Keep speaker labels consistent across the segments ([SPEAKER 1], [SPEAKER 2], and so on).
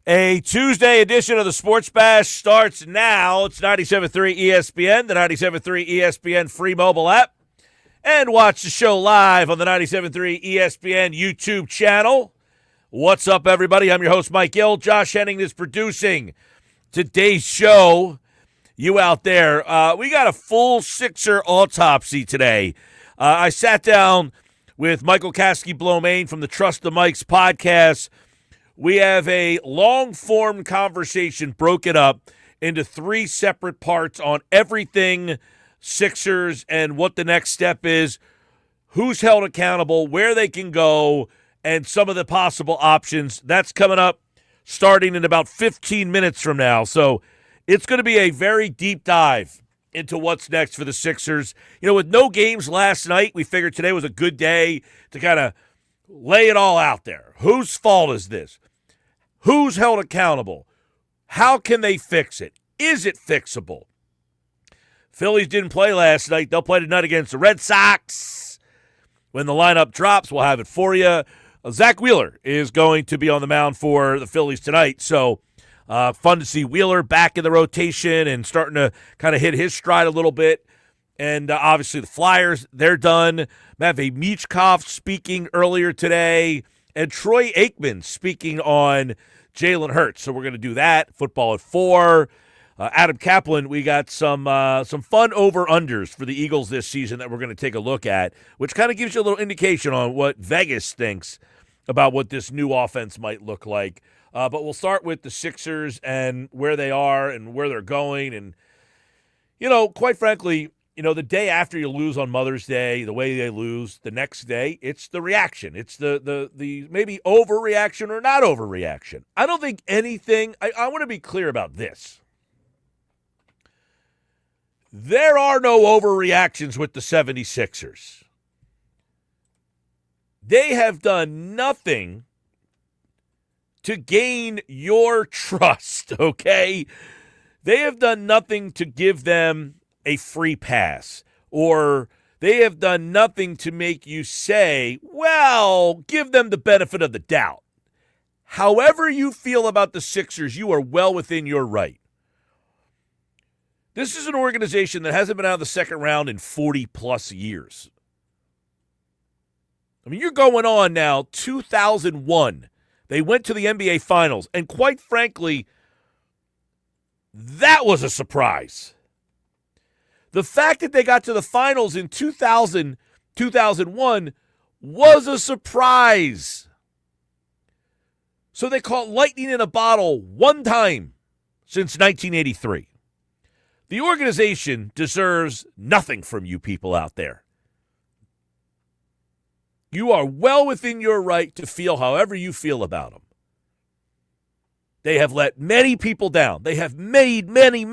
[SPEAKER 1] A Tuesday edition of the Sports Bash starts now. It's 97.3 ESPN, the 97.3 ESPN free mobile app, and watch the show live on the 97.3 ESPN YouTube channel. What's up, everybody? I'm your host, Mike Gill. Josh Henning is producing today's show. You out there, we got a full Sixer autopsy today. I sat down with Michael Kasky-Blomain from the Trust the Mikes podcast. We have a long-form conversation broken up into three separate parts on everything Sixers and what the next step is, who's held accountable, where they can go, and some of the possible options. That's coming up starting in about 15 minutes from now. So it's going to be a very deep dive into what's next for the Sixers. You know, with no games last night, we figured today was a good day to kind of lay it all out there. Whose fault is this? Who's held accountable? How can they fix it? Is it fixable? Phillies didn't play last night. They'll play tonight against the Red Sox. When the lineup drops, we'll have it for you. Zach Wheeler is going to be on the mound for the Phillies tonight. So fun to see Wheeler back in the rotation and starting to kind of hit his stride a little bit. And obviously the Flyers, they're done. Matvei Michkov speaking earlier today. And Troy Aikman speaking on Jalen Hurts. So we're going to do that. Football at 4. Adam Kaplan, we got some fun over-unders for the Eagles this season that we're going to take a look at, which kind of gives you a little indication on what Vegas thinks about what this new offense might look like. But we'll start with the Sixers and where they are and where they're going. And, you know, quite frankly, you know, the day after you lose on Mother's Day, the way they lose, the next day, it's the reaction. It's the maybe overreaction or not overreaction. I don't think anything – I want to be clear about this. There are no overreactions with the 76ers. They have done nothing to gain your trust, okay? They have done nothing to give them a free pass, or they have done nothing to make you say, well, give them the benefit of the doubt. However you feel about the Sixers, you are well within your right. This is an organization that hasn't been out of the second round in 40-plus years. I mean, you're going on now 2001. They went to the NBA Finals, and quite frankly, that was a surprise. The fact that they got to the finals in 2001 was a surprise. So they caught lightning in a bottle one time since 1983. The organization deserves nothing from you people out there. You are well within your right to feel however you feel about them. They have let many people down. They have made many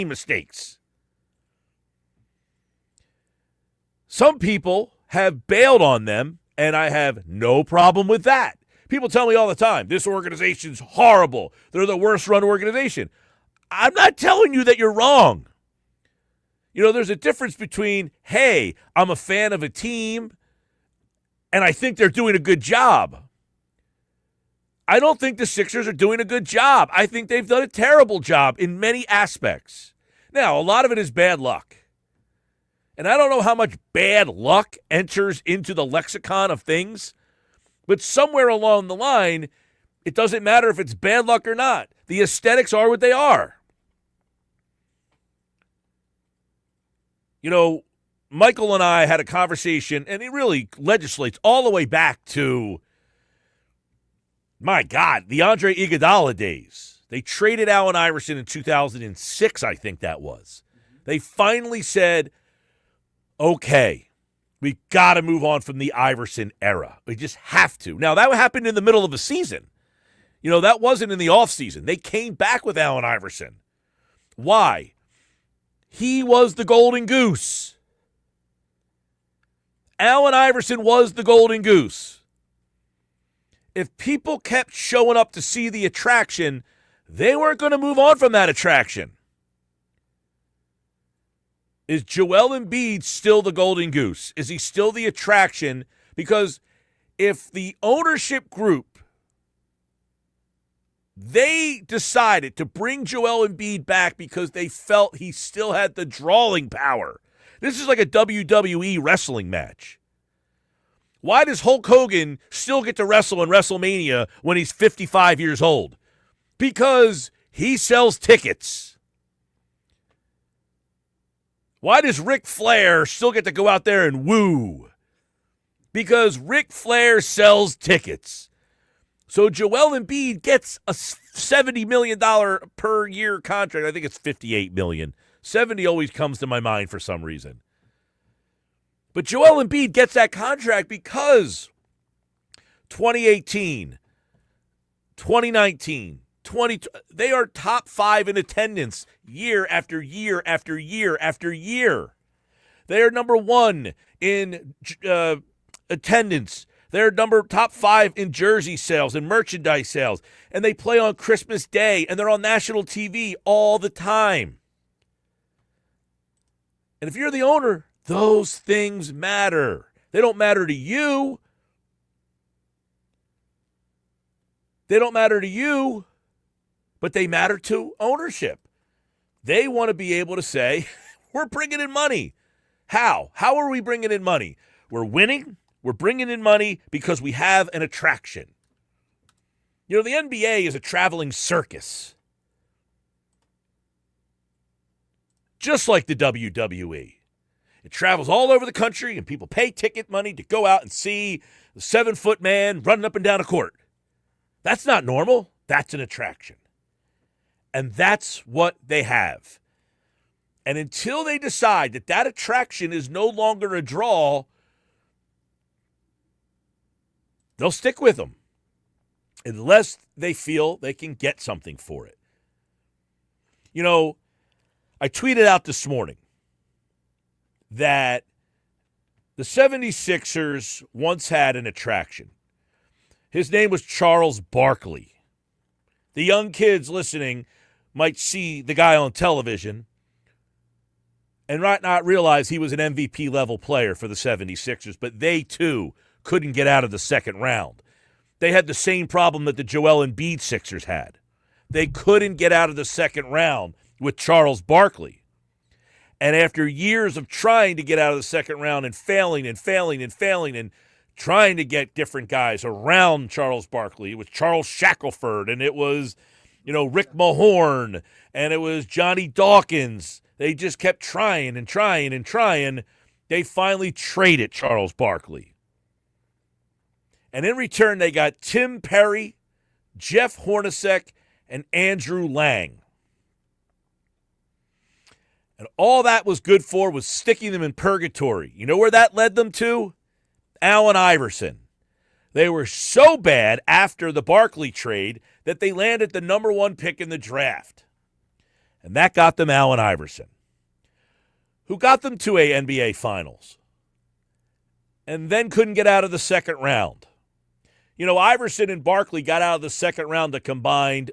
[SPEAKER 1] mistakes. Some people have bailed on them, and I have no problem with that. People tell me all the time, this organization's horrible. They're the worst-run organization. I'm not telling you that you're wrong. You know, there's a difference between, hey, I'm a fan of a team, and I think they're doing a good job. I don't think the Sixers are doing a good job. I think they've done a terrible job in many aspects. Now, a lot of it is bad luck. And I don't know how much bad luck enters into the lexicon of things, but somewhere along the line, it doesn't matter if it's bad luck or not. The aesthetics are what they are. You know, Michael and I had a conversation, and it really legislates all the way back to, my God, the Andre Iguodala days. They traded Allen Iverson in 2006, I think that was. They finally said, okay, we got to move on from the Iverson era. We just have to. Now, that happened in the middle of the season. You know, that wasn't in the offseason. They came back with Allen Iverson. Why? He was the golden goose. Allen Iverson was the golden goose. If people kept showing up to see the attraction, they weren't going to move on from that attraction. Is Joel Embiid still the golden goose? Is he still the attraction? Because if the ownership group They decided to bring Joel Embiid back because they felt he still had the drawing power. This is like a WWE wrestling match. Why does Hulk Hogan still get to wrestle in WrestleMania when he's 55 years old? Because he sells tickets. Why does Ric Flair still get to go out there and woo? Because Ric Flair sells tickets. So Joel Embiid gets a $70 million per year contract. I think it's $58 million. 70 always comes to my mind for some reason. But Joel Embiid gets that contract because 2018, 2019, they are top 5 in attendance year after year after year after year. They are number 1 in attendance. They're top 5 in jersey sales and merchandise sales. And they play on Christmas Day, and they're on national TV all the time. And if you're the owner, those things matter. They don't matter to you. They don't matter to you, but they matter to ownership. They want to be able to say, we're bringing in money. How? How are we bringing in money? We're winning. We're bringing in money because we have an attraction. You know, the NBA is a traveling circus. Just like the WWE. It travels all over the country, and people pay ticket money to go out and see the 7-foot man running up and down a court. That's not normal. That's an attraction. And that's what they have. And until they decide that that attraction is no longer a draw, they'll stick with them unless they feel they can get something for it. You know, I tweeted out this morning that the 76ers once had an attraction. His name was Charles Barkley. The young kids listening might see the guy on television and might not realize he was an MVP level player for the 76ers, but they too couldn't get out of the second round. They had the same problem that the Joel Embiid Sixers had. They couldn't get out of the second round with Charles Barkley. And after years of trying to get out of the second round and failing and trying to get different guys around Charles Barkley, it was Charles Shackelford, and it was, Rick Mahorn, and it was Johnny Dawkins. They just kept trying. They finally traded Charles Barkley. And in return, they got Tim Perry, Jeff Hornacek, and Andrew Lang. And all that was good for was sticking them in purgatory. You know where that led them to? Allen Iverson. They were so bad after the Barkley trade that they landed the number 1 pick in the draft. And that got them Allen Iverson, who got them to a NBA Finals and then couldn't get out of the second round. Iverson and Barkley got out of the second round a combined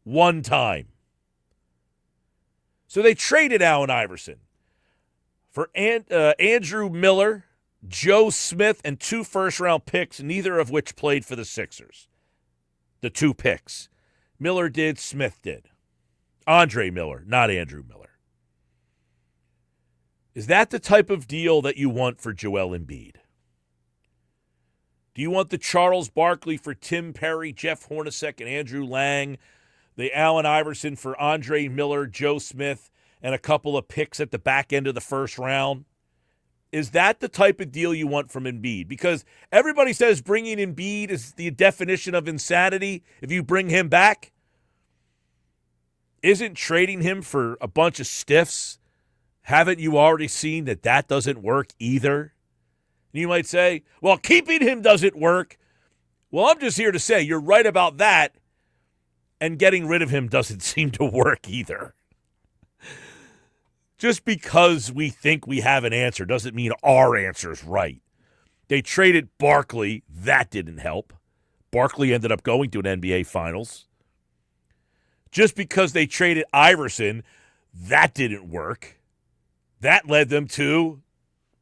[SPEAKER 1] 1 time. So they traded Allen Iverson for Andrew Miller, Joe Smith, and 2 first-round picks, neither of which played for the Sixers. The 2 picks. Miller did, Smith did. Andre Miller, not Andrew Miller. Is that the type of deal that you want for Joel Embiid? Do you want the Charles Barkley for Tim Perry, Jeff Hornacek, and Andrew Lang, the Allen Iverson for Andre Miller, Joe Smith, and a couple of picks at the back end of the first round? Is that the type of deal you want from Embiid? Because everybody says bringing Embiid is the definition of insanity if you bring him back. Isn't trading him for a bunch of stiffs? Haven't you already seen that that doesn't work either? And you might say, well, keeping him doesn't work. Well, I'm just here to say you're right about that, and getting rid of him doesn't seem to work either. Just because we think we have an answer doesn't mean our answer's right. They traded Barkley. That didn't help. Barkley ended up going to an NBA Finals. Just because they traded Iverson, that didn't work. That led them to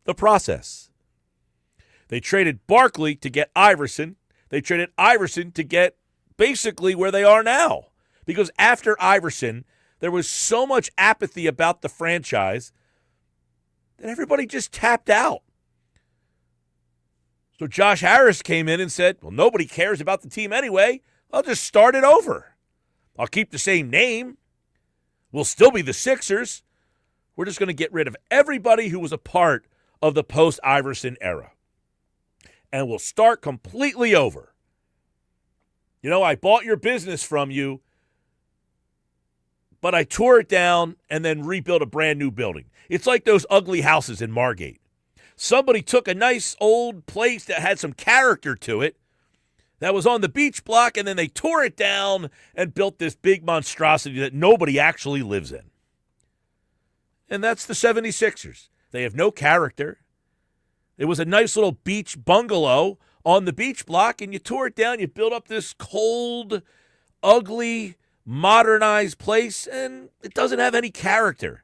[SPEAKER 1] the process. They traded Barkley to get Iverson. They traded Iverson to get basically where they are now. Because after Iverson, there was so much apathy about the franchise that everybody just tapped out. So Josh Harris came in and said, well, nobody cares about the team anyway. I'll just start it over. I'll keep the same name. We'll still be the Sixers. We're just going to get rid of everybody who was a part of the post-Iverson era. And we'll start completely over. You know, I bought your business from you, but I tore it down and then rebuilt a brand new building. It's like those ugly houses in Margate. Somebody took a nice old place that had some character to it that was on the beach block, and then they tore it down and built this big monstrosity that nobody actually lives in. And that's the 76ers. They have no character. It was a nice little beach bungalow on the beach block, and you tore it down. You built up this cold, ugly, modernized place, and it doesn't have any character.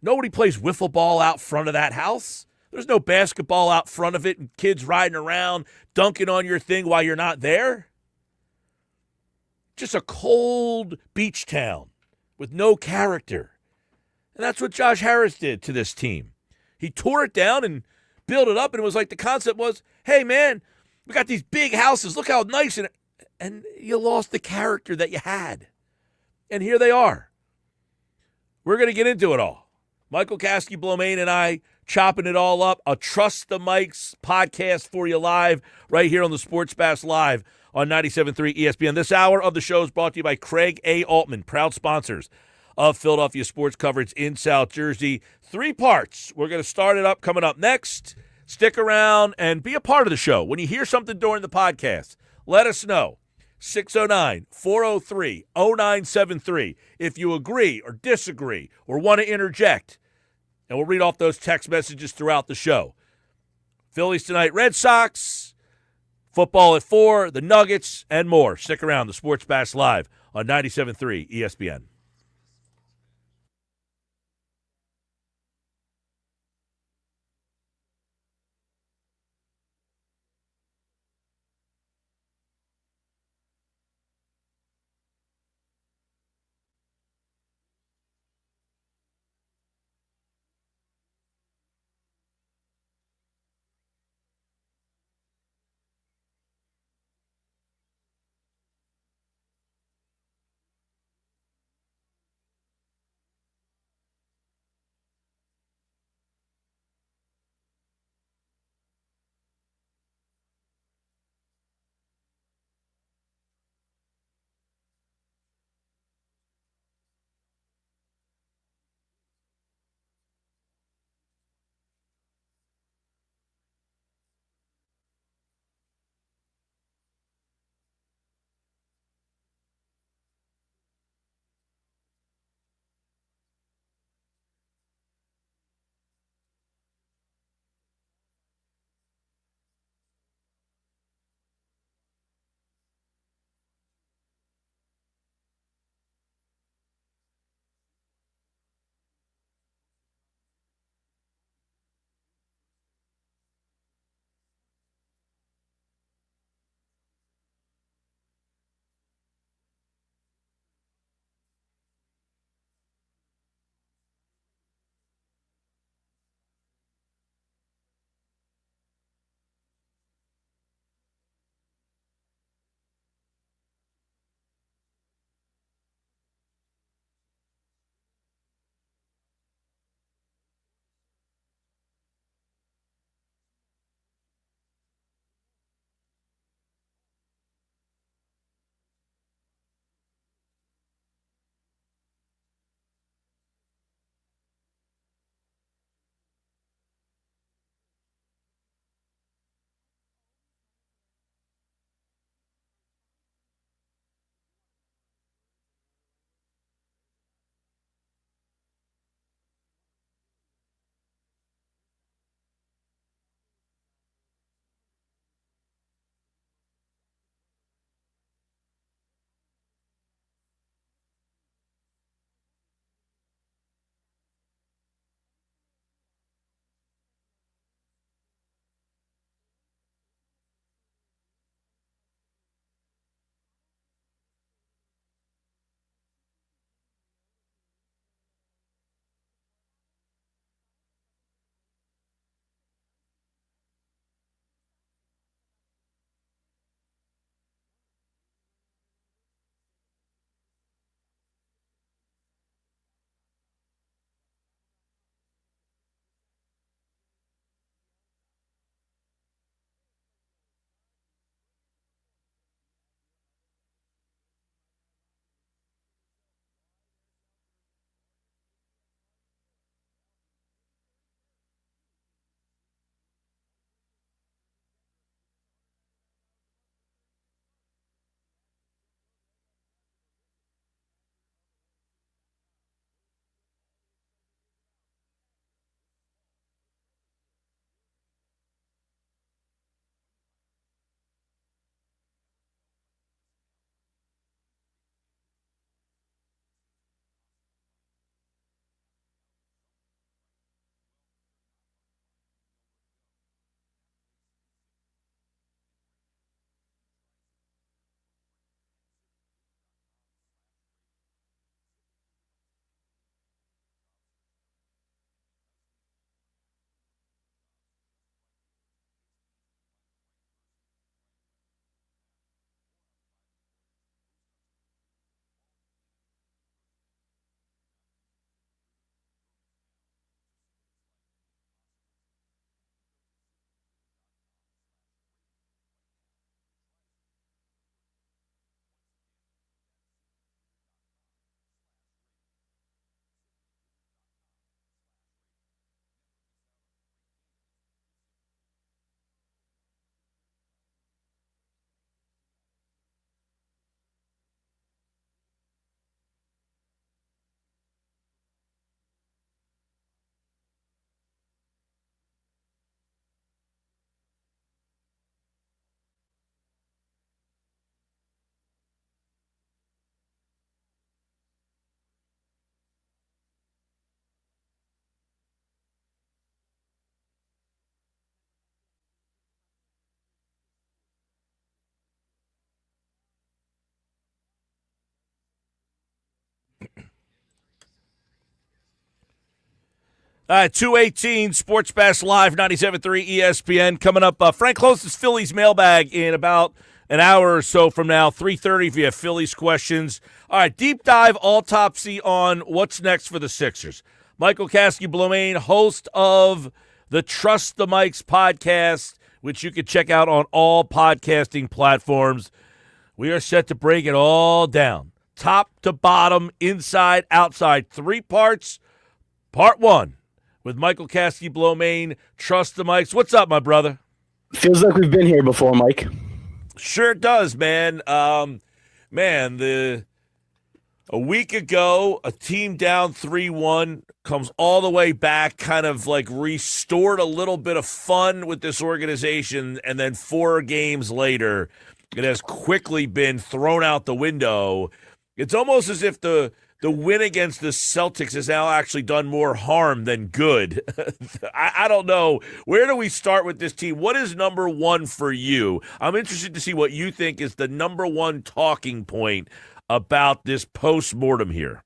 [SPEAKER 1] Nobody plays wiffle ball out front of that house. There's no basketball out front of it and kids riding around, dunking on your thing while you're not there. Just a cold beach town with no character. And that's what Josh Harris did to this team. He tore it down and built it up, and it was like the concept was, hey, man, we got these big houses. Look how nice. And you lost the character that you had. And here they are. We're going to get into it all. Michael Kasky-Blomain and I chopping it all up. A Trust the Mics podcast for you live right here on the Sports Bash Live on 97.3 ESPN. This hour of the show is brought to you by Craig A. Altman, proud sponsors of Philadelphia sports coverage in South Jersey. 3 parts. We're going to start it up coming up next. Stick around and be a part of the show. When you hear something during the podcast, let us know. 609-403-0973 if you agree or disagree or want to interject. And we'll read off those text messages throughout the show. Phillies tonight, Red Sox, football at 4, the Nuggets, and more. Stick around. The Sports Bash Live on 97.3 ESPN. All right, 218 Sports Bash Live, 97.3 ESPN. Coming up, Frank Klose's Phillies Mailbag in about an hour or so from now, 3:30 if you have Phillies questions. All right, deep dive autopsy on what's next for the Sixers. Michael Kasky-Blomain, host of the Trust the Mikes podcast, which you can check out on all podcasting platforms. We are set to break it all down, top to bottom, inside, outside, 3 parts. Part 1 with Michael Kasky-Blomain, Trust the Mikes. What's up, my brother?
[SPEAKER 2] Feels like we've been here before, Mike.
[SPEAKER 1] Sure does, man. A week ago, a team down 3-1 comes all the way back, kind of like restored a little bit of fun with this organization, and then 4 games later, it has quickly been thrown out the window. It's almost as if the win against the Celtics has now actually done more harm than good. I don't know. Where do we start with this team? What is number one for you? I'm interested to see what you think is the number one talking point about this post-mortem here.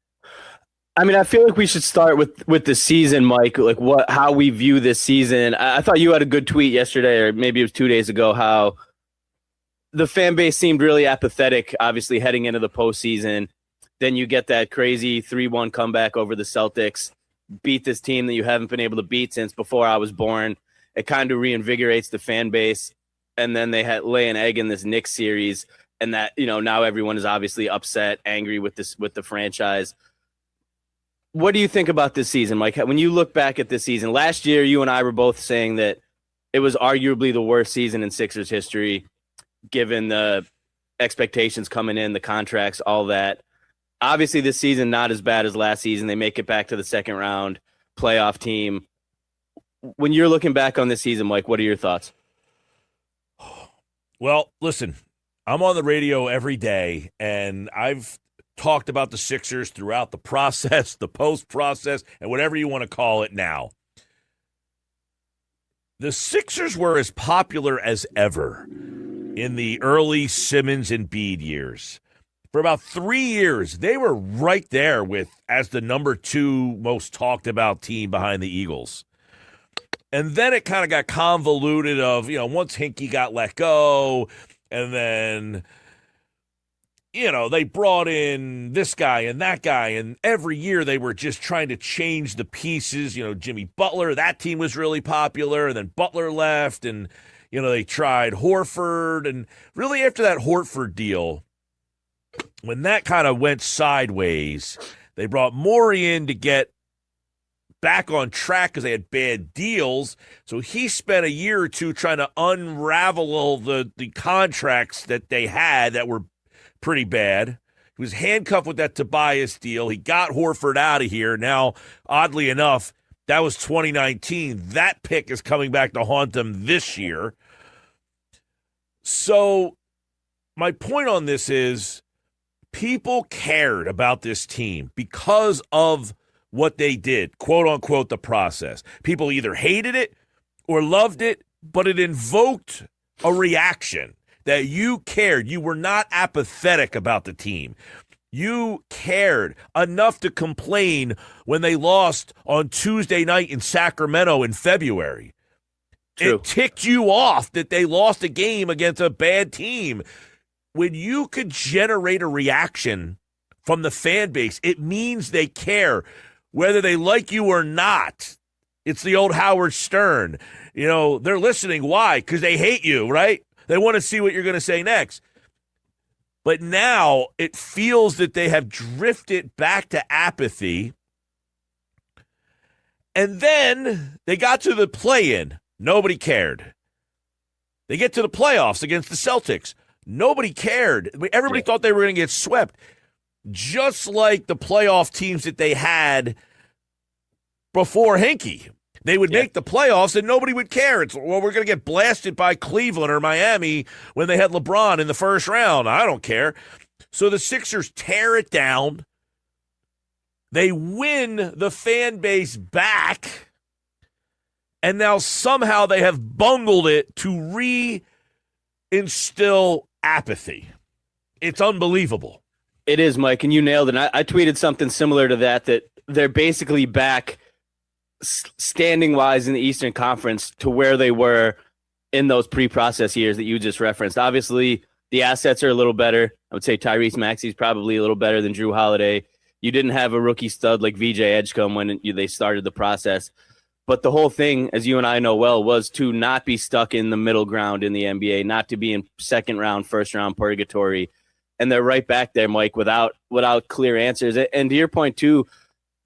[SPEAKER 2] I mean, I feel like we should start with the season, Mike, like how we view this season. I thought you had a good tweet yesterday, or maybe it was 2 days ago, how the fan base seemed really apathetic, obviously heading into the postseason. Then you get that crazy 3-1 comeback over the Celtics, beat this team that you haven't been able to beat since before I was born. It kind of reinvigorates the fan base. And then they lay an egg in this Knicks series. And that, now everyone is obviously upset, angry with the franchise. What do you think about this season, Mike? When you look back at this season, last year, you and I were both saying that it was arguably the worst season in Sixers history, given the expectations coming in, the contracts, all that. Obviously, this season, not as bad as last season. They make it back to the second round, playoff team. When you're looking back on this season, Mike, what are your thoughts?
[SPEAKER 1] Well, listen, I'm on the radio every day, and I've talked about the Sixers throughout the process, the post-process, and whatever you want to call it now. The Sixers were as popular as ever in the early Simmons and Bede years. For about 3 years, they were right there as the number 2 most talked about team behind the Eagles. And then it kind of got convoluted of, once Hinkie got let go, and then, they brought in this guy and that guy, and every year they were just trying to change the pieces. Jimmy Butler, that team was really popular, and then Butler left, and, they tried Horford, and really after that Horford deal, when that kind of went sideways, they brought Morey in to get back on track because they had bad deals. So he spent a year or two trying to unravel the contracts that they had that were pretty bad. He was handcuffed with that Tobias deal. He got Horford out of here. Now, oddly enough, that was 2019. That pick is coming back to haunt them this year. So my point on this is, people cared about this team because of what they did, quote unquote, the process. People either hated it or loved it, but it invoked a reaction that you cared. You were not apathetic about the team. You cared enough to complain when they lost on Tuesday night in Sacramento in February. True. It ticked you off that they lost a game against a bad team. When you could generate a reaction from the fan base, it means they care, whether they like you or not. It's the old Howard Stern. They're listening. Why? Because they hate you, right? They want to see what you're going to say next. But now it feels that they have drifted back to apathy. And then they got to the play-in. Nobody cared. They get to the playoffs against the Celtics. Nobody cared. Everybody thought they were going to get swept. Just like the playoff teams that they had before Hinkie. They would make the playoffs and nobody would care. We're going to get blasted by Cleveland or Miami when they had LeBron in the first round. I don't care. So the Sixers tear it down. They win the fan base back. And now somehow they have bungled it to reinstill apathy. It's unbelievable.
[SPEAKER 2] It is, Mike, and you nailed it. I tweeted something similar to that they're basically back standing wise in the Eastern Conference to where they were in those pre-process years that you just referenced. Obviously, the assets are a little better. I would say Tyrese Maxey's probably a little better than Drew Holiday. You didn't have a rookie stud like VJ Edgecombe when they started the process. But the whole thing, as you and I know well, was to not be stuck in the middle ground in the NBA, not to be in second round, first round purgatory. And they're right back there, Mike, without clear answers. And to your point, too,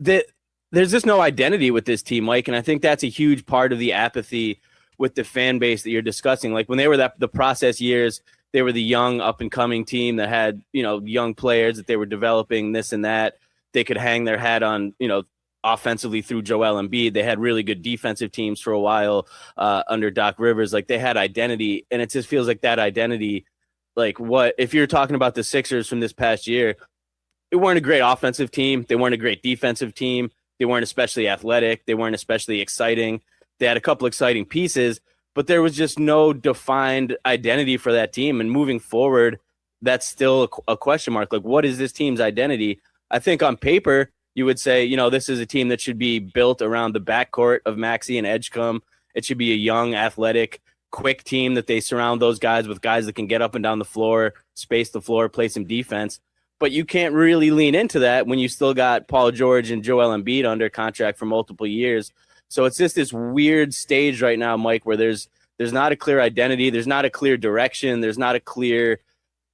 [SPEAKER 2] that there's just no identity with this team, Mike. And I think that's a huge part of the apathy with the fan base that you're discussing. Like when they were the process years, they were the young up and coming team that had, young players that they were developing, this and that. They could hang their hat on, offensively through Joel Embiid. They had really good defensive teams for a while under Doc Rivers. Like they had identity, and it just feels like that identity, like what, if you're talking about the Sixers from this past year, they weren't a great offensive team. They weren't a great defensive team. They weren't especially athletic. They weren't especially exciting. They had a couple exciting pieces, but there was just no defined identity for that team. And moving forward, that's still a question mark. Like, what is this team's identity? I think on paper, you would say, this is a team that should be built around the backcourt of Maxey and Edgecombe. It should be a young, athletic, quick team that they surround those guys with guys that can get up and down the floor, space the floor, play some defense. But you can't really lean into that when you still got Paul George and Joel Embiid under contract for multiple years. So it's just this weird stage right now, Mike, where there's not a clear identity. There's not a clear direction. There's not a clear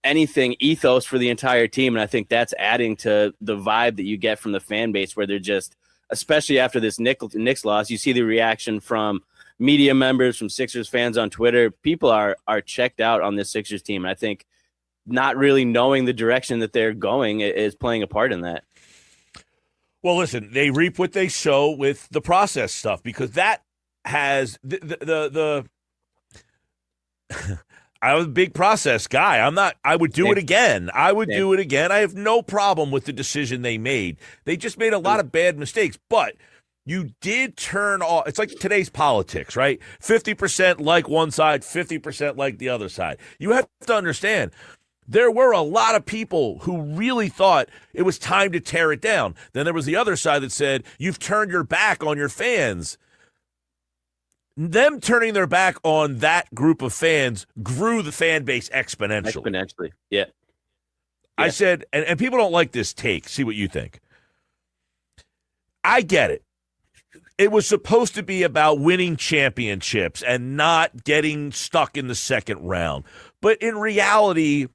[SPEAKER 2] anything ethos for the entire team. And I think that's adding to the vibe that you get from the fan base, where they're just, especially after this Knicks loss, you see the reaction from media members, from Sixers fans on Twitter. People are checked out on this Sixers team. And I think not really knowing the direction that they're going is playing a part in that.
[SPEAKER 1] Well, listen, they reap what they sow with the process stuff, because that has the I was a big process guy. I would do it again. Do it again. I have no problem with the decision they made. They just made a lot of bad mistakes, but you did turn off. It's like today's politics, right? 50% like one side, 50% like the other side. You have to understand, there were a lot of people who really thought it was time to tear it down. Then there was the other side that said, you've turned your back on your fans. Them turning their back on that group of fans grew the fan base exponentially.
[SPEAKER 2] Yeah.
[SPEAKER 1] I said, and people don't like this take. See what you think. I get it. It was supposed to be about winning championships and not getting stuck in the second round. But in reality,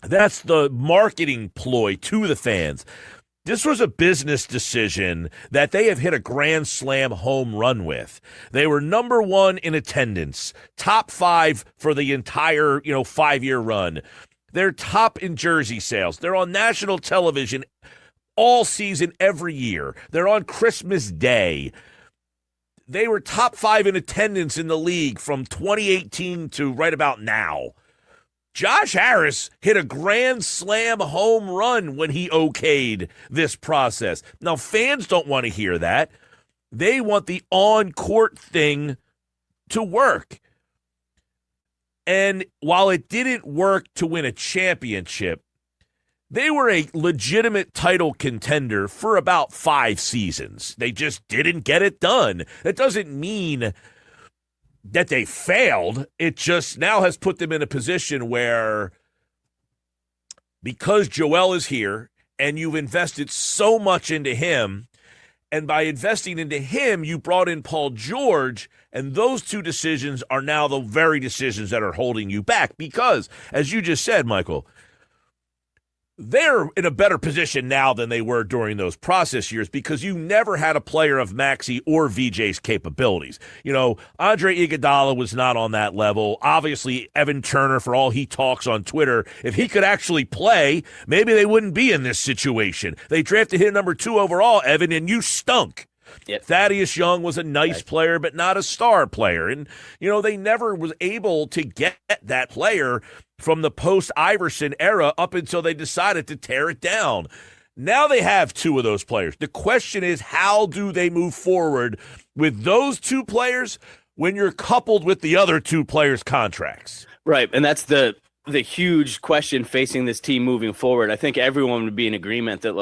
[SPEAKER 1] that's the marketing ploy to the fans. This was a business decision that they have hit a grand slam home run with. They were number one in attendance, top 5 for the entire, 5-year run. They're top in jersey sales. They're on national television all season, every year. They're on Christmas Day. They were top 5 in attendance in the league from 2018 to right about now. Josh Harris hit a grand slam home run when he okayed this process. Now, fans don't want to hear that. They want the on-court thing to work. And while it didn't work to win a championship, they were a legitimate title contender for about 5 seasons. They just didn't get it done. That doesn't mean that they failed. It just now has put them in a position where, because Joel is here and you've invested so much into him, and by investing into him, you brought in Paul George, and those two decisions are now the very decisions that are holding you back. Because, as you just said, Michael, they're in a better position now than they were during those process years, because you never had a player of Maxey or VJ's capabilities. Andre Iguodala was not on that level. Obviously, Evan Turner, for all he talks on Twitter, if he could actually play, maybe they wouldn't be in this situation. They drafted him number 2 overall, Evan, and you stunk.
[SPEAKER 2] Yep.
[SPEAKER 1] Thaddeus Young was a nice player, but not a star player. And, they never was able to get that player from the post-Iverson era up until they decided to tear it down. Now they have 2 of those players. The question is, how do they move forward with those 2 players when you're coupled with the other 2 players' contracts?
[SPEAKER 2] Right, and that's the huge question facing this team moving forward. I think everyone would be in agreement that,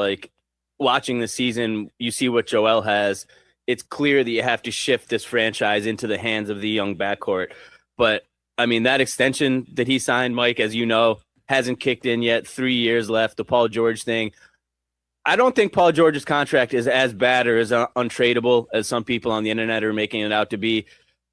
[SPEAKER 2] watching the season, you see what Joel has it's clear that you have to shift this franchise into the hands of the young backcourt. But I mean, that extension that he signed, Mike, as you know, hasn't kicked in yet. 3 years left. The Paul George thing. I don't think Paul George's contract is as bad or as untradeable as some people on the internet are making it out to be.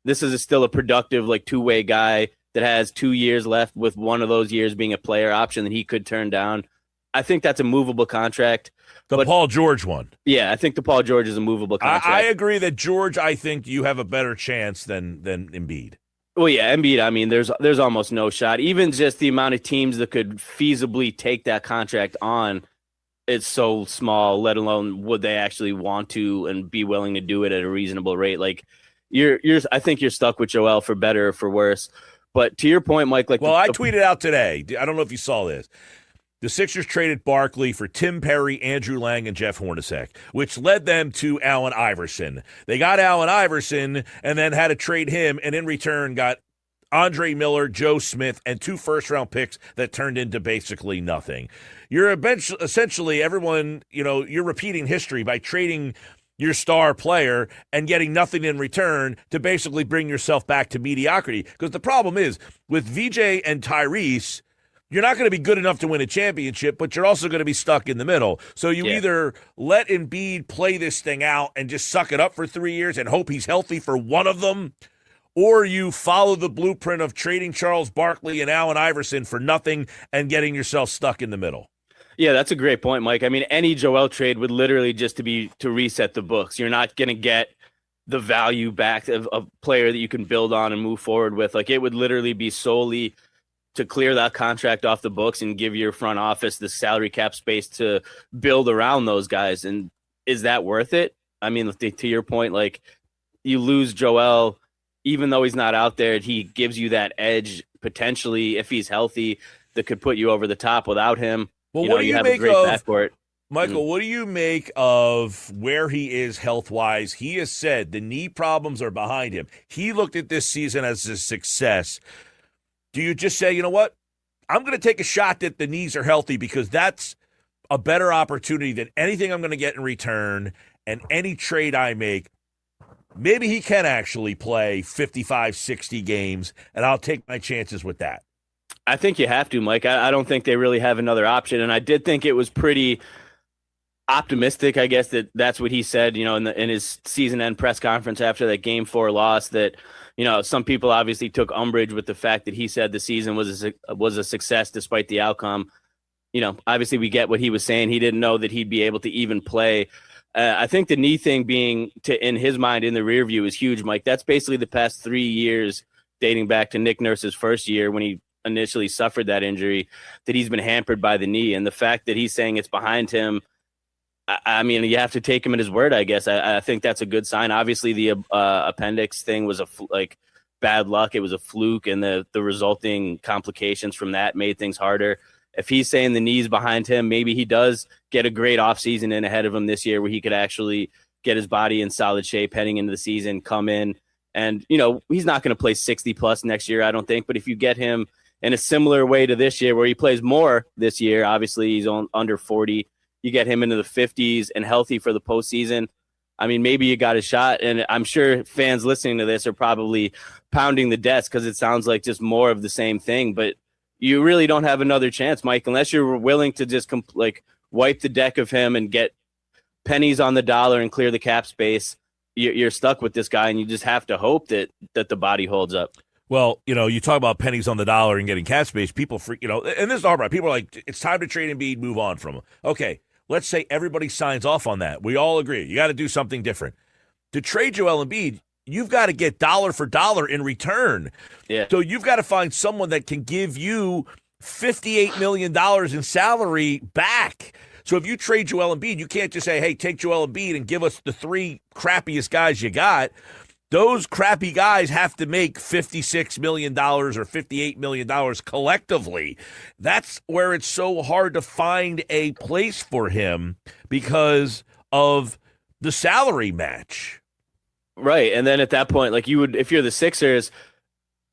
[SPEAKER 2] This is still a productive, like, two-way guy that has 2 years left, with one of those years being a player option that he could turn down. I think that's a movable contract.
[SPEAKER 1] But Paul George one.
[SPEAKER 2] Yeah, I think the Paul George is a movable contract.
[SPEAKER 1] I agree that George, I think you have a better chance than Embiid.
[SPEAKER 2] Well, yeah, Embiid, I mean, there's almost no shot. Even just the amount of teams that could feasibly take that contract on, it's so small, let alone would they actually want to and be willing to do it at a reasonable rate. Like, I think you're stuck with Joel for better or for worse. But to your point, Mike, like,
[SPEAKER 1] I tweeted out today, I don't know if you saw this. The Sixers traded Barkley for Tim Perry, Andrew Lang, and Jeff Hornacek, which led them to Allen Iverson. They got Allen Iverson and then had to trade him, and in return got Andre Miller, Joe Smith, and 2 first-round picks that turned into basically nothing. You're essentially everyone, you're repeating history by trading your star player and getting nothing in return to basically bring yourself back to mediocrity. Because the problem is, with VJ and Tyrese, you're not going to be good enough to win a championship, but you're also going to be stuck in the middle. So you either let Embiid play this thing out and just suck it up for 3 years and hope he's healthy for one of them, or you follow the blueprint of trading Charles Barkley and Allen Iverson for nothing and getting yourself stuck in the middle.
[SPEAKER 2] Yeah, that's a great point, Mike. I mean, any Joel trade would literally just to reset the books. You're not going to get the value back of a player that you can build on and move forward with. Like, it would literally be solely to clear that contract off the books and give your front office the salary cap space to build around those guys. And is that worth it? I mean, to your point, like, you lose Joel, even though he's not out there, he gives you that edge potentially if he's healthy that could put you over the top without him.
[SPEAKER 1] Well, what do you
[SPEAKER 2] have
[SPEAKER 1] make
[SPEAKER 2] a great
[SPEAKER 1] of
[SPEAKER 2] backcourt.
[SPEAKER 1] Michael? What do you make of where he is health-wise? He has said the knee problems are behind him. He looked at this season as a success. Do you just say, you know what, I'm going to take a shot that the knees are healthy because that's a better opportunity than anything I'm going to get in return, and any trade I make, maybe he can actually play 55, 60 games, and I'll take my chances with that?
[SPEAKER 2] I think you have to, Mike. I don't think they really have another option. And I did think it was pretty optimistic, I guess, that's what he said, in his season end press conference after that Game 4 loss, that, some people obviously took umbrage with the fact that he said the season was a success despite the outcome. Obviously we get what he was saying. He didn't know that he'd be able to even play. I think the knee thing being in his mind in the rear view is huge, Mike. That's basically the past 3 years dating back to Nick Nurse's first year when he initially suffered that injury, that he's been hampered by the knee. And the fact that he's saying it's behind him, I mean, you have to take him at his word, I guess. I think that's a good sign. Obviously, the appendix thing was bad luck. It was a fluke, and the resulting complications from that made things harder. If he's saying the knee's behind him, maybe he does get a great offseason in ahead of him this year where he could actually get his body in solid shape heading into the season, come in. And, he's not going to play 60-plus next year, I don't think. But if you get him in a similar way to this year where he plays more this year, obviously he's under 40, you get him into the 50s and healthy for the postseason, I mean, maybe you got a shot. And I'm sure fans listening to this are probably pounding the desk because it sounds like just more of the same thing. But you really don't have another chance, Mike, unless you're willing to just wipe the deck of him and get pennies on the dollar and clear the cap space. You're stuck with this guy, and you just have to hope that the body holds up.
[SPEAKER 1] Well, you talk about pennies on the dollar and getting cap space. People, and this is hard, right? People are like, it's time to trade Embiid, move on from him. Okay, let's say everybody signs off on that. We all agree. You got to do something different. To trade Joel Embiid, you've got to get dollar for dollar in return.
[SPEAKER 2] Yeah.
[SPEAKER 1] So you've got to find someone that can give you $58 million in salary back. So if you trade Joel Embiid, you can't just say, hey, take Joel Embiid and give us the 3 crappiest guys you got. Those crappy guys have to make $56 million or $58 million collectively. That's where it's so hard to find a place for him because of the salary match.
[SPEAKER 2] Right. And then at that point, if you're the Sixers,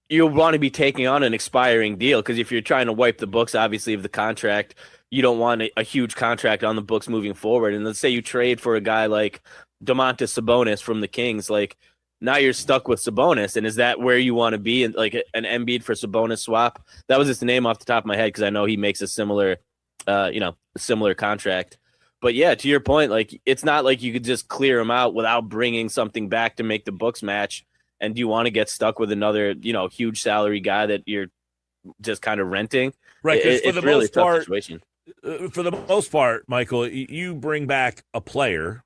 [SPEAKER 2] you'll want to be taking on an expiring deal because if you're trying to wipe the books, obviously, of the contract, you don't want a huge contract on the books moving forward. And let's say you trade for a guy like Domantas Sabonis from the Kings. Like, now you're stuck with Sabonis, and is that where you want to be? And like an Embiid for Sabonis swap? That was just the name off the top of my head because I know he makes a similar, similar contract. But yeah, to your point, like it's not like you could just clear him out without bringing something back to make the books match. And do you want to get stuck with another, huge salary guy that you're just kind of renting?
[SPEAKER 1] Right.
[SPEAKER 2] It's
[SPEAKER 1] for the
[SPEAKER 2] really
[SPEAKER 1] most
[SPEAKER 2] tough
[SPEAKER 1] part,
[SPEAKER 2] situation.
[SPEAKER 1] For the most part, Michael, you bring back a player.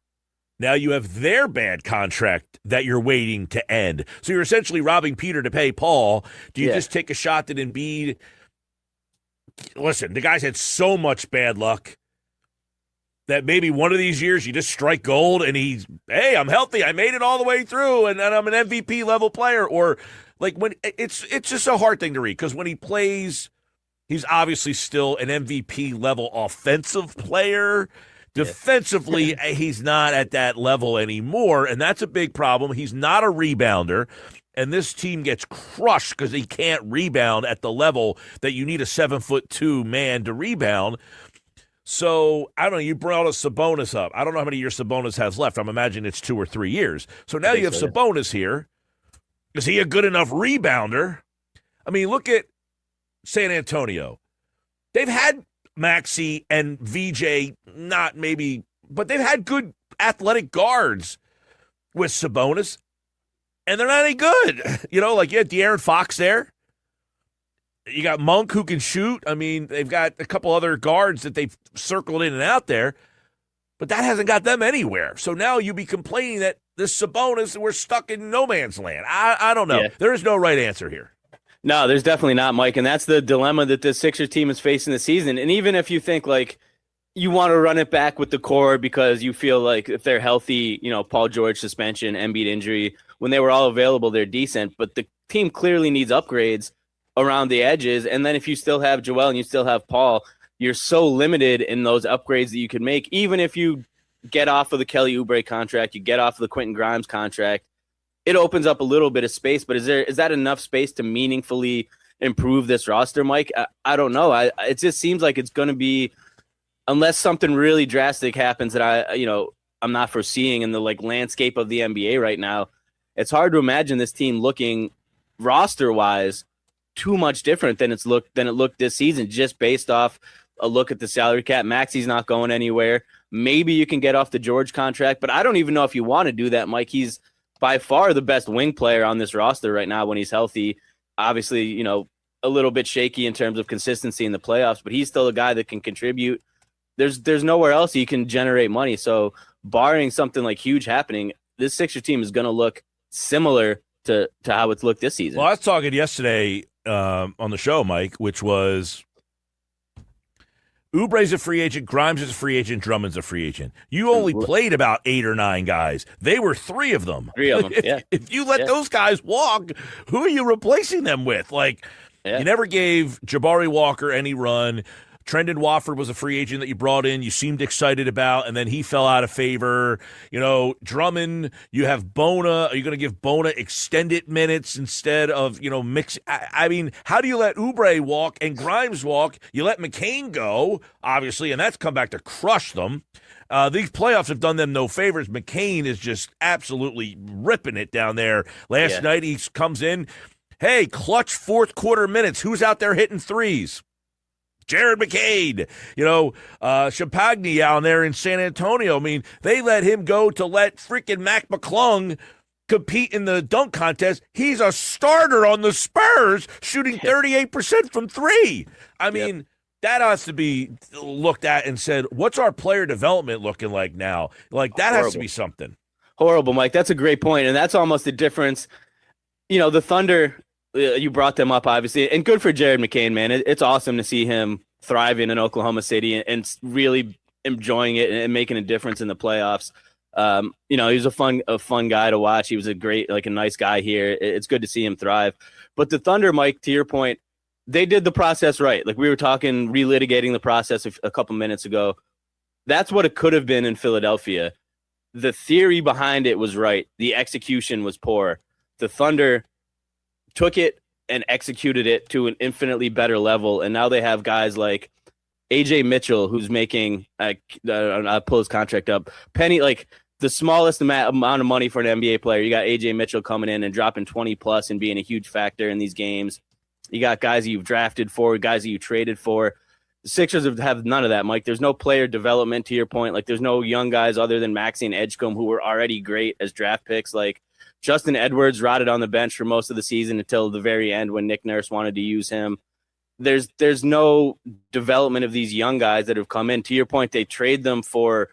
[SPEAKER 1] Now you have their bad contract that you're waiting to end. So you're essentially robbing Peter to pay Paul. Do you just take a shot that Embiid? Listen, the guy's had so much bad luck that maybe one of these years you just strike gold and hey, I'm healthy. I made it all the way through and I'm an MVP level player. Or like when it's just a hard thing to read because when he plays, he's obviously still an MVP level offensive player. Defensively, he's not at that level anymore, and that's a big problem. He's not a rebounder, and this team gets crushed because he can't rebound at the level that you need a 7'2" man to rebound. So, I don't know, you brought a Sabonis up. I don't know how many years Sabonis has left. I'm imagining it's 2 or 3 years. So now you have Sabonis here. Is he a good enough rebounder? I mean, look at San Antonio. They've had Maxey and VJ, not maybe, but they've had good athletic guards with Sabonis, and they're not any good. Like you had De'Aaron Fox there. You got Monk who can shoot. I mean, they've got a couple other guards that they've circled in and out there, but that hasn't got them anywhere. So now you be complaining that this Sabonis, we're stuck in no man's land. I don't know. Yeah. There is no right answer here.
[SPEAKER 2] No, there's definitely not, Mike. And that's the dilemma that the Sixers team is facing this season. And even if you think like you want to run it back with the core because you feel like if they're healthy, Paul George suspension, Embiid injury, when they were all available, they're decent. But the team clearly needs upgrades around the edges. And then if you still have Joel and you still have Paul, you're so limited in those upgrades that you could make. Even if you get off of the Kelly Oubre contract, you get off of the Quentin Grimes contract, it opens up a little bit of space, but is that enough space to meaningfully improve this roster, Mike? I don't know. It just seems like it's going to be, unless something really drastic happens that I'm not foreseeing in the landscape of the NBA right now. It's hard to imagine this team looking roster wise too much different than it looked this season, just based off a look at the salary cap. Maxey's not going anywhere. Maybe you can get off the George contract, but I don't even know if you want to do that, Mike. He's by far the best wing player on this roster right now when he's healthy. Obviously, a little bit shaky in terms of consistency in the playoffs, but he's still a guy that can contribute. There's nowhere else he can generate money. So barring something like huge happening, this Sixers team is going to look similar to how it's looked this season.
[SPEAKER 1] Well, I was talking yesterday on the show, Mike, which was Oubre's a free agent, Grimes is a free agent, Drummond's a free agent. You only played about 8 or 9 guys. They were 3 of them.
[SPEAKER 2] 3 of them, yeah.
[SPEAKER 1] If you let those guys walk, who are you replacing them with? You never gave Jabari Walker any run. Trendon Watford was a free agent that you brought in. You seemed excited about, and then he fell out of favor. Drummond, you have Bona. Are you going to give Bona extended minutes instead of, mix? I mean, how do you let Oubre walk and Grimes walk? You let McCain go, obviously, and that's come back to crush them. These playoffs have done them no favors. McCain is just absolutely ripping it down there. Last night he comes in. Hey, clutch fourth quarter minutes. Who's out there hitting threes? Jared McCain, Champagne down there in San Antonio. I mean, they let him go to let freaking Mac McClung compete in the dunk contest. He's a starter on the Spurs, shooting 38% from 3. I mean, that has to be looked at and said, what's our player development looking like now? That has to be something.
[SPEAKER 2] Horrible, Mike. That's a great point, and that's almost the difference. The Thunder, you brought them up, obviously, and good for Jared McCain, man. It's awesome to see him thriving in Oklahoma City and really enjoying it and making a difference in the playoffs. He's a fun guy to watch. He was a nice guy here. It's good to see him thrive. But the Thunder, Mike, to your point, they did the process right. We were talking, relitigating the process a couple minutes ago. That's what it could have been in Philadelphia. The theory behind it was right. The execution was poor. The Thunder took it and executed it to an infinitely better level. And now they have guys like AJ Mitchell, who's making, I'll pull his contract up. Penny, the smallest amount of money for an NBA player. You got AJ Mitchell coming in and dropping 20 plus and being a huge factor in these games. You got guys that you've drafted for, guys that you traded for. The Sixers have none of that, Mike. There's no player development, to your point. Like, there's no young guys other than Maxey and Edgecombe who were already great as draft picks. Like, Justin Edwards rotted on the bench for most of the season until the very end when Nick Nurse wanted to use him. There's no development of these young guys that have come in. To your point, they trade them for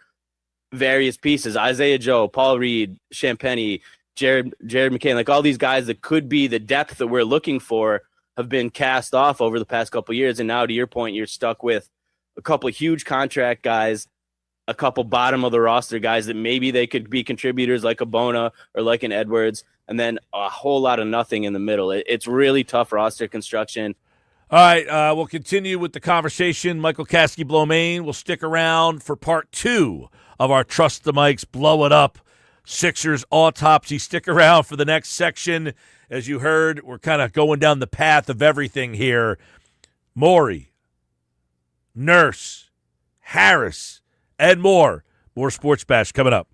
[SPEAKER 2] various pieces. Isaiah Joe, Paul Reed, Champagnie, Jared McCain, like all these guys that could be the depth that we're looking for have been cast off over the past couple of years. And now, to your point, you're stuck with a couple of huge contract guys, a couple bottom of the roster guys that maybe they could be contributors like a Bona or like an Edwards, and then a whole lot of nothing in the middle. It's really tough roster construction.
[SPEAKER 1] All right, we'll continue with the conversation. Michael Kasky-Blomain will stick around for part 2 of our Trust the Mikes, Blow It Up Sixers Autopsy. Stick around for the next section. As you heard, we're kind of going down the path of everything here. Morey, Nurse, Harris, and more. More Sports Bash coming up.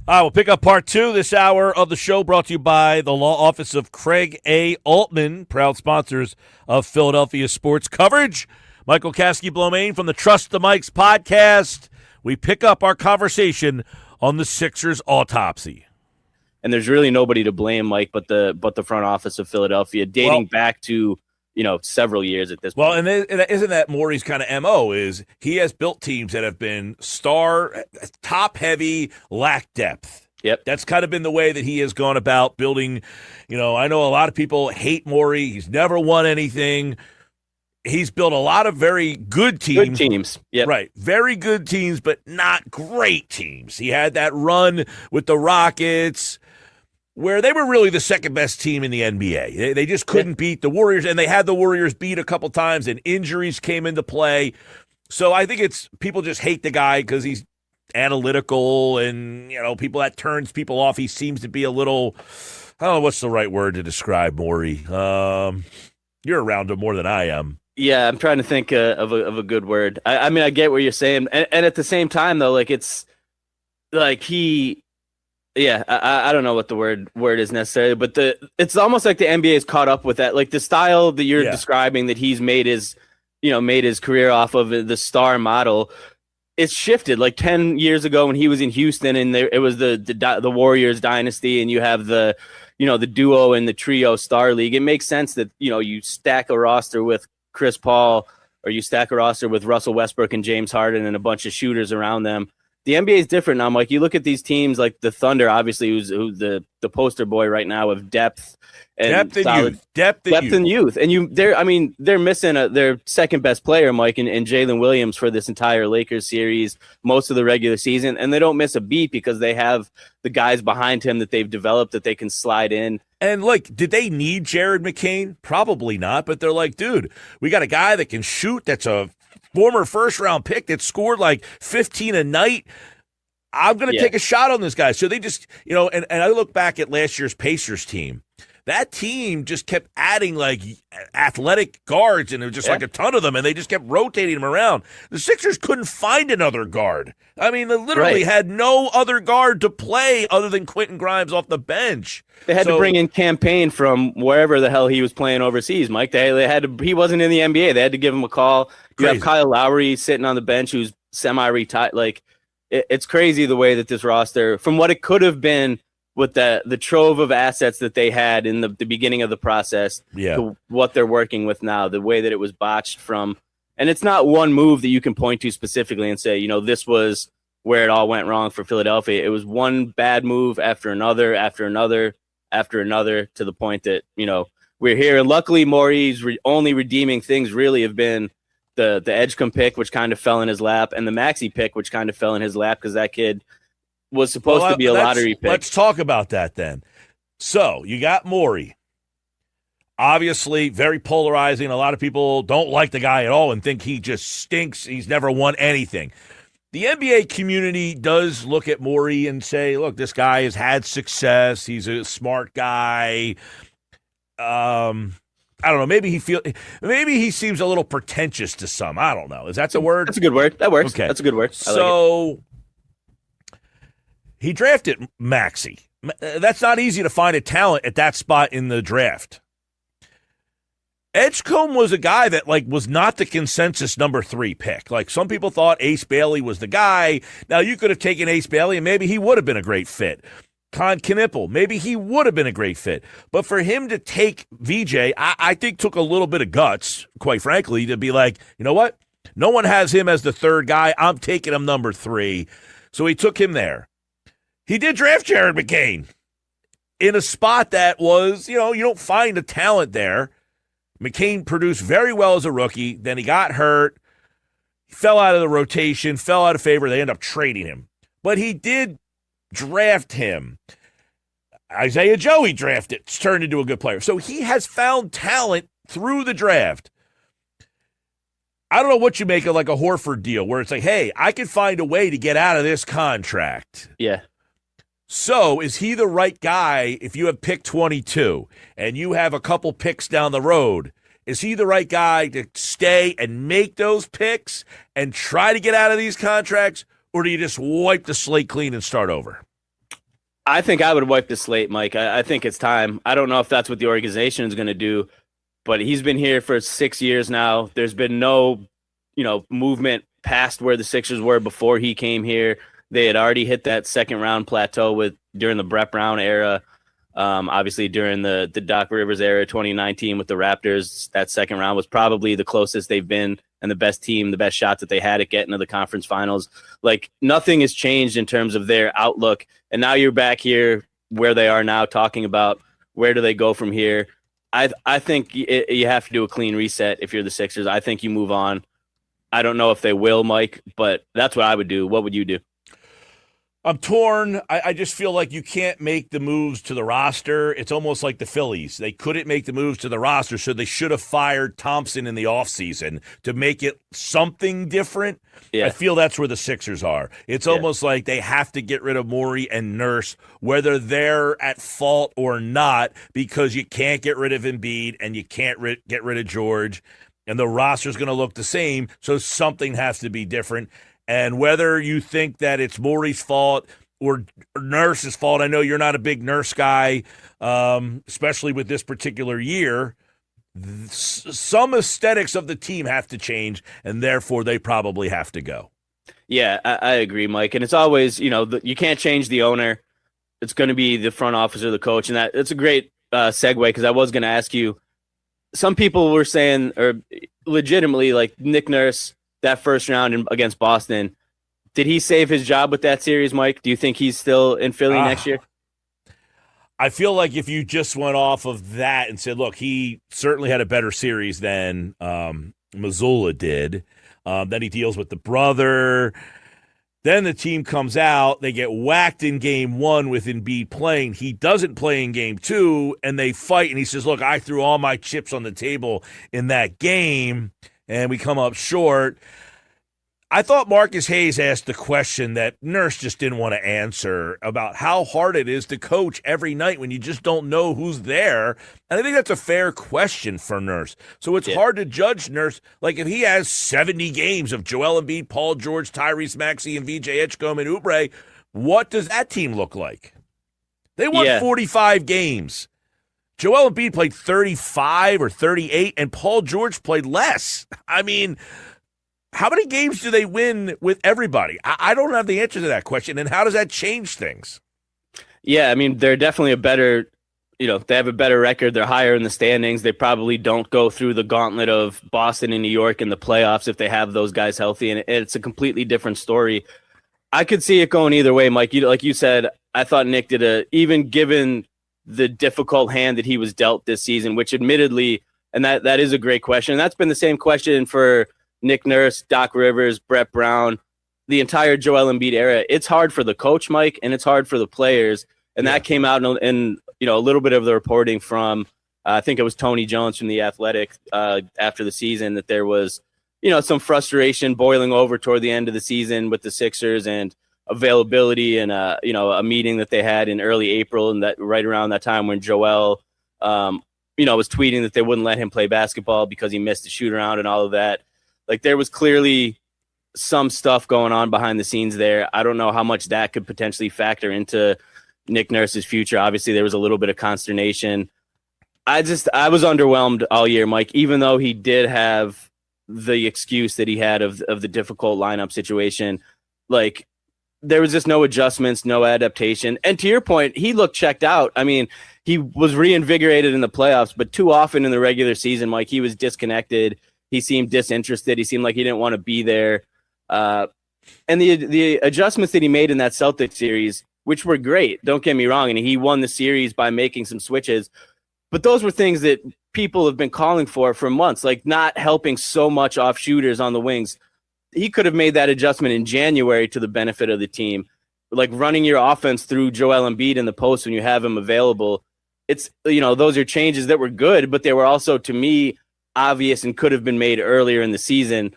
[SPEAKER 1] We'll pick up part two this hour of the show, brought to you by the law office of Craig A. Altman, proud sponsors of Philadelphia sports coverage. Michael Kasky-Blomain from the Trust the Mikes podcast. We pick up our conversation on the Sixers autopsy.
[SPEAKER 2] And there's really nobody to blame, Mike, but the front office of Philadelphia, dating back to several years at this point.
[SPEAKER 1] Well, and isn't that Morey's kind of MO is he has built teams that have been top heavy, lack depth.
[SPEAKER 2] Yep.
[SPEAKER 1] That's kind of been the way that he has gone about building. I know a lot of people hate Morey. He's never won anything. He's built a lot of very good teams.
[SPEAKER 2] Good teams. Yep.
[SPEAKER 1] Right. Very good teams, but not great teams. He had that run with the Rockets where they were really the second best team in the NBA. They just couldn't beat the Warriors, and they had the Warriors beat a couple times, and injuries came into play. So I think it's people just hate the guy because he's analytical and, people that turns people off. He seems to be a little, I don't know what's the right word to describe Morey. You're around him more than I am.
[SPEAKER 2] Yeah, I'm trying to think of a good word. I mean, I get what you're saying. And at the same time, though, it's like I don't know what the word is necessarily, but it's almost like the NBA is caught up with that. Like the style that you're describing that he's made his career off of, the star model, it's shifted. Like 10 years ago when he was in Houston and it was the Warriors dynasty, and you have the duo and the trio star league. It makes sense that, you stack a roster with Chris Paul, or you stack a roster with Russell Westbrook and James Harden and a bunch of shooters around them. The NBA is different now, Mike. You look at these teams like the Thunder, obviously, who's the poster boy right now of depth and
[SPEAKER 1] depth and youth.
[SPEAKER 2] And they're missing their second best player, Mike, and Jalen Williams for this entire Lakers series, most of the regular season, and they don't miss a beat because they have the guys behind him that they've developed that they can slide in.
[SPEAKER 1] And, did they need Jared McCain? Probably not, but they're like, dude, we got a guy that can shoot that's a former first-round pick that scored 15 a night. I'm going to take a shot on this guy. So they just, and I look back at last year's Pacers team. That team just kept adding athletic guards, and there was just a ton of them, and they just kept rotating them around. The Sixers couldn't find another guard. I mean, they literally had no other guard to play other than Quentin Grimes off the bench.
[SPEAKER 2] They had to bring in Campaign from wherever the hell he was playing overseas, Mike. They had to. He wasn't in the NBA. They had to give him a call. You have Kyle Lowry sitting on the bench who's semi-retired. It's crazy the way that this roster, from what it could have been with the trove of assets that they had in the beginning of the process to what they're working with now, the way that it was botched from. And it's not one move that you can point to specifically and say, this was where it all went wrong for Philadelphia. It was one bad move after another, to the point that, we're here. And luckily, Morey's only redeeming things really have been the Edgecombe pick, which kind of fell in his lap, and the Maxey pick, which kind of fell in his lap because that kid was supposed to be a lottery pick.
[SPEAKER 1] Let's talk about that then. So you got Morey. Obviously, very polarizing. A lot of people don't like the guy at all and think he just stinks. He's never won anything. The NBA community does look at Morey and say, look, this guy has had success. He's a smart guy. I don't know. Maybe he seems a little pretentious to some. I don't know. Is that the word?
[SPEAKER 2] That's a good word. That works.
[SPEAKER 1] Okay.
[SPEAKER 2] That's a good word.
[SPEAKER 1] So he drafted Maxey. That's not easy to find a talent at that spot in the draft. Edgecombe was a guy that was not the consensus number 3 pick. Some people thought Ace Bailey was the guy. Now you could have taken Ace Bailey and maybe he would have been a great fit. Con Knipple, maybe he would have been a great fit. But for him to take VJ, I think took a little bit of guts, quite frankly, to be like, you know what? No one has him as the third guy. I'm taking him number 3. So he took him there. He did draft Jared McCain in a spot that was, you don't find a talent there. McCain produced very well as a rookie. Then he got hurt. He fell out of the rotation, fell out of favor. They ended up trading him. But he did draft him. Isaiah Joe he drafted. It's turned into a good player. So he has found talent through the draft. I don't know what you make of a Horford deal where it's hey, I can find a way to get out of this contract.
[SPEAKER 2] Yeah.
[SPEAKER 1] So is he the right guy if you have pick 22 and you have a couple picks down the road? Is he the right guy to stay and make those picks and try to get out of these contracts, or do you just wipe the slate clean and start over?
[SPEAKER 2] I think I would wipe the slate, Mike. I think it's time. I don't know if that's what the organization is going to do, but he's been here for 6 years now. There's been no, movement past where the Sixers were before he came here. They had already hit that second round plateau during the Brett Brown era. Obviously, during the Doc Rivers era, 2019 with the Raptors, that second round was probably the closest they've been and the best team, the best shot that they had at getting to the conference finals. Like, nothing has changed in terms of their outlook. And now you're back here where they are now, talking about where do they go from here. I think you have to do a clean reset if you're the Sixers. I think you move on. I don't know if they will, Mike, but that's what I would do. What would you do?
[SPEAKER 1] I'm torn. I just feel like you can't make the moves to the roster. It's almost like the Phillies. They couldn't make the moves to the roster, so they should have fired Thompson in the offseason to make it something different. Yeah. I feel that's where the Sixers are. It's almost like they have to get rid of Morey and Nurse, whether they're at fault or not, because you can't get rid of Embiid and you can't get rid of George, and the roster's going to look the same, so something has to be different. And whether you think that it's Morey's fault or Nurse's fault, I know you're not a big Nurse guy, especially with this particular year. Some aesthetics of the team have to change, and therefore they probably have to go.
[SPEAKER 2] Yeah, I agree, Mike. And it's always, you can't change the owner. It's going to be the front office or the coach. And it's a great segue, because I was going to ask you, some people were saying, or legitimately, like Nick Nurse, that first round against Boston, did he save his job with that series, Mike? Do you think he's still in Philly next year?
[SPEAKER 1] I feel like if you just went off of that and said, look, he certainly had a better series than Mazzulla did. Then he deals with the brother. Then the team comes out. They get whacked in game one with Embiid playing. He doesn't play in game two, and they fight. And he says, look, I threw all my chips on the table in that game, and we come up short. I thought Marcus Hayes asked the question that Nurse just didn't want to answer about how hard it is to coach every night when you just don't know who's there. And I think that's a fair question for Nurse. So it's hard to judge Nurse. Like, if he has 70 games of Joel Embiid, Paul George, Tyrese Maxey, and VJ Edgecombe and Oubre, what does that team look like? They won 45 games. Joel Embiid played 35 or 38, and Paul George played less. I mean, how many games do they win with everybody? I don't have the answer to that question. And how does that change things?
[SPEAKER 2] Yeah, I mean, they're definitely a better, they have a better record. They're higher in the standings. They probably don't go through the gauntlet of Boston and New York in the playoffs if they have those guys healthy. And it's a completely different story. I could see it going either way, Mike. Like you said, I thought Nick did even given the difficult hand that he was dealt this season, which admittedly, and that is a great question. And that's been the same question for Nick Nurse, Doc Rivers, Brett Brown, the entire Joel Embiid era. It's hard for the coach, Mike, and it's hard for the players. And that came out in a little bit of the reporting from, I think it was Tony Jones from The Athletic after the season, that there was, some frustration boiling over toward the end of the season with the Sixers and availability, and a meeting that they had in early April, and that right around that time when Joel, was tweeting that they wouldn't let him play basketball because he missed the shoot around and all of that. Like, there was clearly some stuff going on behind the scenes there. I don't know how much that could potentially factor into Nick Nurse's future. Obviously, there was a little bit of consternation. I was underwhelmed all year, Mike, even though he did have the excuse that he had of the difficult lineup situation. Like, there was just no adjustments, no adaptation. And to your point, he looked checked out. I mean, he was reinvigorated in the playoffs, but too often in the regular season, Mike, he was disconnected. He seemed disinterested. He seemed like he didn't want to be there. And the adjustments that he made in that Celtics series, which were great, don't get me wrong, and he won the series by making some switches, but those were things that people have been calling for months, like not helping so much off shooters on the wings. He could have made that adjustment in January to the benefit of the team, like running your offense through Joel Embiid in the post when you have him available. It's, those are changes that were good, but they were also, to me, obvious and could have been made earlier in the season.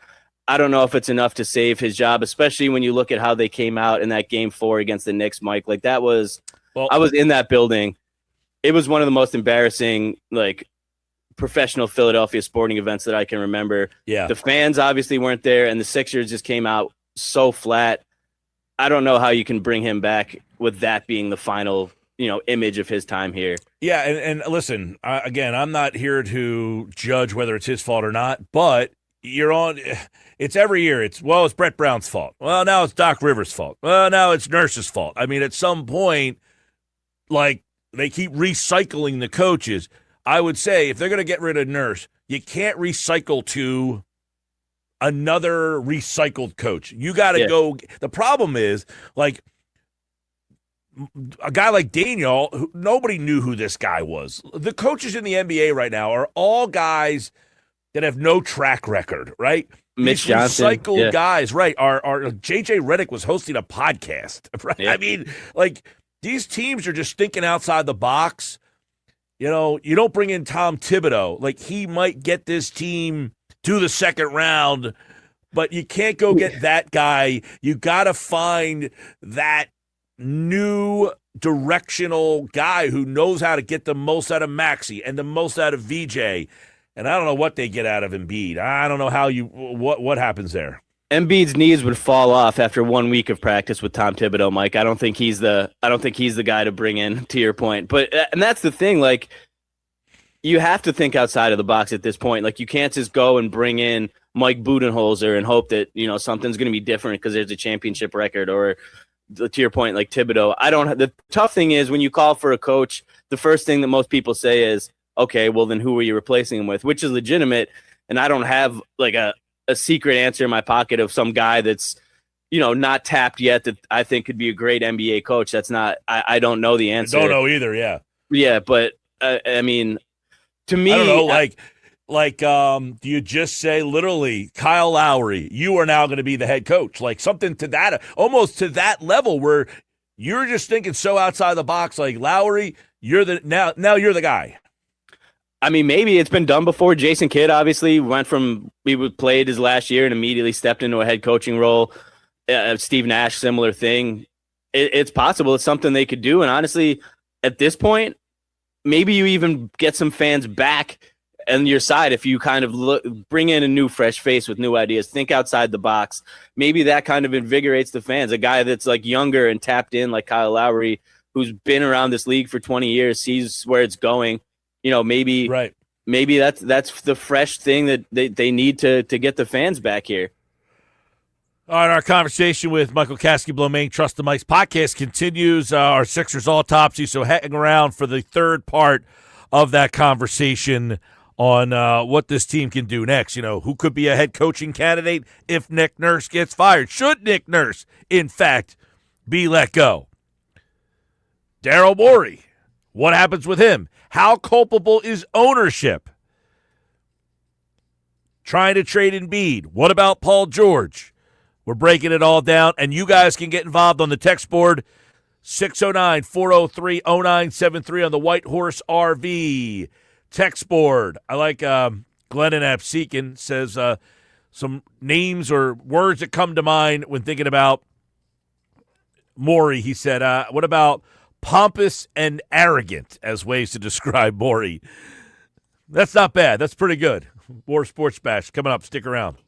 [SPEAKER 2] I don't know if it's enough to save his job, especially when you look at how they came out in that game 4 against the Knicks, Mike. Like, I was in that building. It was one of the most embarrassing, like, professional Philadelphia sporting events that I can remember. Yeah. The fans obviously weren't there, and the Sixers just came out so flat. I don't know how you can bring him back with that being the final, image of his time here.
[SPEAKER 1] Yeah, and listen, again, I'm not here to judge whether it's his fault or not, but you're on. It's every year. It's Brett Brown's fault. Well, now it's Doc Rivers' fault. Well, now it's Nurse's fault. I mean, at some point, like they keep recycling the coaches. I would say if they're going to get rid of Nurse, you can't recycle to another recycled coach. You got to go. The problem is, like, a guy like Daniel, nobody knew who this guy was. The coaches in the NBA right now are all guys that have no track record, right?
[SPEAKER 2] Mitch
[SPEAKER 1] These
[SPEAKER 2] Johnson,
[SPEAKER 1] recycled guys, right? Are JJ Redick was hosting a podcast, right?
[SPEAKER 2] Yeah.
[SPEAKER 1] I mean, like, these teams are just thinking outside the box. You don't bring in Tom Thibodeau. Like, he might get this team to the second round, but you can't go get that guy. You got to find that new directional guy who knows how to get the most out of Maxey and the most out of VJ. And I don't know what they get out of Embiid. I don't know what happens there.
[SPEAKER 2] Embiid's knees would fall off after 1 week of practice with Tom Thibodeau, Mike. I don't think he's the guy to bring in, to your point. And that's the thing, like, you have to think outside of the box at this point. Like, you can't just go and bring in Mike Budenholzer and hope that, something's going to be different because there's a championship record, or to your point, like Thibodeau. The tough thing is when you call for a coach, the first thing that most people say is, okay, well then who are you replacing him with? Which is legitimate. And I don't have like a secret answer in my pocket of some guy that's, not tapped yet that I think could be a great NBA coach. That's not, I don't know the answer.
[SPEAKER 1] I don't know either. Yeah.
[SPEAKER 2] Yeah. But I mean, to me,
[SPEAKER 1] I don't know, do you just say literally, Kyle Lowry, you are now going to be the head coach? Like something to that, almost to that level where you're just thinking so outside the box, like Lowry, you're now you're the guy.
[SPEAKER 2] I mean, maybe it's been done before. Jason Kidd obviously played his last year and immediately stepped into a head coaching role. Steve Nash, similar thing. It's possible. It's something they could do. And honestly, at this point, maybe you even get some fans back on your side if you kind of bring in a new fresh face with new ideas, think outside the box. Maybe that kind of invigorates the fans. A guy that's like younger and tapped in like Kyle Lowry, who's been around this league for 20 years, sees where it's going. Maybe that's the fresh thing that they need to get the fans back here.
[SPEAKER 1] All right, our conversation with Michael Kasky-Blomain, Trust the Mike's podcast continues. Our Sixers autopsy, so hang around for the third part of that conversation on what this team can do next. Who could be a head coaching candidate if Nick Nurse gets fired? Should Nick Nurse, in fact, be let go? Daryl Morey, what happens with him? How culpable is ownership? Trying to trade Embiid. What about Paul George? We're breaking it all down, and you guys can get involved on the text board, 609-403-0973 on the White Horse RV text board. I like Glennon Apsekin says some names or words that come to mind when thinking about Morey. He said, what about pompous and arrogant as ways to describe Morey? That's not bad. That's pretty good. More Sports Bash coming up. Stick around.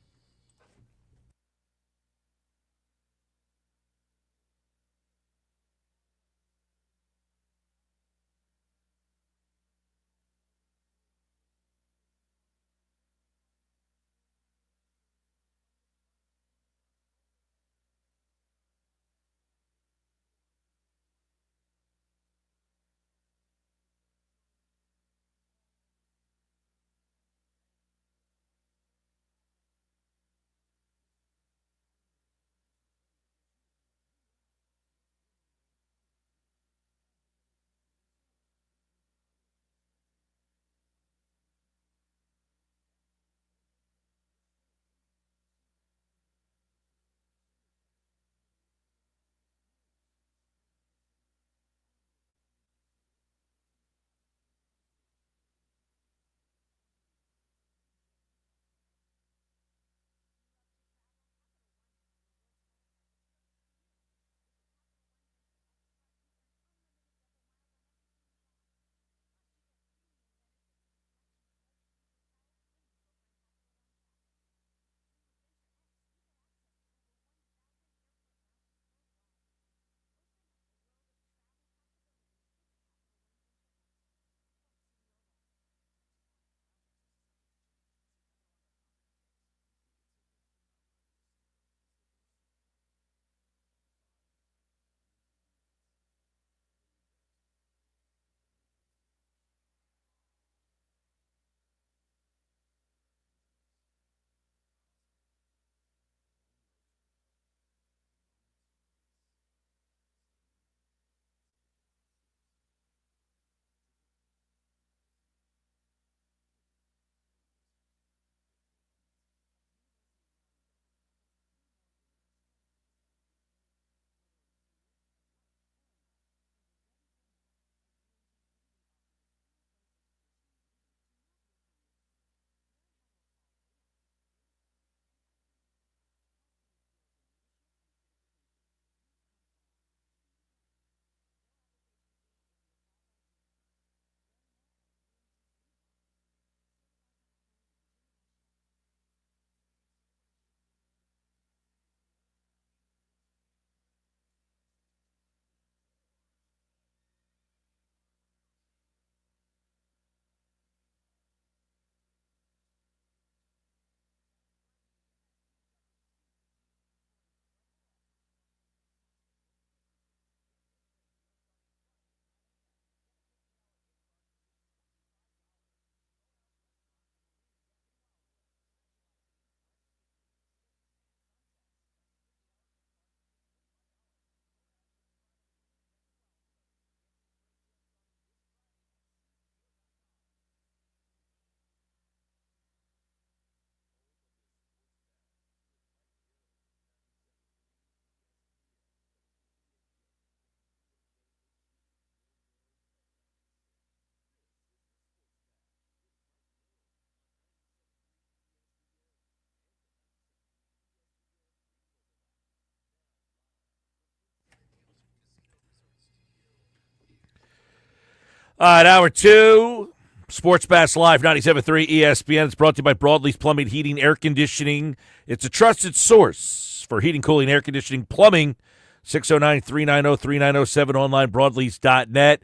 [SPEAKER 1] All right, hour two, Sports Bash Live, 97.3 ESPN. It's brought to you by Broadleaf Plumbing, Heating, Air Conditioning. It's a trusted source for heating, cooling, air conditioning, plumbing. 609-390-3907, online, broadleaf.net.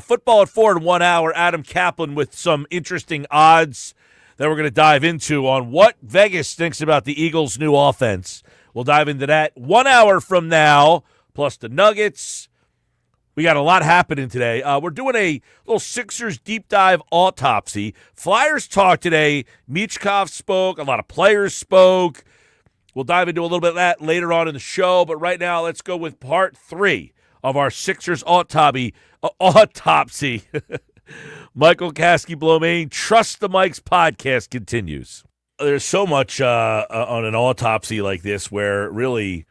[SPEAKER 1] Football at 4 in 1 hour. Adam Kaplan with some interesting odds that we're going to dive into on what Vegas thinks about the Eagles' new offense. We'll dive into that 1 hour from now, plus the Nuggets. We got a lot happening today. We're doing a little Sixers deep dive autopsy. Flyers talk today. Michkov spoke. A lot of players spoke. We'll dive into a little bit of that later on in the show. But right now, let's go with part 3 of our Sixers autopsy. Michael Kasky-Blomain, Trust the Mics podcast continues. There's so much on an autopsy like this where really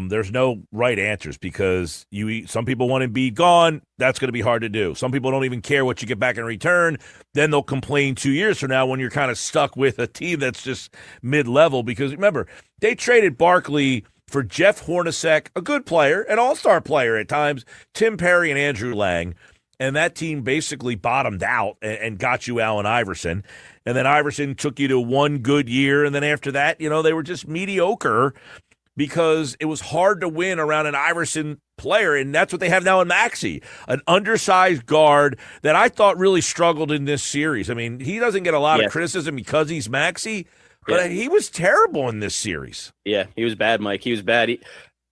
[SPEAKER 1] there's no right answers because some people want to be gone. That's going to be hard to do. Some people don't even care what you get back in return. Then they'll complain 2 years from now when you're kind of stuck with a team that's just mid-level. Because remember, they traded Barkley for Jeff Hornacek, a good player, an all-star player at times, Tim Perry and Andrew Lang. And that team basically bottomed out and got you Allen Iverson. And then Iverson took you to one good year. And then after that, they were just mediocre because it was hard to win around an Iverson player. And that's what they have now in Maxey, an undersized guard that I thought really struggled in this series. I mean, he doesn't get a lot of criticism because he's Maxey, but he was terrible in this series.
[SPEAKER 2] Yeah, he was bad, Mike. He was bad.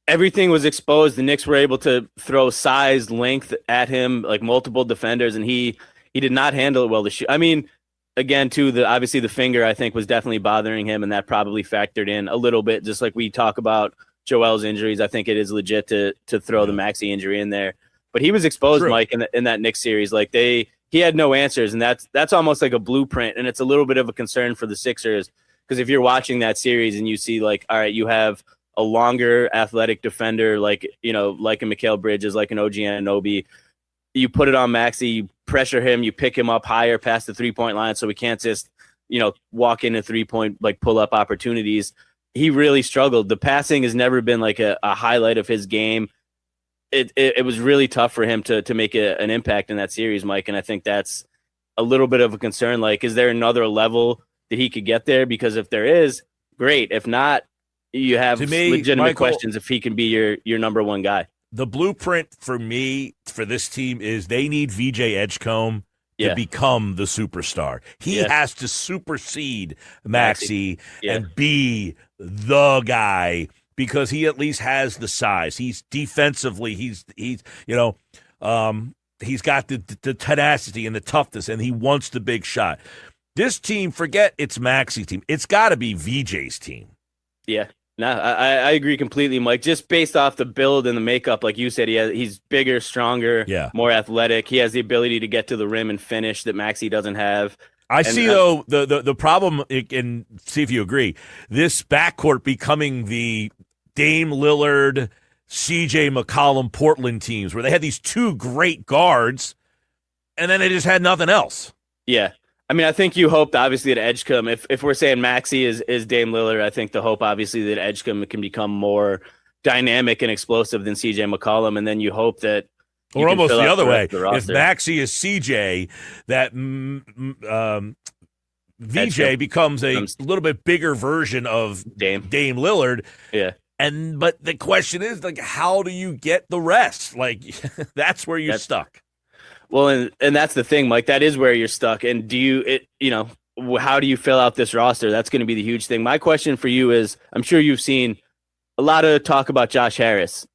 [SPEAKER 2] Everything was exposed. The Knicks were able to throw size, length at him, like multiple defenders, and he did not handle it well. I mean, again, too, obviously the finger, I think, was definitely bothering him, and that probably factored in a little bit. Just like we talk about Joel's injuries, I think it is legit to throw the Maxey injury in there. But he was exposed, Mike, in that Knicks series. Like he had no answers, and that's almost like a blueprint, and it's a little bit of a concern for the Sixers because if you're watching that series and you see, like, all right, you have a longer athletic defender like a Mikal Bridges, like an OG Anunoby, you put it on Maxey, you pressure him, you pick him up higher past the 3-point line so he can't just, walk into 3-point, like, pull-up opportunities. He really struggled. The passing has never been, like, a highlight of his game. It was really tough for him to make an impact in that series, Mike, and I think that's a little bit of a concern. Like, is there another level that he could get there? Because if there is, great. If not, you have legitimate Michael, questions if he can be your number one guy.
[SPEAKER 1] The blueprint for me for this team is they need VJ Edgecombe to become the superstar. He has to supersede Maxey and be the guy because he at least has the size. He's defensively, he's got the tenacity and the toughness, and he wants the big shot. This team, forget it's Maxey's team. It's got to be VJ's team.
[SPEAKER 2] Yeah. No, I agree completely, Mike. Just based off the build and the makeup, like you said, he's bigger, stronger, more athletic. He has the ability to get to the rim and finish that Maxey doesn't have.
[SPEAKER 1] Though, the problem, and see if you agree, this backcourt becoming the Dame Lillard, CJ McCollum Portland teams where they had these two great guards, and then they just had nothing else.
[SPEAKER 2] Yeah. I mean, I think you hoped, obviously, that Edgecombe, if we're saying Maxey is Dame Lillard, I think the hope, obviously, that Edgecombe can become more dynamic and explosive than CJ McCollum, and then you hope that
[SPEAKER 1] or almost the other way. If Maxey is CJ, that VJ becomes a little bit bigger version of Dame Lillard.
[SPEAKER 2] Yeah.
[SPEAKER 1] But the question is, like, how do you get the rest? Like, that's where you're stuck.
[SPEAKER 2] Well, and that's the thing, Mike. That is where you're stuck. And how do you fill out this roster? That's going to be the huge thing. My question for you is, I'm sure you've seen a lot of talk about Josh Harris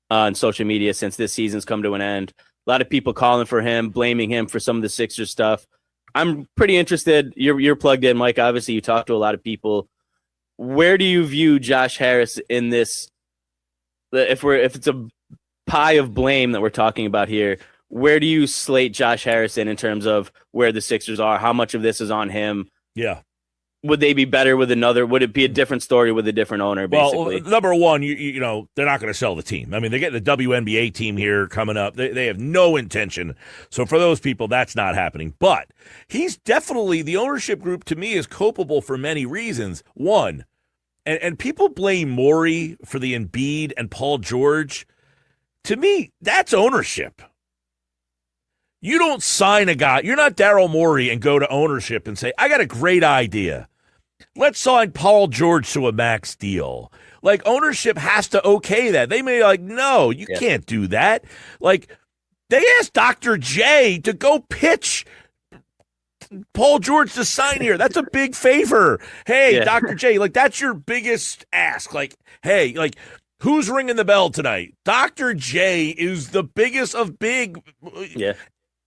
[SPEAKER 2] on social media since this season's come to an end. A lot of people calling for him, blaming him for some of the Sixers stuff. I'm pretty interested. You're plugged in, Mike. Obviously, you talk to a lot of people. Where do you view Josh Harris in this? If it's a pie of blame that we're talking about here, where do you slate Josh Harris in terms of where the Sixers are? How much of this is on him?
[SPEAKER 1] Yeah.
[SPEAKER 2] Would they be better with another? Would it be a different story with a different owner, basically?
[SPEAKER 1] Well, number one, they're not going to sell the team. I mean, they get the WNBA team here coming up. They have no intention. So for those people, that's not happening. But he's definitely, the ownership group to me is culpable for many reasons. One, and people blame Morey for the Embiid and Paul George. To me, that's ownership. You don't sign a guy. You're not Daryl Morey and go to ownership and say, I got a great idea. Let's sign Paul George to a max deal. Like, ownership has to okay that. They may be like, no, you can't do that. Like, they asked Dr. J to go pitch Paul George to sign here. That's a big favor. Hey, Dr. J, like, that's your biggest ask. Like, hey, like, who's ringing the bell tonight? Dr. J is the biggest of big.
[SPEAKER 2] Yeah.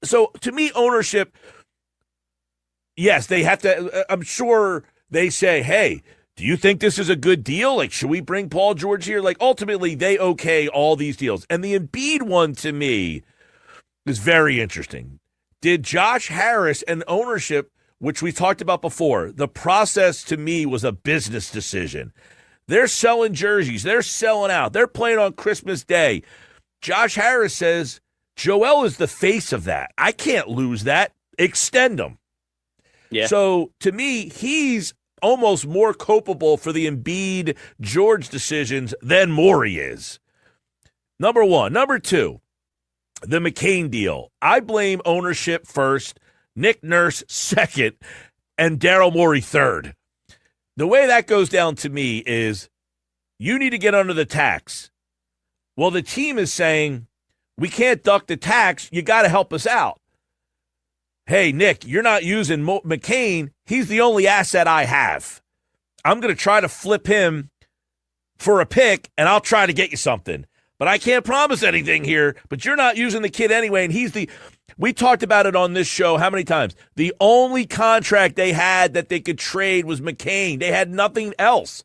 [SPEAKER 1] So, to me, ownership, yes, they have to. I'm sure they say, hey, do you think this is a good deal? Like, should we bring Paul George here? Like, ultimately, they okay all these deals. And the Embiid one, to me, is very interesting. Did Josh Harris and ownership, which we talked about before, the process to me was a business decision. They're selling jerseys. They're selling out. They're playing on Christmas Day. Josh Harris says, Joel is the face of that. I can't lose that. Extend him.
[SPEAKER 2] Yeah.
[SPEAKER 1] So, to me, he's almost more culpable for the Embiid George decisions than Morey is. Number one. Number two, the McCain deal. I blame ownership first, Nick Nurse second, and Daryl Morey third. The way that goes down to me is you need to get under the tax. Well, the team is saying, we can't duck the tax. You got to help us out. Hey, Nick, you're not using McCain. He's the only asset I have. I'm going to try to flip him for a pick, and I'll try to get you something. But I can't promise anything here, but you're not using the kid anyway, and we talked about it on this show how many times? The only contract they had that they could trade was McCain. They had nothing else.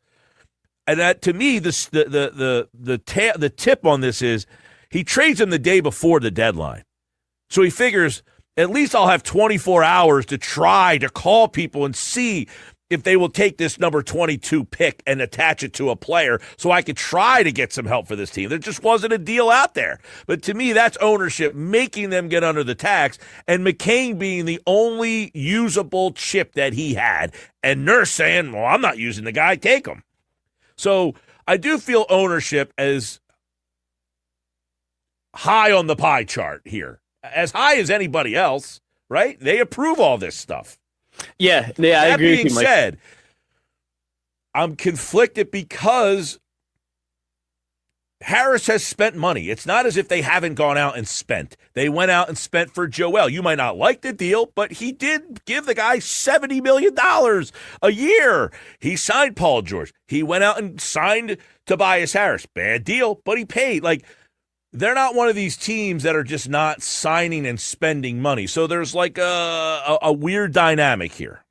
[SPEAKER 1] And that, to me, the tip on this is he trades him the day before the deadline. So he figures, at least I'll have 24 hours to try to call people and see if they will take this number 22 pick and attach it to a player so I could try to get some help for this team. There just wasn't a deal out there. But to me, that's ownership making them get under the tax and McCain being the only usable chip that he had. And Nurse saying, well, I'm not using the guy, take him. So I do feel ownership as high on the pie chart here. As high as anybody else, right? They approve all this stuff.
[SPEAKER 2] Yeah, I agree with you, Mike.
[SPEAKER 1] That being said, I'm conflicted because Harris has spent money. It's not as if they haven't gone out and spent. They went out and spent for Joel. You might not like the deal, but he did give the guy $70 million a year. He signed Paul George. He went out and signed Tobias Harris. Bad deal, but he paid. Like, they're not one of these teams that are just not signing and spending money. So there's like a weird dynamic here.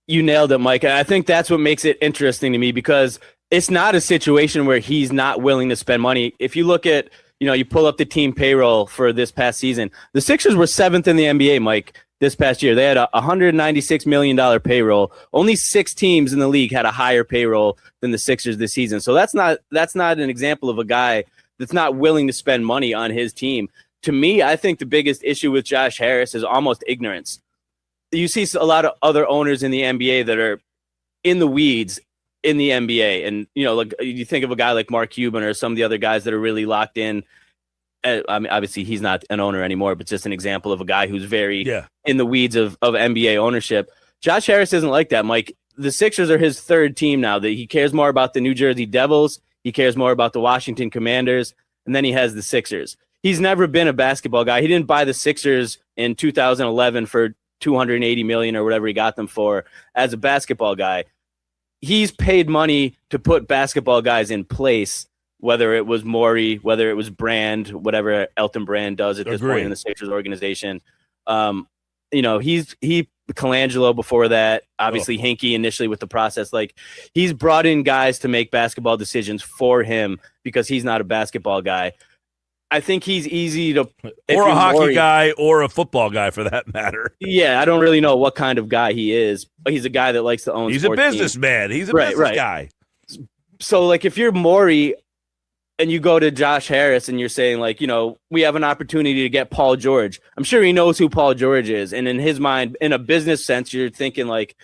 [SPEAKER 2] You nailed it, Mike. And I think that's what makes it interesting to me because it's not a situation where he's not willing to spend money. If you look at, you pull up the team payroll for this past season, the Sixers were 7th in the NBA, Mike, this past year. They had a $196 million payroll. Only 6 teams in the league had a higher payroll than the Sixers this season. So that's not an example of a guy that's not willing to spend money on his team. To me, I think the biggest issue with Josh Harris is almost ignorance. You see a lot of other owners in the NBA that are in the weeds in the NBA. And, like you think of a guy like Mark Cuban or some of the other guys that are really locked in. I mean, obviously he's not an owner anymore, but just an example of a guy who's very in the weeds of NBA ownership. Josh Harris isn't like that, Mike. The Sixers are his third team now. That he cares more about the New Jersey Devils. He cares more about the Washington Commanders, and then he has the Sixers. He's never been a basketball guy. He didn't buy the Sixers in 2011 for $280 million or whatever he got them for as a basketball guy. He's paid money to put basketball guys in place, whether it was Morey, whether it was Brand, whatever Elton Brand does at this point in the Sixers organization. He Colangelo before that, obviously Hinkie initially with the process. Like, he's brought in guys to make basketball decisions for him because he's not a basketball guy. I think he's easy to,
[SPEAKER 1] or a hockey guy or a football guy for that matter.
[SPEAKER 2] Yeah, I don't really know what kind of guy he is, but he's a guy that likes to own.
[SPEAKER 1] He's a businessman.
[SPEAKER 2] Teams.
[SPEAKER 1] He's a business guy.
[SPEAKER 2] So, like, if you're Morey and you go to Josh Harris and you're saying, like, we have an opportunity to get Paul George. I'm sure he knows who Paul George is. And in his mind, in a business sense, you're thinking like,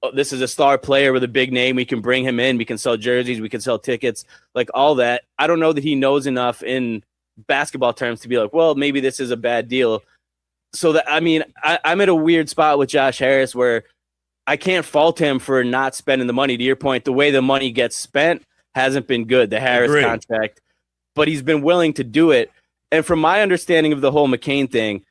[SPEAKER 2] oh, this is a star player with a big name. We can bring him in. We can sell jerseys. We can sell tickets, like all that. I don't know that he knows enough in basketball terms to be like, well, maybe this is a bad deal. So that, I mean, I'm at a weird spot with Josh Harris where I can't fault him for not spending the money. To your point, the way the money gets spent hasn't been good, the Harris contract, but he's been willing to do it. And from my understanding of the whole McCain thing,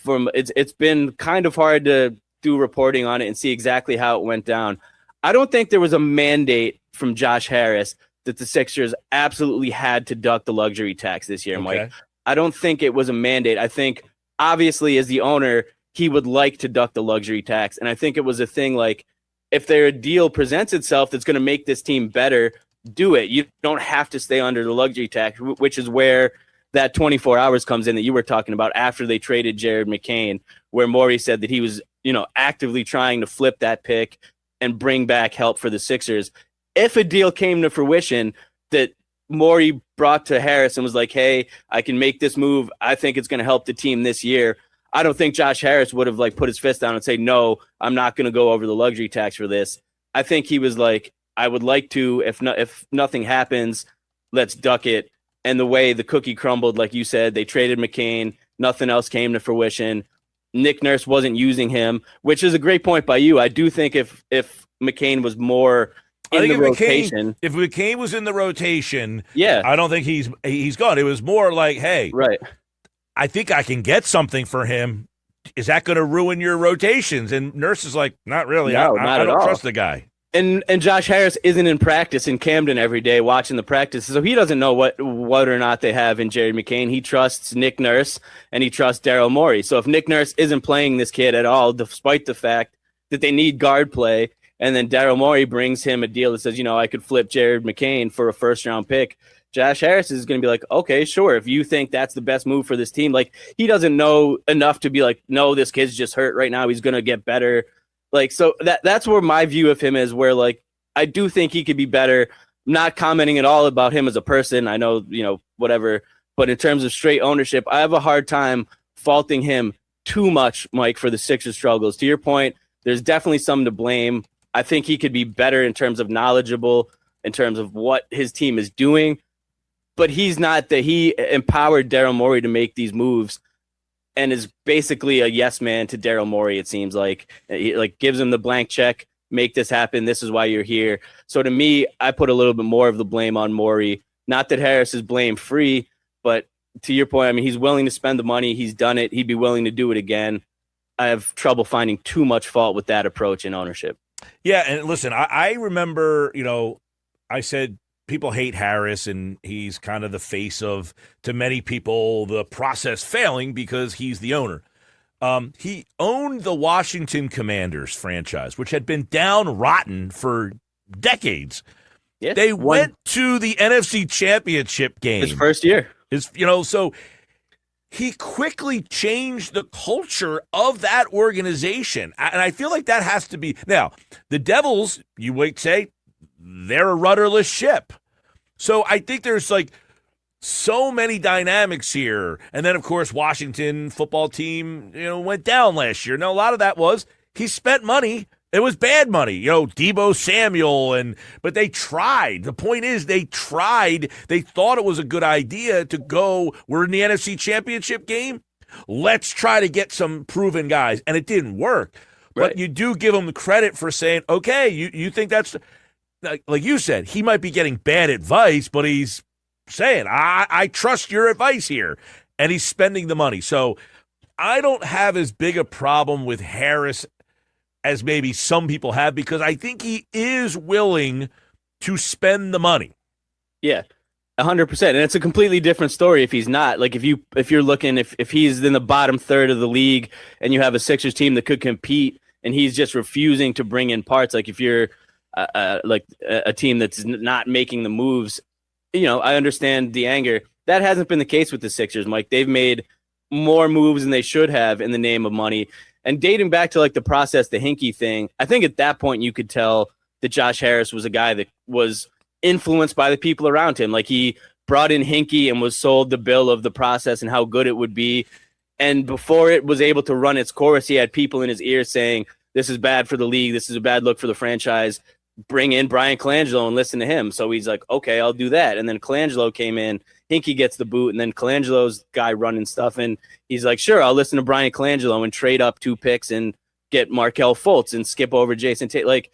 [SPEAKER 2] it's been kind of hard to do reporting on it and see exactly how it went down. I don't think there was a mandate from Josh Harris that the Sixers absolutely had to duck the luxury tax this year, Mike. I don't think it was a mandate. I think, obviously, as the owner, he would like to duck the luxury tax. And I think it was a thing like, if their deal presents itself that's going to make this team better, do it. You don't have to stay under the luxury tax, which is where that 24 hours comes in that you were talking about after they traded Jared McCain, where Morey said that he was, actively trying to flip that pick and bring back help for the Sixers. If a deal came to fruition that Morey brought to Harris and was like, hey, I can make this move, I think it's going to help the team this year, I don't think Josh Harris would have put his fist down and say, no, I'm not going to go over the luxury tax for this. I think he was like, I would like to, if nothing happens, let's duck it. And the way the cookie crumbled, like you said, they traded McCain, nothing else came to fruition. Nick Nurse wasn't using him, which is a great point by you. I do think if McCain was more in the rotation.
[SPEAKER 1] If McCain was in the rotation,
[SPEAKER 2] yeah,
[SPEAKER 1] I don't think he's gone. It was more like, hey,
[SPEAKER 2] right,
[SPEAKER 1] I think I can get something for him. Is that going to ruin your rotations? And Nurse is like, not really.
[SPEAKER 2] No,
[SPEAKER 1] I don't trust the guy.
[SPEAKER 2] And Josh Harris isn't in practice in Camden every day watching the practices, so he doesn't know what or not they have in Jared McCain. He trusts Nick Nurse and he trusts Daryl Morey. So if Nick Nurse isn't playing this kid at all, despite the fact that they need guard play, and then Daryl Morey brings him a deal that says, I could flip Jared McCain for a first-round pick, Josh Harris is going to be like, okay, sure. If you think that's the best move for this team, he doesn't know enough to be like, no, this kid's just hurt right now. He's going to get better. So that's where my view of him is, where I do think he could be better. I'm not commenting at all about him as a person. I know, whatever. But in terms of straight ownership, I have a hard time faulting him too much, Mike, for the Sixers struggles. To your point, there's definitely some to blame. I think he could be better in terms of knowledgeable, in terms of what his team is doing. But he's not that. He empowered Daryl Morey to make these moves and is basically a yes man to Daryl Morey, it seems like. He gives him the blank check, make this happen, this is why you're here. So to me, I put a little bit more of the blame on Morey. Not that Harris is blame-free, but to your point, he's willing to spend the money. He's done it. He'd be willing to do it again. I have trouble finding too much fault with that approach in ownership.
[SPEAKER 1] Yeah, and listen, I remember, I said people hate Harris, and he's kind of the face of, to many people, the process failing because he's the owner. He owned the Washington Commanders franchise, which had been down rotten for decades. Yeah, they went to the NFC Championship game.
[SPEAKER 2] His first year.
[SPEAKER 1] So he quickly changed the culture of that organization. And I feel like that has to be. Now, the Devils, you might say, they're a rudderless ship. So I think there's so many dynamics here. And then, of course, Washington football team, went down last year. Now, a lot of that was he spent money. It was bad money, Deebo Samuel, but they tried. The point is they tried. They thought it was a good idea to go, we're in the NFC Championship game. Let's try to get some proven guys. And it didn't work. Right. But you do give them the credit for saying, okay, you think that's, like you said, he might be getting bad advice, but he's saying, I trust your advice here. And he's spending the money. So I don't have as big a problem with Harris as maybe some people have, because I think he is willing to spend the money.
[SPEAKER 2] Yeah, 100%. And it's a completely different story if he's not. If you're looking, if he's in the bottom third of the league and you have a Sixers team that could compete and he's just refusing to bring in parts, if you're a team that's not making the moves, I understand the anger. That hasn't been the case with the Sixers, Mike. They've made more moves than they should have in the name of money. And dating back to the process, the Hinkie thing, I think at that point you could tell that Josh Harris was a guy that was influenced by the people around him. He brought in Hinkie and was sold the bill of the process and how good it would be. And before it was able to run its course, he had people in his ear saying, this is bad for the league. This is a bad look for the franchise. Bring in Brian Colangelo and listen to him. So he's like, okay, I'll do that. And then Colangelo came in Hinkie gets the boot, and then Colangelo's guy running stuff, and he's like, sure, I'll listen to Brian Colangelo and trade up 2 picks and get Markelle Fultz and skip over Jason Tate. Like,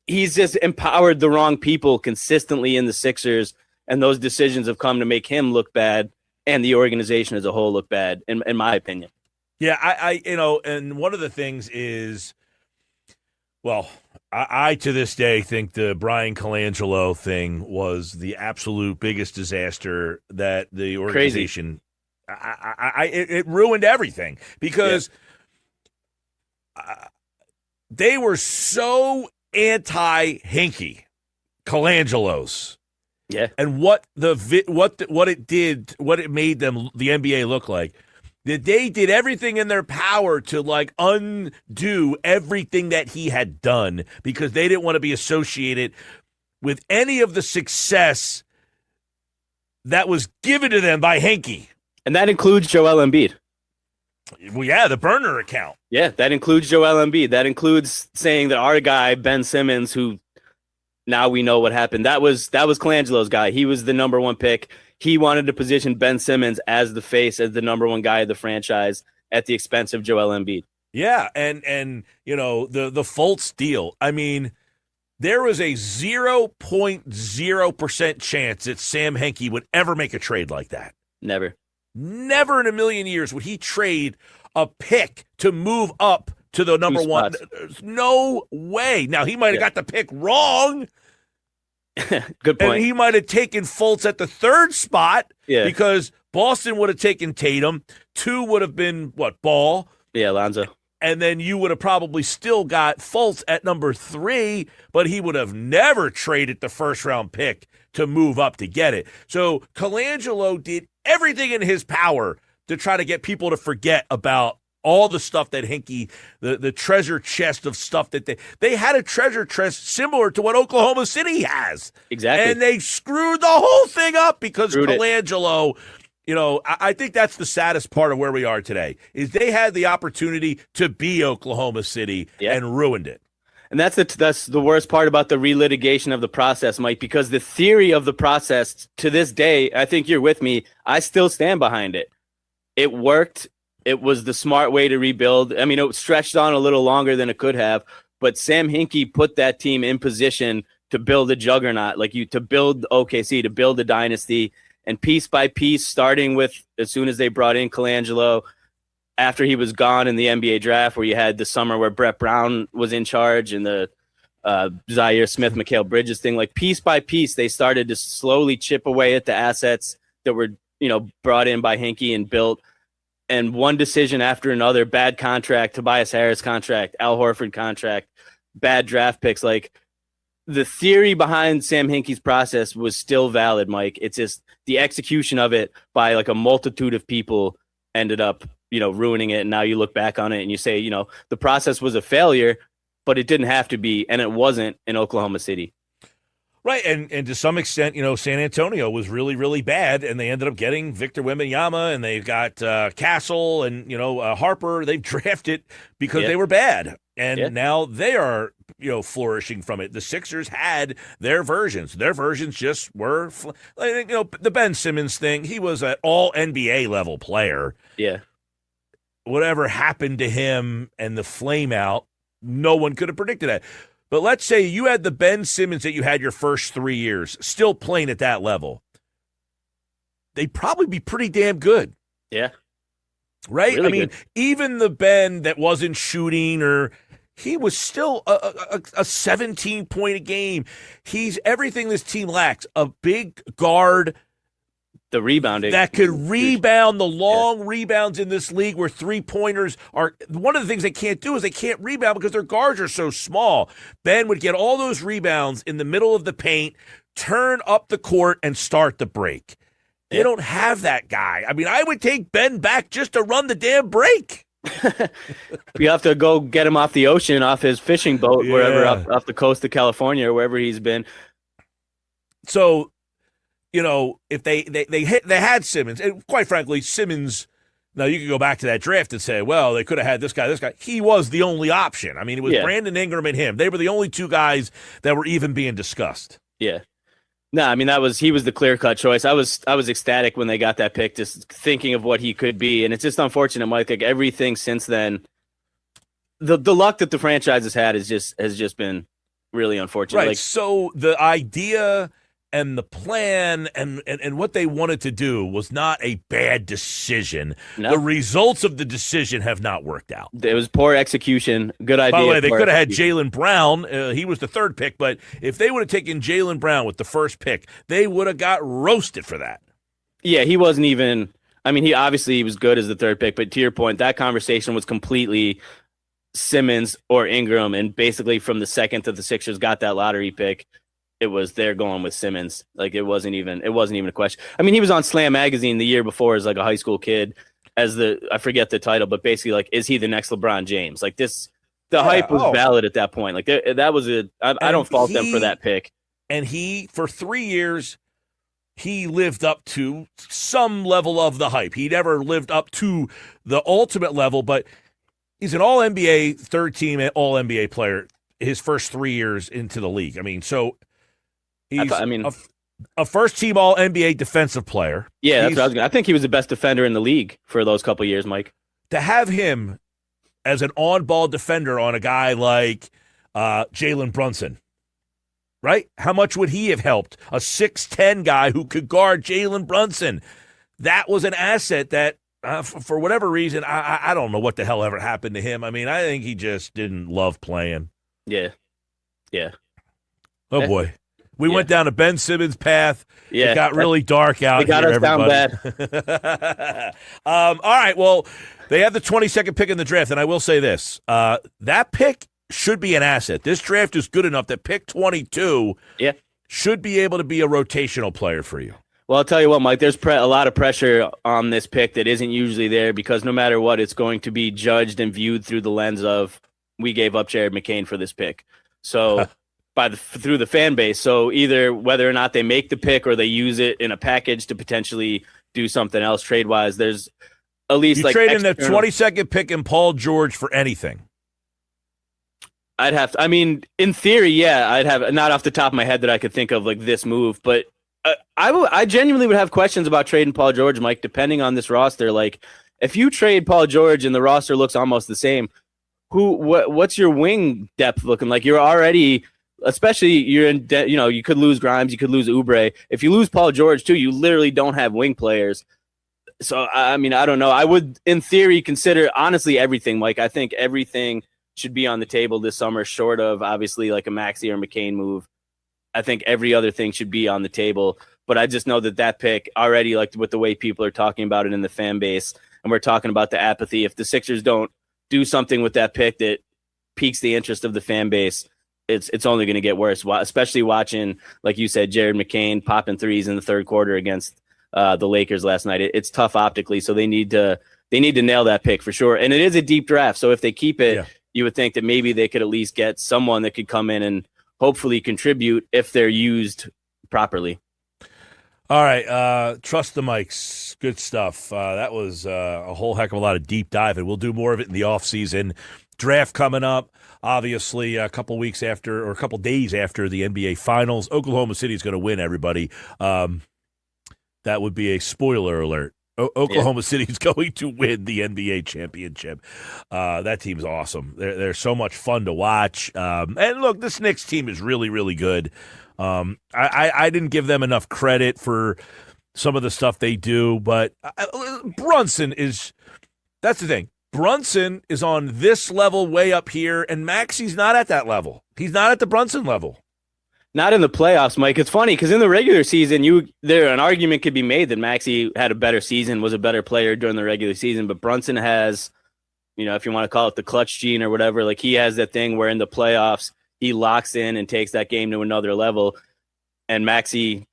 [SPEAKER 2] he's just empowered the wrong people consistently in the Sixers, and those decisions have come to make him look bad and the organization as a whole look bad, in my opinion.
[SPEAKER 1] Yeah, I and one of the things is, well, I to this day think the Brian Colangelo thing was the absolute biggest disaster that the organization. It ruined everything because they were so anti-Hinkie, Colangelos.
[SPEAKER 2] Yeah,
[SPEAKER 1] and what it made them, the NBA, look like. That they did everything in their power to like undo everything that he had done because they didn't want to be associated with any of the success that was given to them by Hinkie.
[SPEAKER 2] And that includes Joel Embiid.
[SPEAKER 1] Well, yeah, the burner account.
[SPEAKER 2] Yeah, that includes Joel Embiid. That includes saying that our guy, Ben Simmons, who now we know what happened, that was Colangelo's guy. He was the number 1 pick. He wanted to position Ben Simmons as the face, as the number 1 guy of the franchise at the expense of Joel Embiid.
[SPEAKER 1] Yeah, and you know, the Fultz deal. I mean, there was a 0.0% chance that Sam Hinkie would ever make a trade like that.
[SPEAKER 2] Never
[SPEAKER 1] in a million years would he trade a pick to move up to the number 1. No way. Now, he might have got the pick wrong.
[SPEAKER 2] Good point.
[SPEAKER 1] And he might have taken Fultz at the 3rd spot because Boston would have taken Tatum. 2 would have been, Ball?
[SPEAKER 2] Yeah, Lonzo.
[SPEAKER 1] And then you would have probably still got Fultz at number 3, but he would have never traded the 1st-round pick to move up to get it. So Colangelo did everything in his power to try to get people to forget about all the stuff that Hinkie, the treasure chest of stuff that they had a treasure chest similar to what Oklahoma City has.
[SPEAKER 2] Exactly.
[SPEAKER 1] And they screwed the whole thing up because Colangelo, I think that's the saddest part of where we are today, is they had the opportunity to be Oklahoma City and ruined it.
[SPEAKER 2] And that's the worst part about the relitigation of the process, Mike, because the theory of the process to this day, I think you're with me, I still stand behind it. It worked. It was the smart way to rebuild. I mean, it stretched on a little longer than it could have, but Sam Hinkie put that team in position to build a juggernaut, to build OKC, to build a dynasty. And piece by piece, starting with as soon as they brought in Colangelo, after he was gone in the NBA draft, where you had the summer where Brett Brown was in charge and the Zaire Smith, Mikal Bridges thing, piece by piece, they started to slowly chip away at the assets that were, brought in by Hinkie and built. And one decision after another, bad contract, Tobias Harris contract, Al Horford contract, bad draft picks. The theory behind Sam Hinkie's process was still valid, Mike. It's just the execution of it by a multitude of people ended up, ruining it. And now you look back on it and you say, the process was a failure, but it didn't have to be. And it wasn't in Oklahoma City.
[SPEAKER 1] Right, and to some extent, San Antonio was really, really bad, and they ended up getting Victor Wembanyama, and they've got Castle and, Harper. They've drafted because they were bad, and now they are, flourishing from it. The Sixers had their versions. Their versions just were, the Ben Simmons thing, he was an all-NBA level player.
[SPEAKER 2] Yeah.
[SPEAKER 1] Whatever happened to him and the flame out, no one could have predicted that. But let's say you had the Ben Simmons that you had your first 3 years still playing at that level. They'd probably be pretty damn good.
[SPEAKER 2] Yeah.
[SPEAKER 1] Right?
[SPEAKER 2] Really
[SPEAKER 1] I mean,
[SPEAKER 2] good.
[SPEAKER 1] Even the Ben that wasn't shooting he was still a 17-point a game. He's everything this team lacks. A big guard.
[SPEAKER 2] The rebounding.
[SPEAKER 1] That could rebound, the long rebounds in this league where three-pointers are – one of the things they can't do is they can't rebound because their guards are so small. Ben would get all those rebounds in the middle of the paint, turn up the court, and start the break. They don't have that guy. I mean, I would take Ben back just to run the damn break.
[SPEAKER 2] You have to go get him off the ocean, off his fishing boat, wherever, off the coast of California or wherever he's been.
[SPEAKER 1] So – if they had Simmons, and quite frankly, Simmons, now you could go back to that draft and say, well, they could have had this guy. He was the only option. I mean, it was Brandon Ingram and him. They were the only 2 guys that were even being discussed.
[SPEAKER 2] Yeah. No, I mean he was the clear-cut choice. I was ecstatic when they got that pick, just thinking of what he could be, and it's just unfortunate, Mike. Like everything since then, the luck that the franchise has had has just been really unfortunate.
[SPEAKER 1] Right.
[SPEAKER 2] Like,
[SPEAKER 1] so the idea and the plan and what they wanted to do was not a bad decision.
[SPEAKER 2] No.
[SPEAKER 1] The results of the decision have not worked out.
[SPEAKER 2] It was poor execution. Good idea.
[SPEAKER 1] By the way, they could have had Jalen Brown. He was the third pick, but if they would have taken Jalen Brown with the first pick, they would have got roasted for that.
[SPEAKER 2] Yeah, he wasn't even – I mean, he was good as the third pick, but to your point, that conversation was completely Simmons or Ingram, and basically from the second that the Sixers got that lottery pick, it was they're going with Simmons. Like it wasn't even a question. I mean, he was on Slam Magazine the year before as like a high school kid as I forget the title, but basically like, is he the next LeBron James? Like the hype was valid at that point. Like that was I don't fault them for that pick.
[SPEAKER 1] And he, for 3 years, he lived up to some level of the hype. He never lived up to the ultimate level, but he's an all-NBA, third-team all-NBA player his first 3 years into the league. I mean, so he's a first-team all-NBA defensive player.
[SPEAKER 2] Yeah, that's what I was going to. I think he was the best defender in the league for those couple years, Mike.
[SPEAKER 1] To have him as an on-ball defender on a guy like Jalen Brunson, right? How much would he have helped? A 6'10 guy who could guard Jalen Brunson. That was an asset that, for whatever reason, I don't know what the hell ever happened to him. I mean, I think he just didn't love playing.
[SPEAKER 2] Yeah.
[SPEAKER 1] Oh, boy. We went down to Ben Simmons' path.
[SPEAKER 2] Yeah.
[SPEAKER 1] It got really dark out
[SPEAKER 2] here,
[SPEAKER 1] everybody.
[SPEAKER 2] Down bad.
[SPEAKER 1] All right, well, they have the 22nd pick in the draft, and I will say this. That pick should be an asset. This draft is good enough that pick 22 should be able to be a rotational player for you.
[SPEAKER 2] Well, I'll tell you what, Mike, there's a lot of pressure on this pick that isn't usually there because no matter what, it's going to be judged and viewed through the lens of we gave up Jared McCain for this pick. So through the fan base. So either whether or not they make the pick or they use it in a package to potentially do something else trade-wise, there's at least
[SPEAKER 1] you trade in the 22nd pick and Paul George for anything.
[SPEAKER 2] I'd have to, I mean, in theory, yeah, I'd have, not off the top of my head that I could think of like this move, but I genuinely would have questions about trading Paul George, Mike, depending on this roster. Like, if you trade Paul George and the roster looks almost the same, what's your wing depth looking like? You're already, especially you could lose Grimes, you could lose Oubre. If you lose Paul George too, you literally don't have wing players. So, I mean, I don't know. I would, in theory, consider honestly everything, Mike. I think everything should be on the table this summer, short of obviously like a Maxey or McCain move. I think every other thing should be on the table, but I just know that pick already, like with the way people are talking about it in the fan base, and we're talking about the apathy. If the Sixers don't do something with that pick that piques the interest of the fan base, it's only going to get worse. Especially watching, like you said, Jared McCain popping threes in the third quarter against the Lakers last night. It's tough optically, so they need to nail that pick for sure. And it is a deep draft, so if they keep it, you would think that maybe they could at least get someone that could come in and hopefully contribute if they're used properly.
[SPEAKER 1] All right. Trust the mics. Good stuff. That was a whole heck of a lot of deep dive, and we'll do more of it in the offseason. Draft coming up, obviously, a couple days after the NBA Finals. Oklahoma City is going to win, everybody. That would be a spoiler alert. Oklahoma City is going to win the NBA championship. That team's awesome. They're so much fun to watch. And look, this Knicks team is really, really good. I didn't give them enough credit for some of the stuff they do, but Brunson is – that's the thing. Brunson is on this level way up here, and Maxey's not at that level. He's not at the Brunson level.
[SPEAKER 2] Not in the playoffs, Mike. It's funny because in the regular season, an argument could be made that Maxey had a better season, was a better player during the regular season, but Brunson has, if you want to call it the clutch gene or whatever, like he has that thing where in the playoffs he locks in and takes that game to another level, and Maxey,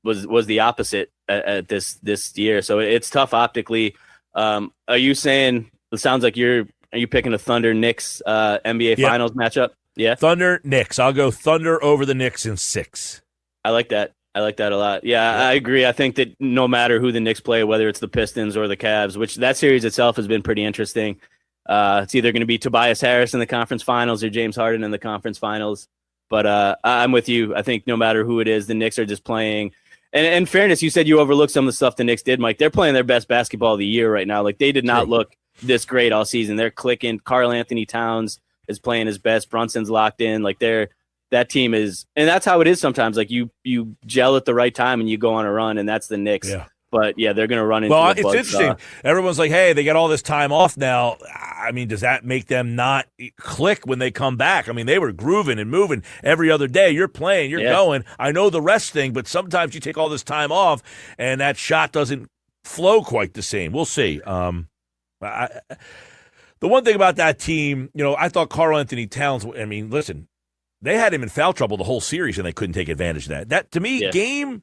[SPEAKER 2] was the opposite at this year. So it's tough optically. Are you saying it sounds like are you picking a Thunder Knicks NBA Finals matchup? Yeah. Thunder,
[SPEAKER 1] Knicks. I'll go Thunder over the Knicks in 6.
[SPEAKER 2] I like that. I like that a lot. Yeah, I agree. I think that no matter who the Knicks play, whether it's the Pistons or the Cavs, which that series itself has been pretty interesting. It's either going to be Tobias Harris in the conference finals or James Harden in the conference finals. But I'm with you. I think no matter who it is, the Knicks are just playing. And in fairness, you said you overlooked some of the stuff the Knicks did, Mike. They're playing their best basketball of the year right now. Like, they did not look this great all season. They're clicking. Karl Anthony Towns is playing his best. Brunson's locked in. Like, that team is, and that's how it is sometimes. Like, you gel at the right time and you go on a run, and that's the Knicks.
[SPEAKER 1] Yeah.
[SPEAKER 2] But yeah, they're going to run into.
[SPEAKER 1] Well, it's interesting. Everyone's like, "Hey, they got all this time off now." I mean, does that make them not click when they come back? I mean, they were grooving and moving every other day. You're playing, you're going. I know the rest thing, but sometimes you take all this time off, and that shot doesn't flow quite the same. We'll see. The one thing about that team, I thought Karl Anthony Towns. I mean, listen, they had him in foul trouble the whole series, and they couldn't take advantage of that. That to me, Game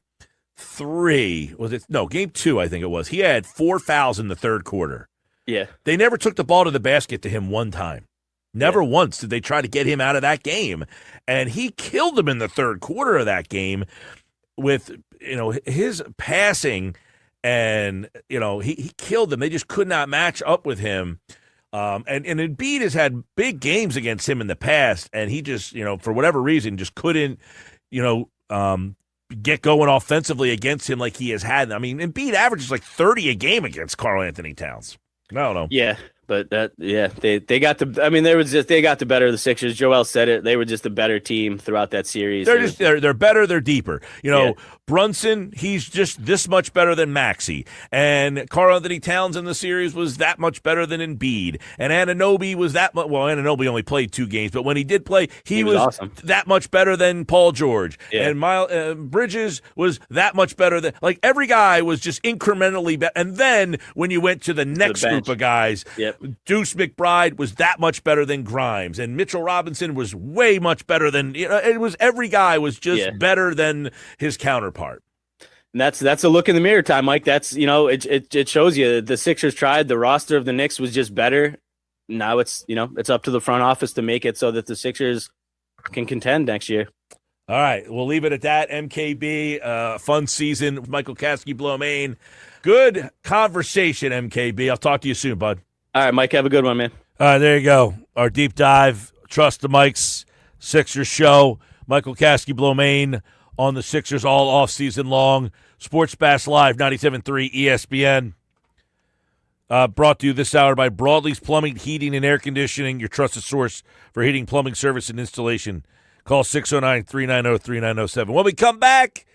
[SPEAKER 1] 3 was it? No, Game 2, I think it was. He had 4 fouls in the third quarter.
[SPEAKER 2] Yeah,
[SPEAKER 1] they never took the ball to the basket to him one time. Never once did they try to get him out of that game, and he killed them in the third quarter of that game with his passing, and he killed them. They just could not match up with him. And Embiid has had big games against him in the past, and he just for whatever reason just couldn't get going offensively against him like he has had. I mean, Embiid averages like 30 a game against Karl Anthony Towns. I don't know.
[SPEAKER 2] Yeah, but they got the. I mean, they got the better of the Sixers. Joel said it. They were just a better team throughout that series.
[SPEAKER 1] They're better. They're deeper. Brunson, he's just this much better than Maxey, and Karl Anthony Towns in the series was that much better than Embiid, and Anunoby was that much. Well, Anunoby only played 2 games, but when he did play, he was awesome. That much better than Paul George, and Bridges was that much better than. Like, every guy was just incrementally better. And then when you went to the next group of guys, Deuce McBride was that much better than Grimes, and Mitchell Robinson was way much better than. It was every guy was just better than his counterpart.
[SPEAKER 2] And that's a look in the mirror time, Mike. That's it shows you the Sixers tried. The roster of the Knicks was just better. Now it's up to the front office to make it so that the Sixers can contend next year.
[SPEAKER 1] All right, we'll leave it at that. MKB, fun season with Michael Kasky-Blomain. Good conversation, MKB. I'll talk to you soon, bud.
[SPEAKER 2] All right, Mike, have a good one, man.
[SPEAKER 1] All right, there you go. Our deep dive, Trust the Mike's Sixers show. Michael Kasky-Blomain on the Sixers all off-season long. Sports Bash Live, 97.3 ESPN. Brought to you this hour by Broadlee's Plumbing, Heating, and Air Conditioning, your trusted source for heating, plumbing, service, and installation. Call 609-390-3907. When we come back,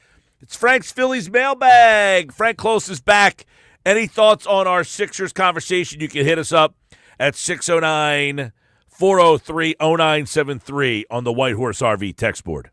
[SPEAKER 1] it's Frank's Phillies Mailbag. Frank Klose is back. Any thoughts on our Sixers conversation, you can hit us up at 609-403-0973 on the White Horse RV text board.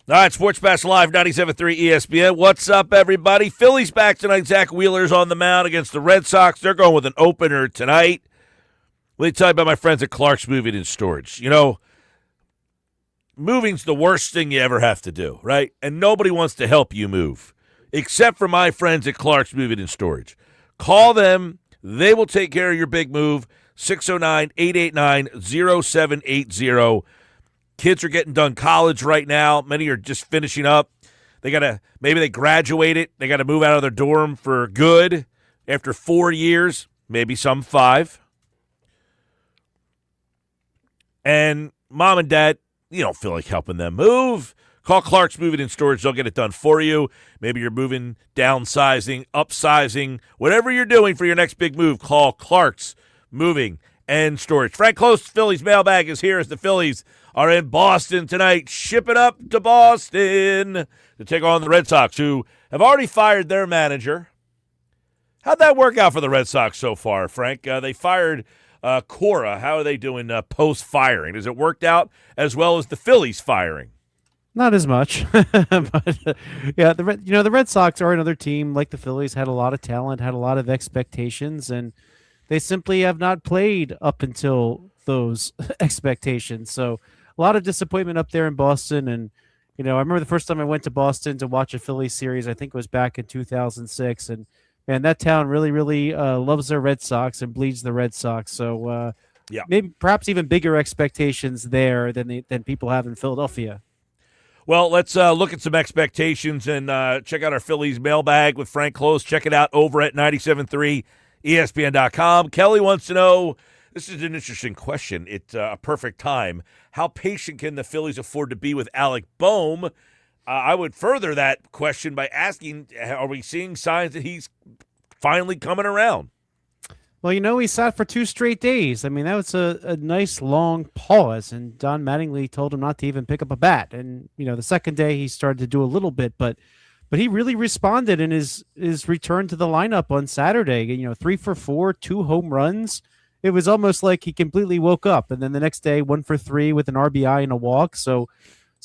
[SPEAKER 1] All right, Sports Bash Live, 97.3 ESPN. What's up, everybody? Phillies back tonight. Zach Wheeler's on the mound against the Red Sox. They're going with an opener tonight. Let me tell you about my friends at Clark's Moving and Storage. You know, moving's the worst thing you ever have to do, right? And nobody wants to help you move, except for my friends at Clark's Moving and Storage. Call them. They will take care of your big move. 609-889-0780. Kids are getting done college right now. Many are just finishing up. Maybe they graduated. They got to move out of their dorm for good after 4 years, maybe some 5. And mom and dad, you don't feel like helping them move. Call Clark's Moving and Storage. They'll get it done for you. Maybe you're moving, downsizing, upsizing, whatever you're doing for your next big move, call Clark's Moving and Storage. Frank Klose, Phillies Mailbag, is here as the Phillies are in Boston tonight, shipping up to Boston to take on the Red Sox, who have already fired their manager. How'd that work out for the Red Sox so far, Frank? They fired Cora. How are they doing post-firing? Has it worked out as well as the Phillies firing?
[SPEAKER 3] Not as much, but yeah, the Red Sox are another team like the Phillies, had a lot of talent, had a lot of expectations, and they simply have not played up until those expectations. So a lot of disappointment up there in Boston. And, I remember the first time I went to Boston to watch a Phillies series, I think it was back in 2006. And, man, that town really, really loves their Red Sox and bleeds the Red Sox. So
[SPEAKER 1] yeah,
[SPEAKER 3] maybe perhaps even bigger expectations there than people have in Philadelphia.
[SPEAKER 1] Well, let's look at some expectations and check out our Phillies Mailbag with Frank Klose. Check it out over at 97.3 ESPN.com. Kelly wants to know, this is an interesting question. It's a perfect time. How patient can the Phillies afford to be with Alec Bohm? I would further that question by asking, are we seeing signs that he's finally coming around?
[SPEAKER 3] Well, he sat for 2 straight days. I mean, that was a nice long pause, and Don Mattingly told him not to even pick up a bat. And, the second day he started to do a little bit, but he really responded in his return to the lineup on Saturday. 3 for 4, 2 home runs. It was almost like he completely woke up. And then the next day, 1 for 3 with an RBI and a walk. So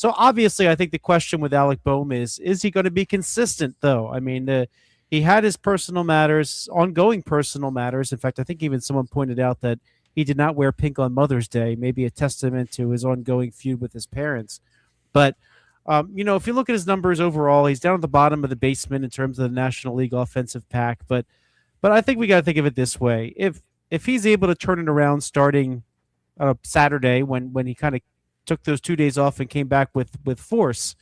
[SPEAKER 3] obviously, I think the question with Alec Bohm is he going to be consistent, though? I mean, he had his personal matters, ongoing personal matters. In fact, I think even someone pointed out that he did not wear pink on Mother's Day, maybe a testament to his ongoing feud with his parents. But, if you look at his numbers overall, he's down at the bottom of the basement in terms of the National League offensive pack. But I think we got to think of it this way. If he's able to turn it around starting Saturday when he kind of took those 2 days off and came back with force,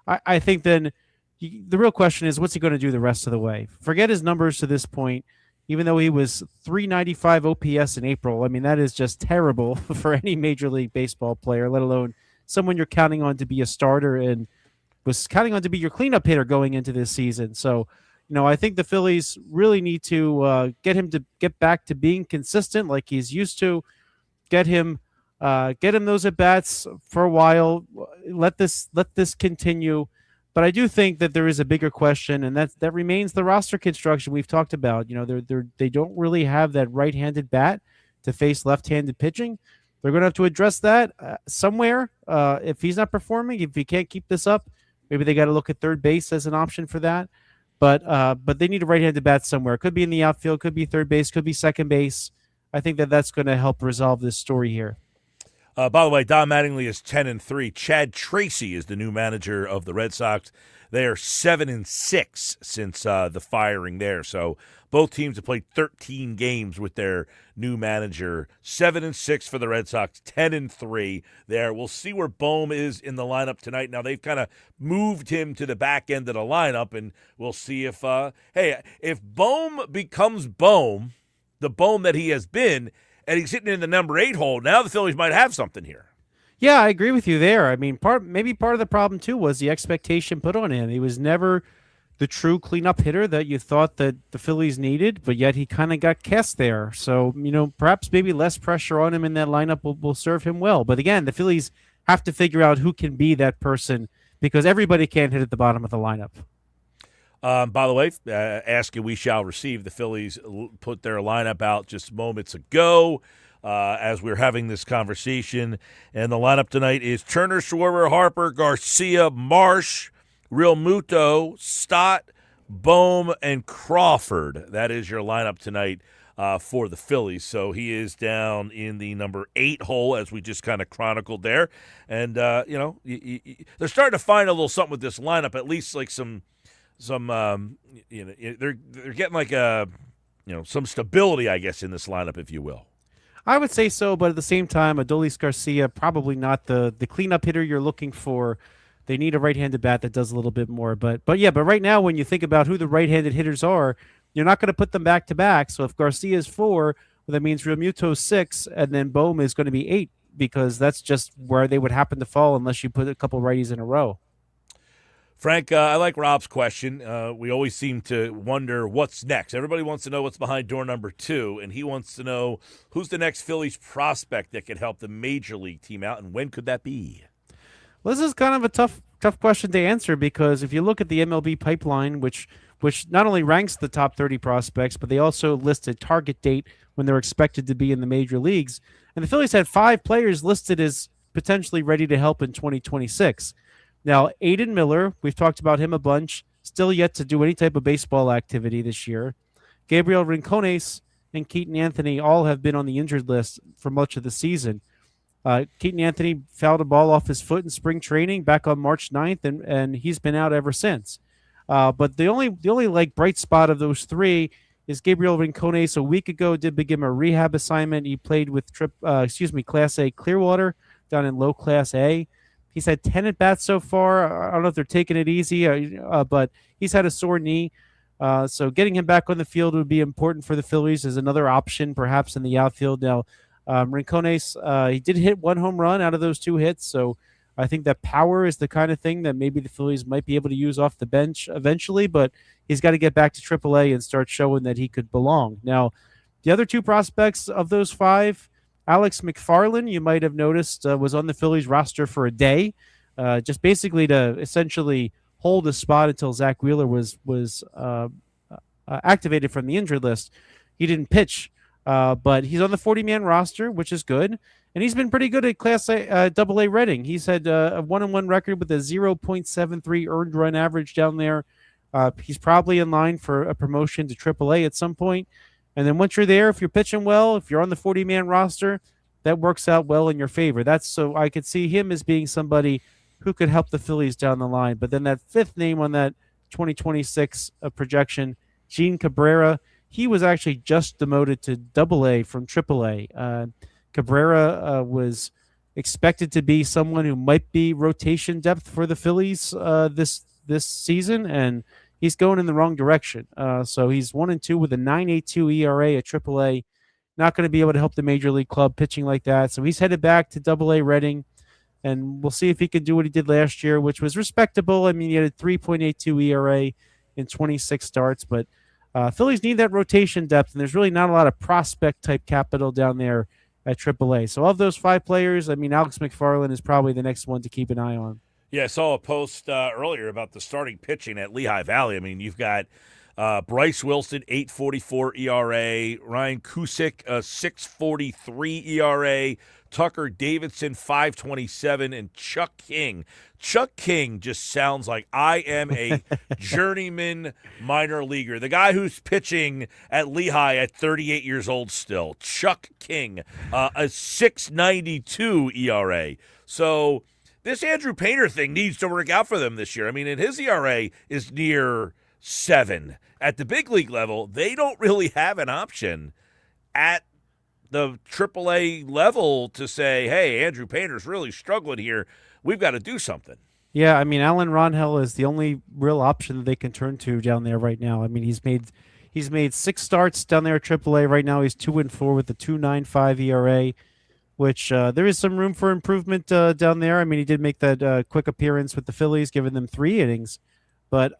[SPEAKER 3] I think then the real question is, what's he going to do the rest of the way? Forget his numbers to this point. Even though he was 395 OPS in April, I mean, that is just terrible for any Major League Baseball player, let alone someone you're counting on to be a starter and was counting on to be your cleanup hitter going into this season. So, I think the Phillies really need to get back to being consistent like he's used to, get him those at-bats for a while, let this continue. But I do think that there is a bigger question, and that remains the roster construction we've talked about. They don't really have that right-handed bat to face left-handed pitching. They're going to have to address that somewhere. If he's not performing, if he can't keep this up, maybe they got to look at third base as an option for that. But they need a right-handed bat somewhere. It could be in the outfield, could be third base, could be second base. I think that's going to help resolve this story here.
[SPEAKER 1] By the way, Don Mattingly is 10-3. Chad Tracy is the new manager of the Red Sox. They are 7-6 since the firing there. So both teams have played 13 games with their new manager. 7-6 for the Red Sox, 10-3 there. We'll see where Bohm is in the lineup tonight. Now they've kind of moved him to the back end of the lineup, and we'll see if if Bohm becomes Bohm, the Bohm that he has been, and he's sitting in the number 8 hole, now the Phillies might have something here.
[SPEAKER 3] Yeah, I agree with you there. I mean, maybe part of the problem, too, was the expectation put on him. He was never the true cleanup hitter that you thought that the Phillies needed, but yet he kind of got cast there. So, perhaps maybe less pressure on him in that lineup will serve him well. But again, the Phillies have to figure out who can be that person because everybody can't hit at the bottom of the lineup.
[SPEAKER 1] By the way, ask and we shall receive. The Phillies put their lineup out just moments ago. as we're having this conversation. And the lineup tonight is Turner, Schwarber, Harper, Garcia, Marsh, Real Muto, Stott, Bohm, and Crawford. That is your lineup tonight for the Phillies. So he is down in the number 8 hole, as we just kind of chronicled there. And, they're starting to find a little something with this lineup, at least like some they're getting like some stability, I guess, in this lineup, if you will.
[SPEAKER 3] I would say so, but at the same time, Adolis Garcia, probably not the cleanup hitter you're looking for. They need a right-handed bat that does a little bit more. But right now, when you think about who the right-handed hitters are, you're not going to put them back-to-back. So if Garcia is 4, well, that means Realmuto 6, and then Bohm is going to be 8, because that's just where they would happen to fall unless you put a couple righties in a row.
[SPEAKER 1] Frank, I like Rob's question. We always seem to wonder what's next. Everybody wants to know what's behind door number 2, and he wants to know who's the next Phillies prospect that could help the major league team out, and when could that be?
[SPEAKER 3] Well, this is kind of a tough question to answer, because if you look at the MLB pipeline, which not only ranks the top 30 prospects, but they also list a target date when they're expected to be in the major leagues. And the Phillies had 5 players listed as potentially ready to help in 2026. Now, Aiden Miller, we've talked about him a bunch, still yet to do any type of baseball activity this year. Gabriel Rincones and Keaton Anthony all have been on the injured list for much of the season. Keaton Anthony fouled a ball off his foot in spring training back on March 9th, and he's been out ever since. But the only like bright spot of those 3 is Gabriel Rincones. A week ago did begin a rehab assignment. He played with Class A Clearwater down in low Class A. He's had 10 at-bats so far. I don't know if they're taking it easy, but he's had a sore knee. So getting him back on the field would be important for the Phillies as another option, perhaps in the outfield. Now, Rincones, he did hit 1 home run out of those 2 hits, so I think that power is the kind of thing that maybe the Phillies might be able to use off the bench eventually, but he's got to get back to AAA and start showing that he could belong. Now, the other 2 prospects of those 5, Alex McFarland, you might have noticed, was on the Phillies roster for a day, just basically to essentially hold a spot until Zach Wheeler was activated from the injured list. He didn't pitch, but he's on the 40-man roster, which is good, and he's been pretty good at Class A, AA Reading. He's had a 1-1 record with a 0.73 earned run average down there. He's probably in line for a promotion to AAA at some point. And then once you're there, if you're pitching well, if you're on the 40-man roster, that works out well in your favor. So I could see him as being somebody who could help the Phillies down the line. But then that 5th name on that 2026 projection, Gene Cabrera, he was actually just demoted to AA from AAA. Cabrera was expected to be someone who might be rotation depth for the Phillies this season, and he's going in the wrong direction. So he's 1-2 with a 9.82 ERA at AAA. Not going to be able to help the major league club pitching like that. So he's headed back to AA Reading, and we'll see if he can do what he did last year, which was respectable. I mean, he had a 3.82 ERA in 26 starts, but Phillies need that rotation depth, and there's really not a lot of prospect-type capital down there at AAA. So of those 5 players, I mean, Alex McFarland is probably the next one to keep an eye on.
[SPEAKER 1] Yeah, I saw a post earlier about the starting pitching at Lehigh Valley. I mean, you've got Bryce Wilson, 8.44 ERA, Ryan Cusick, 6.43 ERA, Tucker Davidson, 5.27, and Chuck King. Chuck King just sounds like I am a journeyman minor leaguer. The guy who's pitching at Lehigh at 38 years old still. Chuck King, a 6.92 ERA. So this Andrew Painter thing needs to work out for them this year. I mean, and his ERA is near 7. At the big league level, they don't really have an option at the AAA level to say, hey, Andrew Painter's really struggling here. We've got to do something.
[SPEAKER 3] Yeah, I mean, Alan Ronhell is the only real option that they can turn to down there right now. I mean, he's made 6 starts down there at AAA. Right now he's 2-4 with a 2.95 ERA, which there is some room for improvement down there. I mean, he did make that quick appearance with the Phillies, giving them 3 innings. But,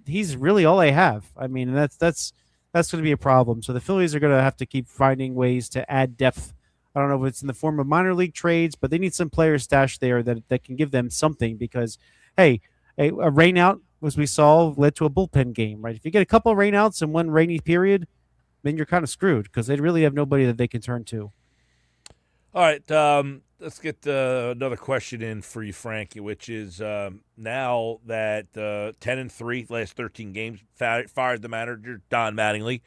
[SPEAKER 3] he's really all they have. I mean, that's going to be a problem. So the Phillies are going to have to keep finding ways to add depth. I don't know if it's in the form of minor league trades, but they need some players stashed there that can give them something because, hey, a rainout, as we saw, led to a bullpen game, right? If you get a couple of rainouts in one rainy period, then you're kind of screwed because they really have nobody that they can turn to.
[SPEAKER 1] All right, let's get another question in for you, Frankie, which is now that 10-3 last 13 games, fired the manager Don Mattingly.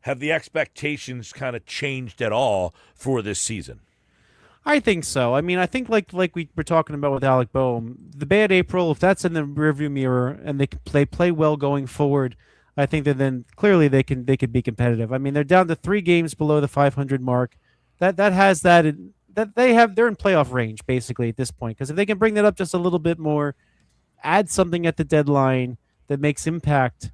[SPEAKER 1] Have the expectations kind of changed at all for this season?
[SPEAKER 3] I think so. I mean, I think like we were talking about with Alec Boehm, the bad April, if that's in the rearview mirror and they play well going forward, I think that then clearly they could be competitive. I mean, they're down to 3 games below the 500 mark. That has that they're in playoff range basically at this point, because if they can bring that up just a little bit more, add something at the deadline that makes impact,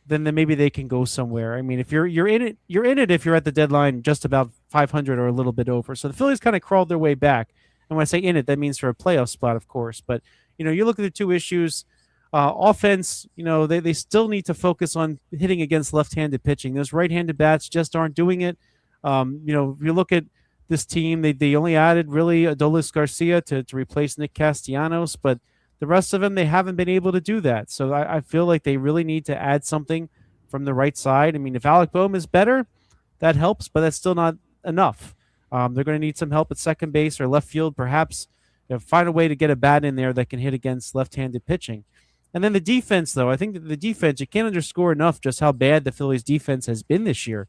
[SPEAKER 3] then maybe they can go somewhere. I mean, if you're in it, you're in it if you're at the deadline just about 500 or a little bit over. So the Phillies kind of crawled their way back. And when I say in it, that means for a playoff spot, of course. But you look at the two issues. Offense, they still need to focus on hitting against left-handed pitching. Those right-handed bats just aren't doing it. If you look at this team, they only added really Adolis Garcia to replace Nick Castellanos, but the rest of them, they haven't been able to do that. So I feel like they really need to add something from the right side. I mean, if Alec Boehm is better, that helps, but that's still not enough. They're going to need some help at second base or left field, perhaps. Find a way to get a bat in there that can hit against left-handed pitching. And then the defense, though, I think that the defense, you can't underscore enough just how bad the Phillies' defense has been this year.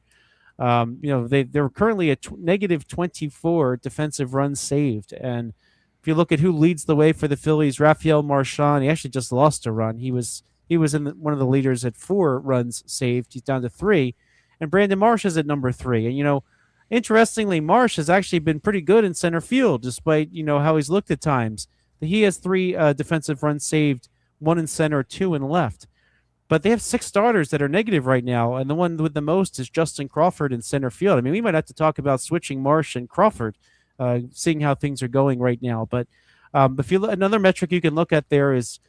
[SPEAKER 3] They're currently at negative 24 defensive runs saved, and if you look at who leads the way for the Phillies, Rafael Marchand, he actually just lost a run. He was one of the leaders at 4 runs saved. He's down to 3, and Brandon Marsh is at number 3. And interestingly, Marsh has actually been pretty good in center field, despite how he's looked at times. He has 3 defensive runs saved, 1 in center, 2 in left. But they have 6 starters that are negative right now, and the one with the most is Justin Crawford in center field. I mean, we might have to talk about switching Marsh and Crawford, seeing how things are going right now. But if you another metric you can look at there is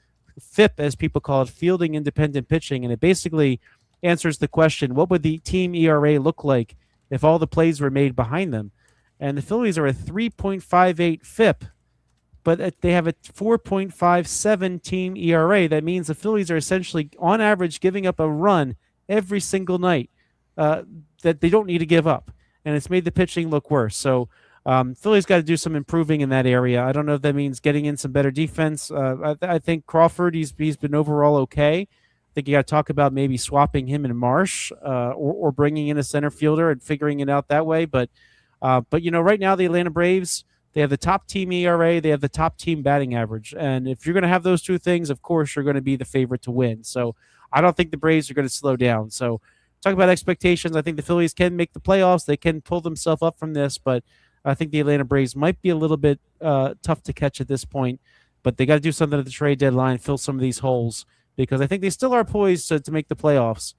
[SPEAKER 3] FIP, as people call it, fielding independent pitching, and it basically answers the question: what would the team ERA look like if all the plays were made behind them? And the Phillies are a 3.58 FIP, but they have a 4.57 team ERA. That means the Phillies are essentially, on average, giving up a run every single night that they don't need to give up, and it's made the pitching look worse. So Philly's got to do some improving in that area. I don't know if that means getting in some better defense. I think Crawford, he's been overall okay. I think you got to talk about maybe swapping him and Marsh, or bringing in a center fielder and figuring it out that way. But right now the Atlanta Braves, they have the top team ERA, they have the top team batting average, and if you're going to have those two things, of course you're going to be the favorite to win. So I don't think the Braves are going to slow down. So talk about expectations. I think the Phillies can make the playoffs. They can pull themselves up from this, but I think the Atlanta Braves might be a little bit tough to catch at this point, but they got to do something at the trade deadline, fill some of these holes, because I think they still are poised to make the playoffs,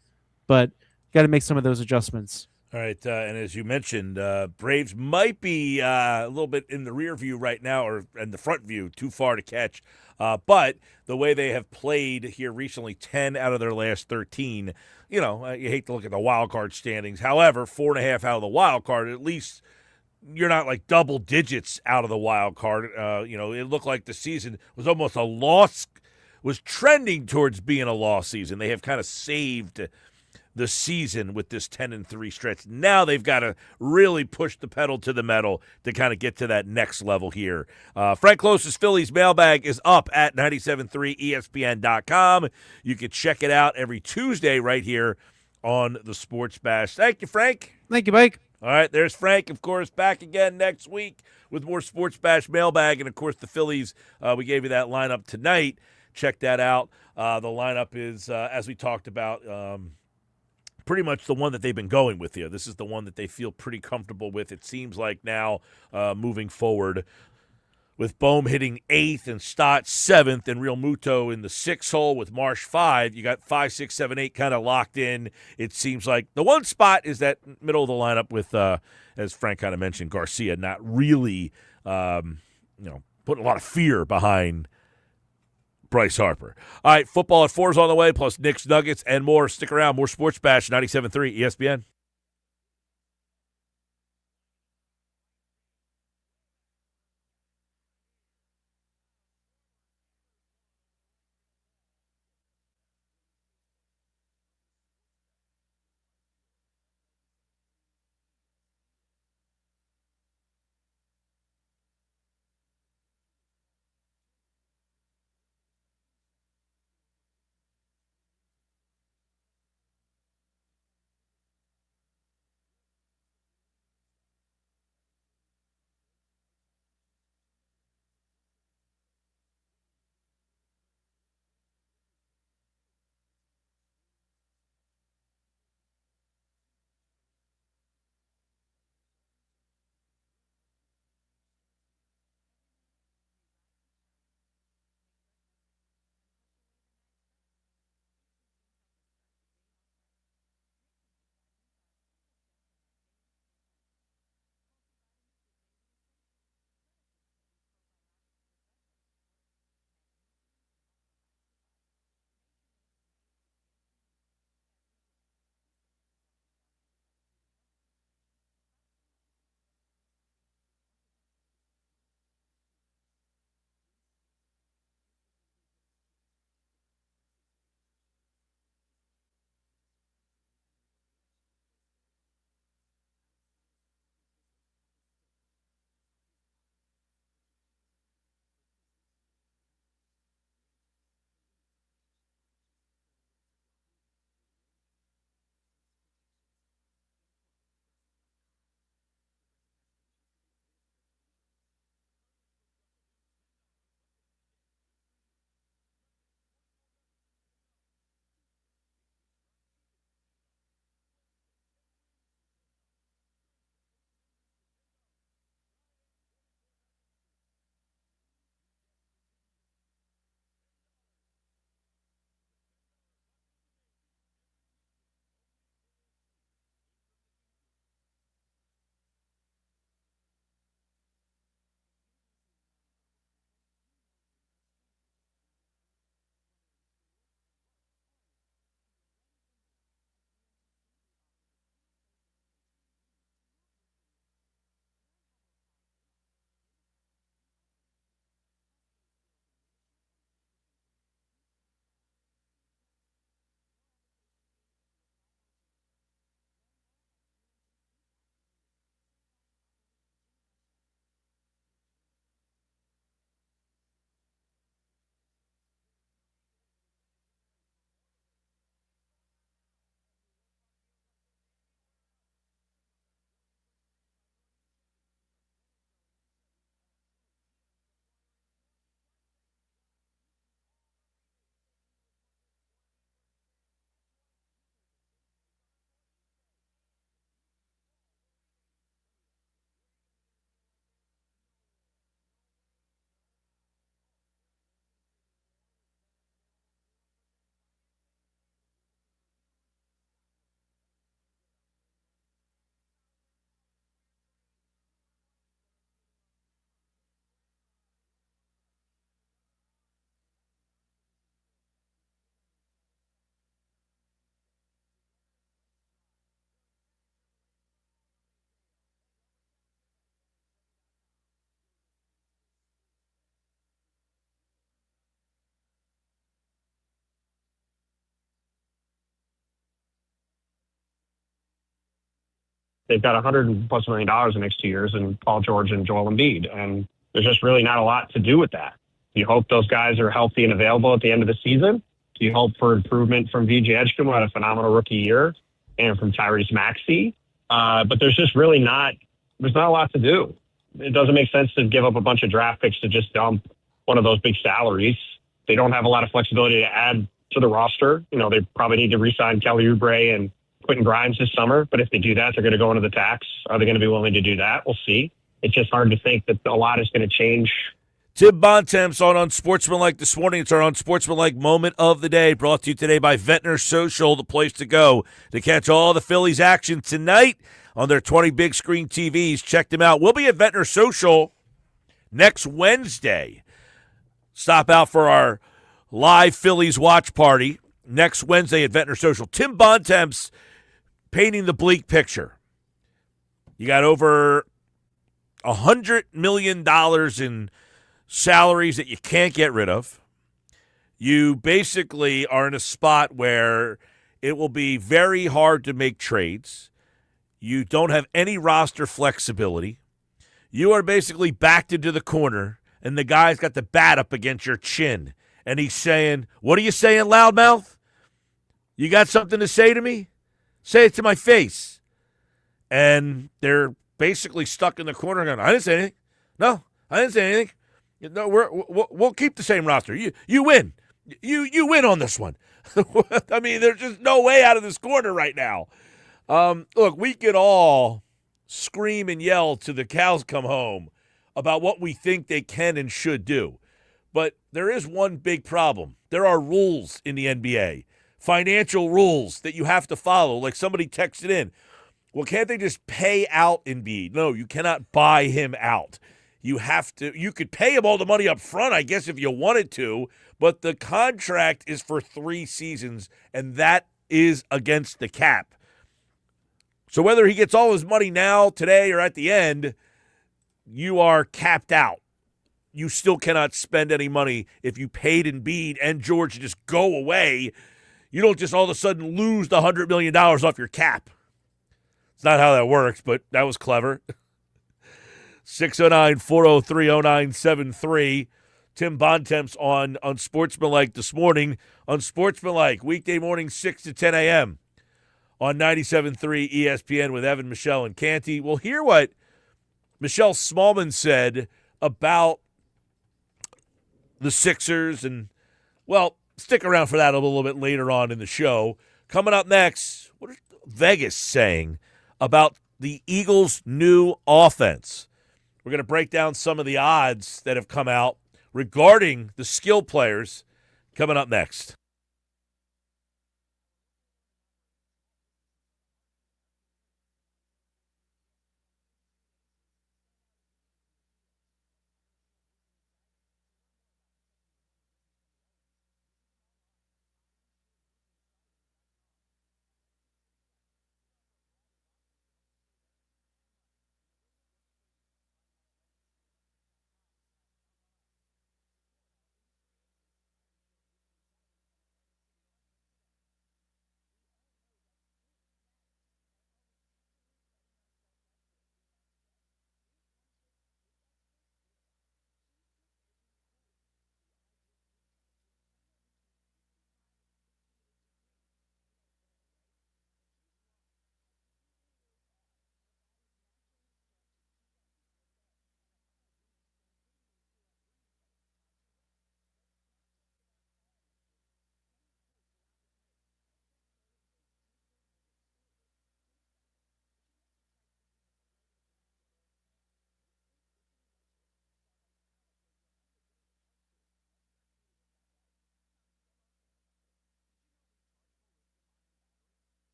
[SPEAKER 3] but got to make some of those adjustments.
[SPEAKER 1] All right, and as you mentioned, Braves might be a little bit in the rear view right now, or in the front view, too far to catch. But the way they have played here recently, 10 out of their last 13, you hate to look at the wild card standings. However, 4.5 out of the wild card, at least you're not like double digits out of the wild card. It looked like the season was almost a loss, was trending towards being a loss season. They have kind of saved the season with this 10-3 stretch. Now they've got to really push the pedal to the metal to kind of get to that next level here. Frank Klose's Phillies Mailbag is up at 973ESPN.com. You can check it out every Tuesday right here on the Sports Bash. Thank you, Frank.
[SPEAKER 3] Thank you, Mike.
[SPEAKER 1] All right, there's Frank, of course, back again next week with more Sports Bash Mailbag. And, of course, the Phillies, we gave you that lineup tonight. Check that out. The lineup is, as we talked about, pretty much the one that they've been going with here. This is the one that they feel pretty comfortable with. It seems like now, moving forward, with Boehm hitting 8th and Stott 7th and Real Muto in the 6th hole with Marsh 5. You got 5, 6, 7, 8 kind of locked in. It seems like the one spot is that middle of the lineup with, as Frank kind of mentioned, Garcia not really, putting a lot of fear behind Bryce Harper. All right, football at 4 is on the way, plus Knicks, Nuggets, and more. Stick around. More Sports Bash, 97.3 ESPN.
[SPEAKER 4] they've got $100+ million in the next 2 years in Paul George and Joel Embiid. And there's just really not a lot to do with that. Do you hope those guys are healthy and available at the end of the season? Do you hope for improvement from VJ Edgecombe, who had a phenomenal rookie year, and from Tyrese Maxey? But there's just really there's not a lot to do. It doesn't make sense to give up a bunch of draft picks to just dump one of those big salaries. They don't have a lot of flexibility to add to the roster. You know, they probably need to re-sign Kelly Oubre and Quentin Grimes this summer. But if they do that, they're going to go into the tax. Are they going to be willing to do that? We'll see. It's just hard to think that a lot is going to change.
[SPEAKER 1] Tim Bontemps on Unsportsmanlike this morning. It's our Unsportsmanlike moment of the day, brought to you today by Ventnor Social, the place to go to catch all the Phillies action tonight on their 20 big screen TVs. Check them out. We'll be at Ventnor Social next Wednesday. Stop out for our live Phillies watch party next Wednesday at Ventnor Social. Tim Bontemps painting the bleak picture. You got over $100 million in salaries that you can't get rid of. You basically are in a spot where it will be very hard to make trades. You don't have any roster flexibility. You are basically backed into the corner, and the guy's got the bat up against your chin. And he's saying, what are you saying, loudmouth? You got something to say to me? Say it to my face. And they're basically stuck in the corner going, I didn't say anything. No, I didn't say anything. No, we'll keep the same roster. You win. You win on this one. I mean, there's just no way out of this corner right now. Look, we could all scream and yell till the cows come home about what we think they can and should do. But there is one big problem. There are rules in the NBA, financial rules that you have to follow. Like somebody texted in, well, can't they just pay out Embiid? No, you cannot buy him out. You could pay him all the money up front, I guess, if you wanted to, but the contract is for 3 seasons, and that is against the cap. So whether he gets all his money now, today, or at the end, you are capped out. You still cannot spend any money if you paid Embiid and George to just go away. You don't just all of a sudden lose the $100 million off your cap. It's not how that works, but that was clever. 609-403-0973. Tim Bontemps on Unsportsmanlike this morning. Unsportsmanlike, weekday morning, 6 to 10 a.m. on 97.3 ESPN with Evan, Michelle, and Canty. We'll hear what Michelle Smallman said about the Sixers. And, well, stick around for that a little bit later on in the show. Coming up next, what is Vegas saying about the Eagles' new offense? We're going to break down some of the odds that have come out regarding the skill players coming up next.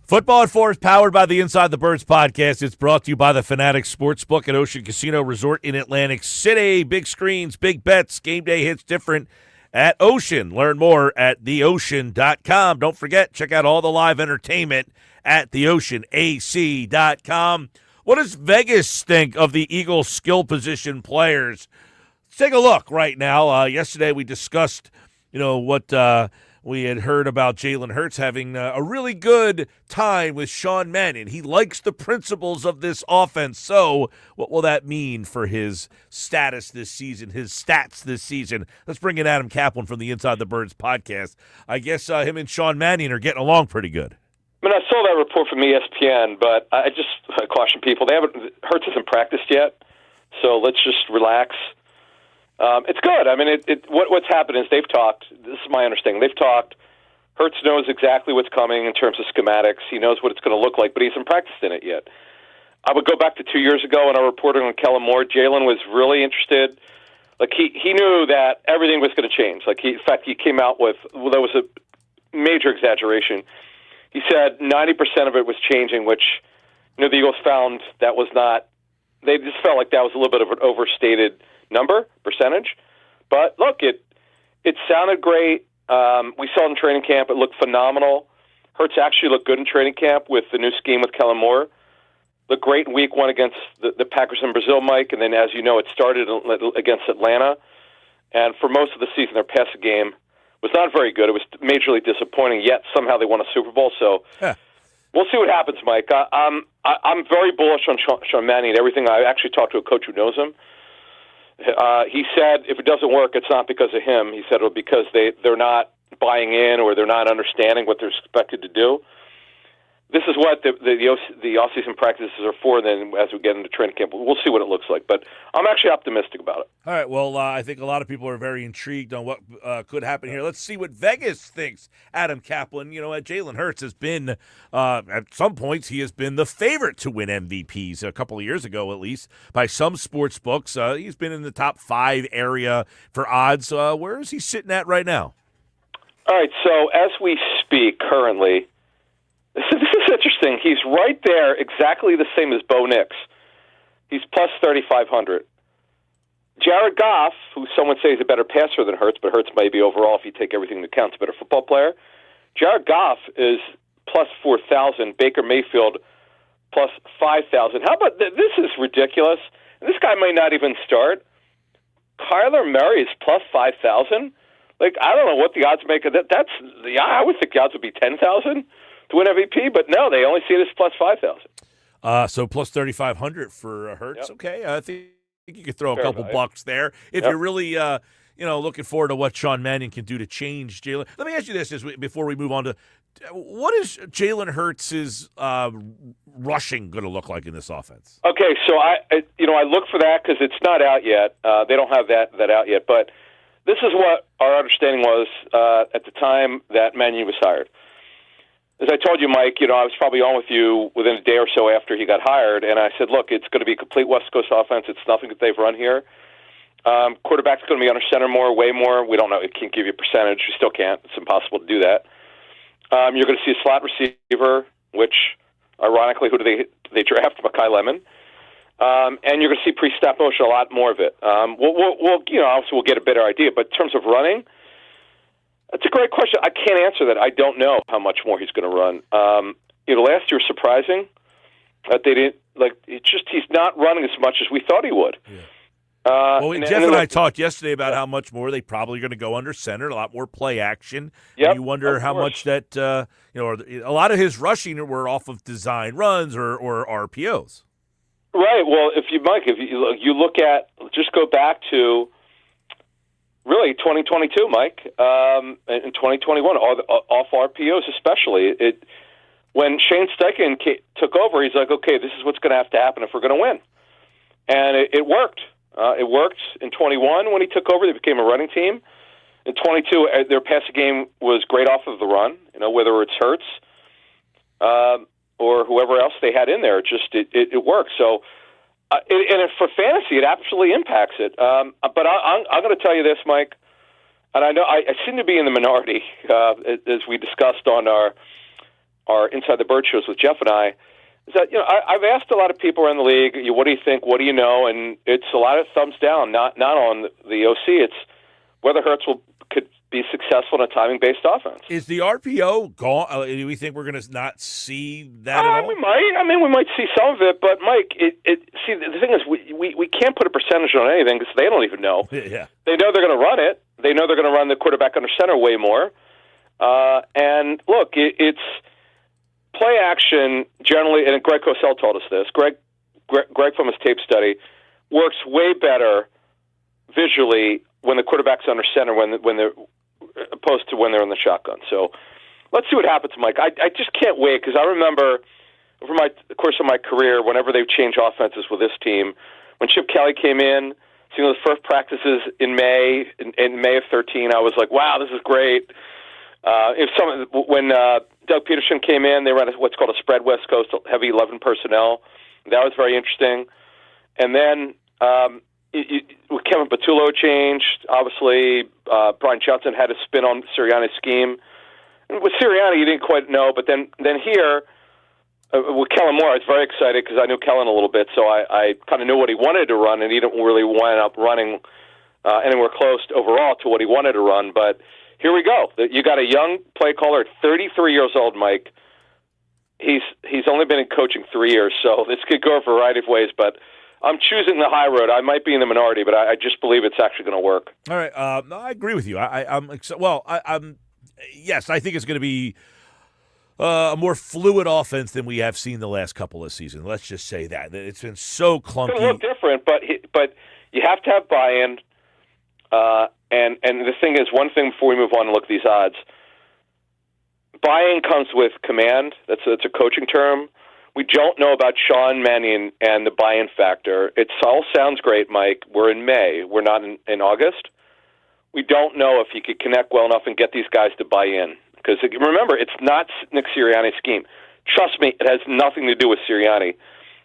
[SPEAKER 1] Football at 4 is powered by the Inside the Birds podcast. It's brought to you by the Fanatics Sportsbook at Ocean Casino Resort in Atlantic City. Big screens, big bets, game day hits different at Ocean. Learn more at theocean.com. Don't forget, check out all the live entertainment at theoceanac.com. What does Vegas think of the Eagles' skill position players? Let's take a look right now. Yesterday we discussed, what we had heard about Jalen Hurts having a really good time with Sean Mannion. He likes the principles of this offense. So what will that mean for his status this season, his stats this season? Let's bring in Adam Kaplan from the Inside the Birds podcast. I guess him and Sean Mannion are getting along pretty good.
[SPEAKER 5] I mean, I saw that report from ESPN, but I just caution people. Hurts hasn't practiced yet, so let's just relax. It's good. I mean, what's happened is they've talked. This is my understanding. They've talked. Hurts knows exactly what's coming in terms of schematics. He knows what it's going to look like, but he hasn't practiced in it yet. I would go back to 2 years ago when I reported on Kellen Moore. Jalen was really interested. Like he knew that everything was going to change. In fact, he came out with there was a major exaggeration. He said 90% of it was changing, which the Eagles found that was not. They just felt like that was a little bit of an overstated percentage. But look, it sounded great. We saw it in training camp. It looked phenomenal. Hurts actually looked good in training camp with the new scheme with Kellen Moore. Looked great in week one against the Packers in Brazil, Mike. And then, as you know, it started against Atlanta. And for most of the season, their passing game was not very good. It was majorly disappointing, yet somehow they won a Super Bowl. So we'll see what happens, Mike. I'm very bullish on Sean Mannion and everything. I actually talked to a coach who knows him. He said if it doesn't work, it's not because of him. He said it'll because they're not buying in or they're not understanding what they're expected to do. This is what the offseason practices are for. Then as we get into training camp, we'll see what it looks like. But I'm actually optimistic about it.
[SPEAKER 1] All right. Well, I think a lot of people are very intrigued on what could happen here. Let's see what Vegas thinks. Adam Kaplan, Jalen Hurts has been, at some points, he has been the favorite to win MVPs a couple of years ago, at least, by some sports books. He's been in the top 5 area for odds. Where is he sitting at right now?
[SPEAKER 5] All right. So as we speak currently, this is interesting. He's right there, exactly the same as Bo Nix. He's plus 3,500. Jared Goff, who some would say is a better passer than Hurts, but Hurts may be overall, if you take everything into account, a better football player. Jared Goff is plus 4,000. Baker Mayfield plus 5,000. How about this? Is ridiculous. This guy may not even start. Kyler Murray is plus 5,000. I don't know what the odds make of that. I would think the odds would be 10,000 to win MVP, but no, they only see it as plus 5,000.
[SPEAKER 1] So plus 3,500 for Hurts. Yep. Okay, I think you could throw a couple
[SPEAKER 5] value.
[SPEAKER 1] bucks there if you're really, looking forward to what Sean Mannion can do to change Jalen. Let me ask you this before we move on to what is Jalen Hurts' rushing going to look like in this offense?
[SPEAKER 5] Okay, so I look for that because it's not out yet. They don't have that out yet, but this is what our understanding was at the time that Mannion was hired. As I told you, Mike, I was probably on with you within a day or so after he got hired, and I said, look, it's going to be a complete West Coast offense. It's nothing that they've run here. Quarterback's going to be under center more, way more. We don't know. It can't give you a percentage. We still can't. It's impossible to do that. You're going to see a slot receiver, which, ironically, who do they draft? Mekhi Lemon. And you're going to see pre-snap motion, a lot more of it. Obviously we'll get a better idea. But in terms of running, that's a great question. I can't answer that. I don't know how much more he's going to run. Last year, surprising that they didn't he's not running as much as we thought he would.
[SPEAKER 1] Yeah. Jeff and I talked yesterday about how much more they probably going to go under center, a lot more play action.
[SPEAKER 5] Yep,
[SPEAKER 1] and you wonder how much that a lot of his rushing were off of design runs or RPOs.
[SPEAKER 5] Right. Well, if you look at, just go back to really 2022, Mike, in 2021, off RPOs especially. When Shane Steichen took over, he's like, okay, this is what's going to have to happen if we're going to win. And it worked. It worked in 21 when he took over. They became a running team. In 22, their passing game was great off of the run, whether it's Hurts or whoever else they had in there. It works. So, and for fantasy, it absolutely impacts it. But I'm going to tell you this, Mike, and I know I seem to be in the minority, as we discussed on our our Inside the Bird shows with Jeff and I, is that, I've asked a lot of people around the league, what do you think, what do you know, and it's a lot of thumbs down, not on the OC, it's whether Hurts could be successful in a timing-based offense.
[SPEAKER 1] Is the RPO gone? Do we think we're going to not see that at all?
[SPEAKER 5] We might. We might see some of it, but Mike, see, the thing is, we can't put a percentage on anything because they don't even know.
[SPEAKER 1] Yeah.
[SPEAKER 5] They know they're going to run it. They know they're going to run the quarterback under center way more. And look, it's play action generally, and Greg Cosell told us this. Greg from his tape study works way better visually when the quarterback's under center when they're opposed to when they're in the shotgun. So let's see what happens, Mike. I just can't wait because I remember over the course of my career, whenever they've changed offenses with this team, when Chip Kelly came in, seeing those first practices in May of 13, I was like, wow, this is great. When Doug Peterson came in, they ran what's called a spread West Coast, heavy 11 personnel. That was very interesting. And then with Kevin Patullo changed, obviously Brian Johnson had to spin on Sirianni's scheme. And with Sirianni, you didn't quite know, but then here with Kellen Moore, I was very excited because I knew Kellen a little bit, so I kind of knew what he wanted to run, and he didn't really wind up running anywhere close overall to what he wanted to run. But here we go. You got a young play caller, 33 years old, Mike. He's only been in coaching 3 years, so this could go a variety of ways, but I'm choosing the high road. I might be in the minority, but I just believe it's actually going to work.
[SPEAKER 1] All right. I agree with you. Yes, I think it's going to be a more fluid offense than we have seen the last couple of seasons. Let's just say that. It's been so clunky.
[SPEAKER 5] It's going to look different, but you have to have buy-in. And the thing is, one thing before we move on and look at these odds, buy-in comes with command. That's a coaching term. We don't know about Sean Mannion and the buy-in factor. It all sounds great, Mike. We're in May. We're not in August. We don't know if he could connect well enough and get these guys to buy in. Because remember, it's not Nick Sirianni's scheme. Trust me, it has nothing to do with Sirianni.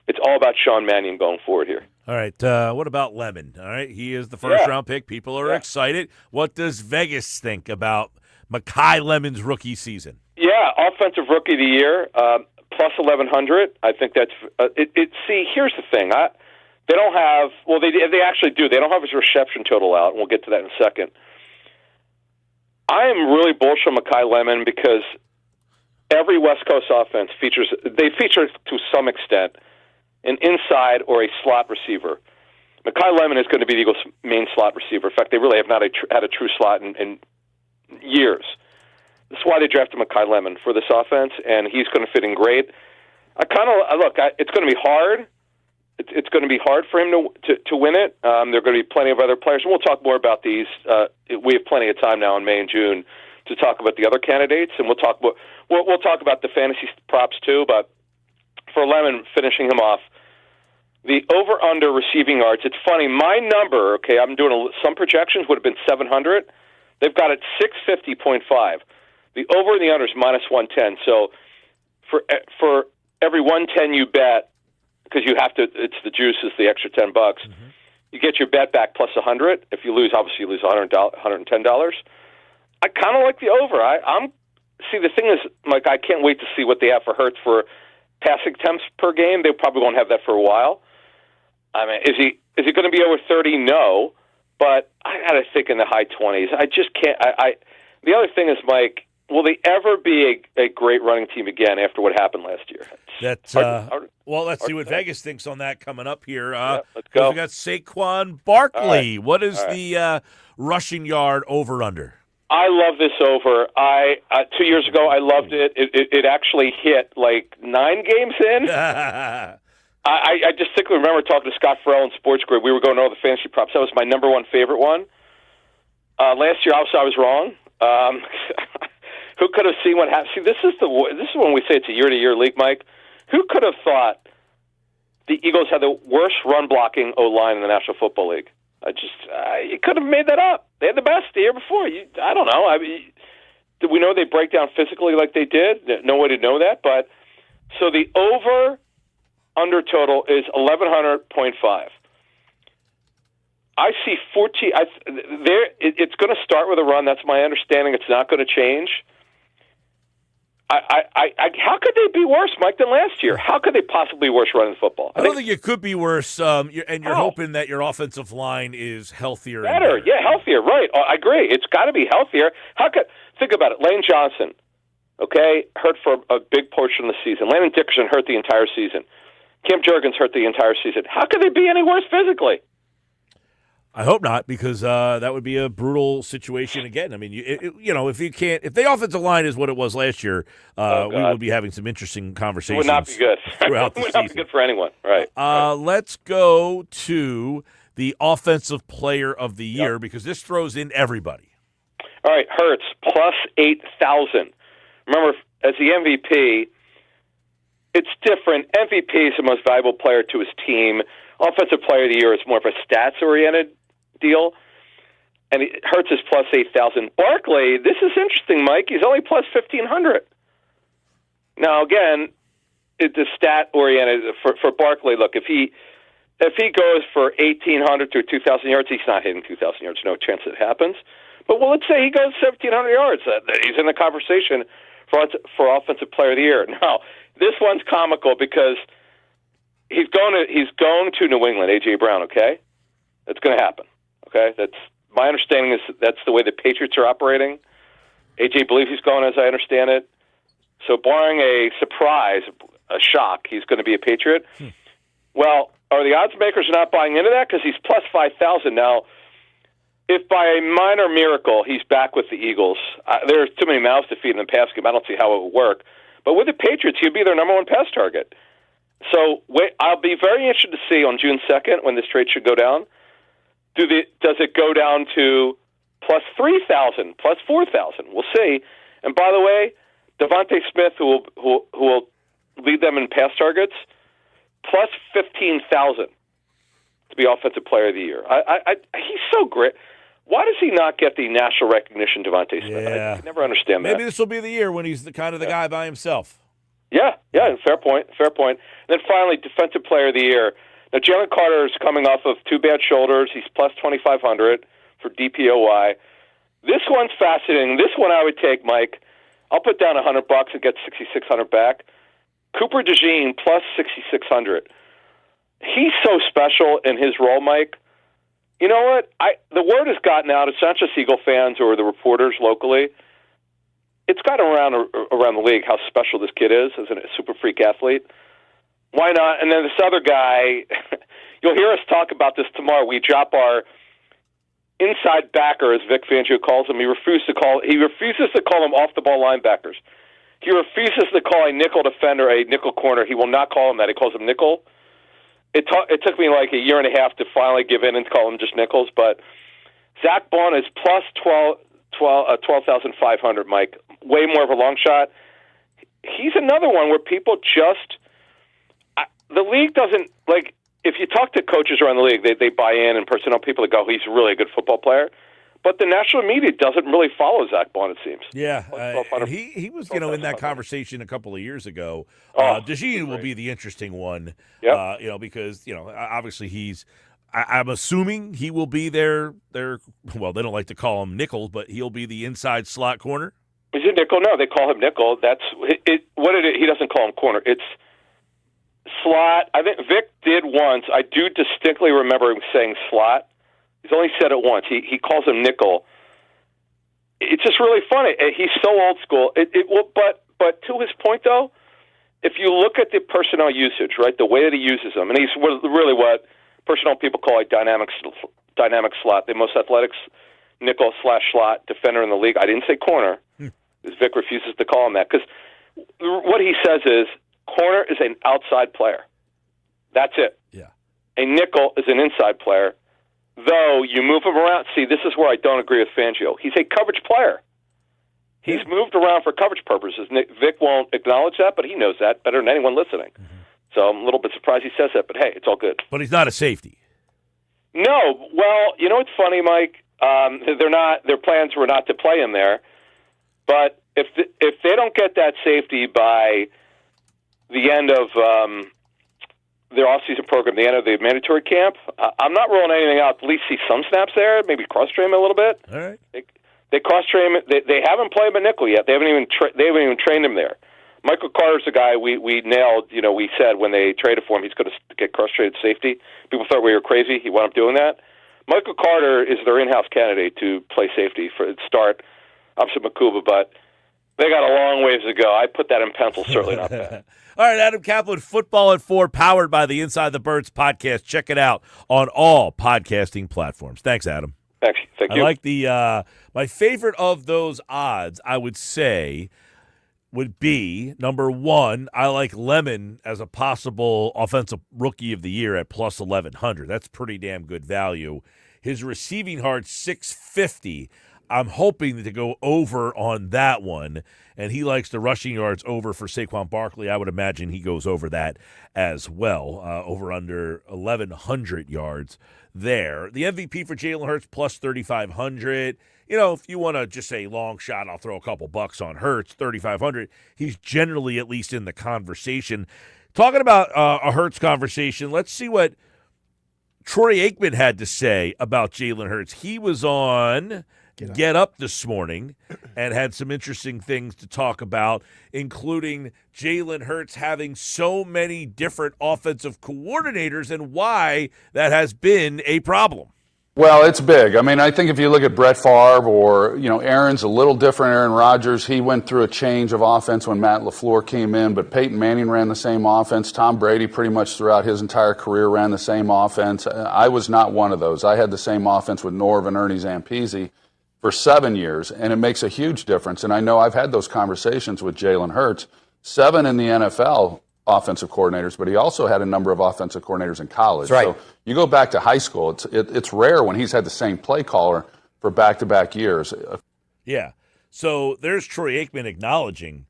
[SPEAKER 5] It's all about Sean Mannion going forward here.
[SPEAKER 1] All right. What about Lemon? All right. He is the first-round pick. People are excited. What does Vegas think about Mekhi Lemon's rookie season? Yeah,
[SPEAKER 5] offensive rookie of the year, plus 1,100. I think that's see, here's the thing. They don't have – well, they actually do. They don't have his reception total out, and we'll get to that in a second. I am really bullish on Mekhi Lemon because every West Coast offense feature to some extent an inside or a slot receiver. Mekhi Lemon is going to be the Eagles' main slot receiver. In fact, they really have not had a true slot in years. That's why they drafted Mekhi Lemon for this offense, and he's going to fit in great. It's going to be hard. It's going to be hard for him to win it. There are going to be plenty of other players, and we'll talk more about these. We have plenty of time now in May and June to talk about the other candidates, and we'll talk about the fantasy props too. But for Lemon, finishing him off, the over/under receiving yards. It's funny. My number, okay, I'm doing some projections would have been 700. They've got it 650.5. The over and the under is minus 110. So for every 110 you bet, because you have to, it's the juice is the extra $10. Mm-hmm. You get your bet back plus 100. If you lose, obviously you lose $110. I kind of like the over. See, the thing is, Mike, I can't wait to see what they have for Hurts for passing attempts per game. They probably won't have that for a while. I mean, is he going to be over 30? No, but I got to think in the high 20s. I just can't. The other thing is, Mike, will they ever be a great running team again after what happened last year?
[SPEAKER 1] Well, let's see what Vegas thinks on that coming up here.
[SPEAKER 5] Let's go.
[SPEAKER 1] We got Saquon Barkley.
[SPEAKER 5] Right.
[SPEAKER 1] What is the rushing yard over/under?
[SPEAKER 5] I love this over. 2 years ago, I loved it. It actually hit like 9 games in. I distinctly remember talking to Scott Farrell in Sports Grid. We were going over the fantasy props. That was my number one favorite one. Last year, obviously, I was wrong. Who could have seen what happened? See, this is when we say it's a year-to-year league, Mike. Who could have thought the Eagles had the worst run-blocking O-line in the National Football League? You could have made that up. They had the best the year before. I don't know. Did we know they break down physically like they did? No way to know that. But so the over/under total is 1,100.5. I see 14. It's going to start with a run. That's my understanding. It's not going to change. How could they be worse, Mike, than last year? How could they possibly be worse running the football?
[SPEAKER 1] I don't think it could be worse, and you're hoping that your offensive line is healthier.
[SPEAKER 5] Better. Yeah, healthier, right. I agree. It's got to be healthier. Think about it. Lane Johnson, okay, hurt for a big portion of the season. Landon Dickerson hurt the entire season. Cam Jurgens hurt the entire season. How could they be any worse physically?
[SPEAKER 1] I hope not, because that would be a brutal situation again. I mean, if the offensive line is what it was last year, we would be having some interesting conversations.
[SPEAKER 5] It would not be good.
[SPEAKER 1] Throughout the
[SPEAKER 5] It would
[SPEAKER 1] season.
[SPEAKER 5] not be good for anyone. Right.
[SPEAKER 1] Let's go to the offensive player of the year, because this throws in everybody.
[SPEAKER 5] All right, Hurts plus 8,000. Remember, as the MVP, it's different. MVP is the most valuable player to his team. Offensive player of the year is more of a stats-oriented deal. And Hurts is plus 8,000. Barkley, this is interesting, Mike. He's only plus 1,500. Now, again, it's a stat-oriented for Barkley. Look, if he goes for 1,800 to 2,000 yards, he's not hitting 2,000 yards. No chance it happens. But let's say he goes 1,700 yards. He's in the conversation for Offensive Player of the Year. Now, this one's comical because he's going to New England, A.J. Brown, okay? That's going to happen, okay? That's my understanding is that's the way the Patriots are operating. A.J. believes he's going, as I understand it. So barring a surprise, a shock, he's going to be a Patriot. Well, are the odds makers not buying into that? Because he's plus 5,000 now. If by a minor miracle he's back with the Eagles, there's too many mouths to feed in the pass game. I don't see how it would work. But with the Patriots, he'll be their number one pass target. So I'll be very interested to see on June 2nd when this trade should go down. Does it go down to plus 3,000, plus 4,000? We'll see. And by the way, Devontae Smith, who will lead them in pass targets, plus 15,000 to be Offensive Player of the Year. He's so great. Why does he not get the national recognition, Devontae Smith?
[SPEAKER 1] Yeah.
[SPEAKER 5] I never understand that.
[SPEAKER 1] Maybe this will be the year when he's the guy by himself.
[SPEAKER 5] Yeah, fair point. And then finally, Defensive Player of the Year. Now, Jalen Carter is coming off of two bad shoulders. He's plus 2,500 for DPOY. This one's fascinating. This one I would take, Mike. I'll put down $100 and get 6,600 back. Cooper DeJean plus 6,600. He's so special in his role, Mike. You know what? The word has gotten out. It's not just Eagle fans or the reporters locally. It's gotten around the league how special this kid is as a super freak athlete. Why not? And then this other guy, you'll hear us talk about this tomorrow. We drop our inside backer, as Vic Fangio calls them. He refuses to call them off the ball linebackers. He refuses to call a nickel defender a nickel corner. He will not call him that. He calls them nickel. It took me like a year and a half to finally give in and call them just nickels. But Zach Bond is plus 12,500, Mike. Way more of a long shot. He's another one where people just the league doesn't like. If you talk to coaches around the league, they buy in, and personnel people that go, he's really a good football player. But the national media doesn't really follow Zach Bond, it seems.
[SPEAKER 1] Yeah, he was in that conversation a couple of years ago. DeJean will be the interesting one, because obviously I'm assuming he will be their. Well, they don't like to call him nickels, but he'll be the inside slot corner.
[SPEAKER 5] Is it nickel? No, they call him nickel. That's it. He doesn't call him corner. It's slot. I think Vic did once. I do distinctly remember him saying slot. He's only said it once. He calls him nickel. It's just really funny. He's so old school. But to his point though, if you look at the personnel usage, right, the way that he uses them, and he's really what personnel people call a dynamic slot, the most athletic nickel/slot defender in the league. I didn't say corner. Vic refuses to call him that because what he says is corner is an outside player. That's it.
[SPEAKER 1] Yeah.
[SPEAKER 5] A nickel is an inside player. Though you move him around. See, this is where I don't agree with Fangio. He's a coverage player. He's moved around for coverage purposes. Vic won't acknowledge that, but he knows that better than anyone listening. Mm-hmm. So I'm a little bit surprised he says that, but hey, it's all good.
[SPEAKER 1] But he's not a safety.
[SPEAKER 5] No. Well, you know what's funny, Mike? Their plans were not to play him there. But if they don't get that safety by the end of their off-season program, the end of the mandatory camp, I'm not ruling anything out. At least see some snaps there, maybe cross-train him a little bit.
[SPEAKER 1] All right.
[SPEAKER 5] They cross-train him. They haven't played him a nickel yet. They haven't even trained him there. Michael Carter's the guy we nailed. We said when they traded for him, he's going to get cross-traded safety. People thought we were crazy. He wound up doing that. Michael Carter is their in-house candidate to play safety for start opposite Makuba, but they got a long ways to go. I put that in pencil. Certainly not bad.
[SPEAKER 1] All right, Adam Kaplan, Football at 4, powered by the Inside the Birds podcast. Check it out on all podcasting platforms. Thanks, Adam.
[SPEAKER 5] Thank you.
[SPEAKER 1] I like the my favorite of those odds, I would say, would be, number one, I like Lemon as a possible offensive rookie of the year at plus 1,100. That's pretty damn good value. His receiving yard, 650. I'm hoping to go over on that one, and he likes the rushing yards over for Saquon Barkley. I would imagine he goes over that as well, over under 1,100 yards there. The MVP for Jalen Hurts, plus 3,500. If you want to just say long shot, I'll throw a couple bucks on Hurts, 3,500. He's generally at least in the conversation. Talking about a Hurts conversation, let's see what Troy Aikman had to say about Jalen Hurts. He was on Get Up this morning and had some interesting things to talk about, including Jalen Hurts having so many different offensive coordinators and why that has been a problem.
[SPEAKER 6] Well, it's big. I mean, I think if you look at Brett Favre or, Aaron's a little different. Aaron Rodgers, he went through a change of offense when Matt LaFleur came in, but Peyton Manning ran the same offense. Tom Brady pretty much throughout his entire career ran the same offense. I was not one of those. I had the same offense with Norv and Ernie Zampese for 7 years, and it makes a huge difference. And I know I've had those conversations with Jalen Hurts, 7 in the NFL offensive coordinators, but he also had a number of offensive coordinators in college.
[SPEAKER 2] That's right.
[SPEAKER 6] So you go back to high school, it's rare when he's had the same play caller for back-to-back years.
[SPEAKER 1] Yeah. So there's Troy Aikman acknowledging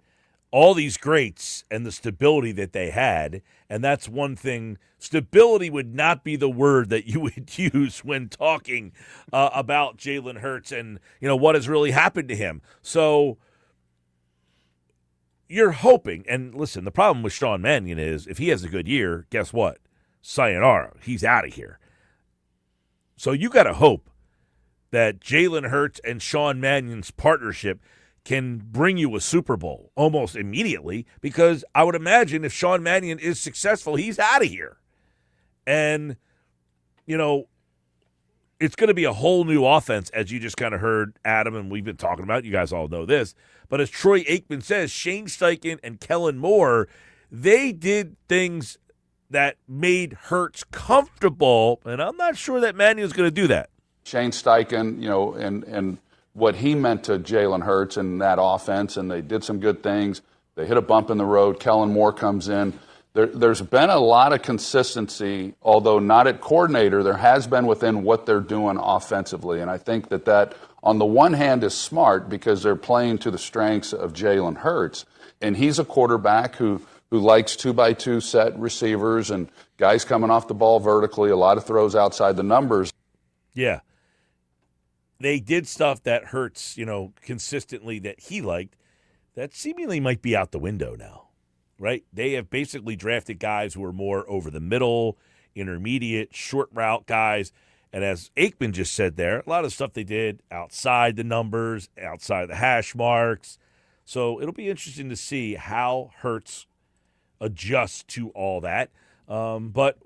[SPEAKER 1] all these greats and the stability that they had, and that's one thing. Stability would not be the word that you would use when talking about Jalen Hurts and, what has really happened to him. So you're hoping, and listen, the problem with Sean Mannion is if he has a good year, guess what? Sayonara. He's out of here. So you got to hope that Jalen Hurts and Sean Mannion's partnership can bring you a Super Bowl almost immediately, because I would imagine if Sean Mannion is successful, he's out of here. And, it's going to be a whole new offense, as you just kind of heard Adam and we've been talking about. You guys all know this. But as Troy Aikman says, Shane Steichen and Kellen Moore, they did things that made Hurts comfortable, and I'm not sure that Mannion's going to do that.
[SPEAKER 6] Shane Steichen, and what he meant to Jalen Hurts and that offense, and they did some good things. They hit a bump in the road. Kellen Moore comes in. There's been a lot of consistency, although not at coordinator. There has been within what they're doing offensively. And I think that on the one hand is smart because they're playing to the strengths of Jalen Hurts. And he's a quarterback who likes 2x2 set receivers and guys coming off the ball vertically, a lot of throws outside the numbers.
[SPEAKER 1] Yeah. They did stuff that Hurts, consistently that he liked, that seemingly might be out the window now. Right? They have basically drafted guys who are more over the middle, intermediate, short route guys. And as Aikman just said there, a lot of stuff they did outside the numbers, outside the hash marks. So it'll be interesting to see how Hurts adjusts to all that. But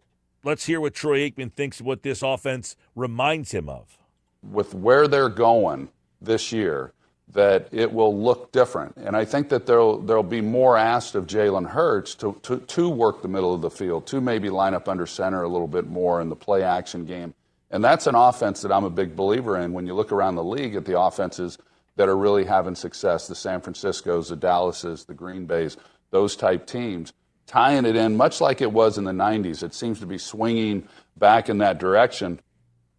[SPEAKER 1] let's hear what Troy Aikman thinks of what this offense reminds him of.
[SPEAKER 6] With where they're going this year, that it will look different. And I think that there'll be more asked of Jalen Hurts to work the middle of the field, to maybe line up under center a little bit more in the play action game. And that's an offense that I'm a big believer in. When you look around the league at the offenses that are really having success, the San Franciscos, the Dallases, the Green Bays, those type teams, tying it in much like it was in the 90s. It seems to be swinging back in that direction.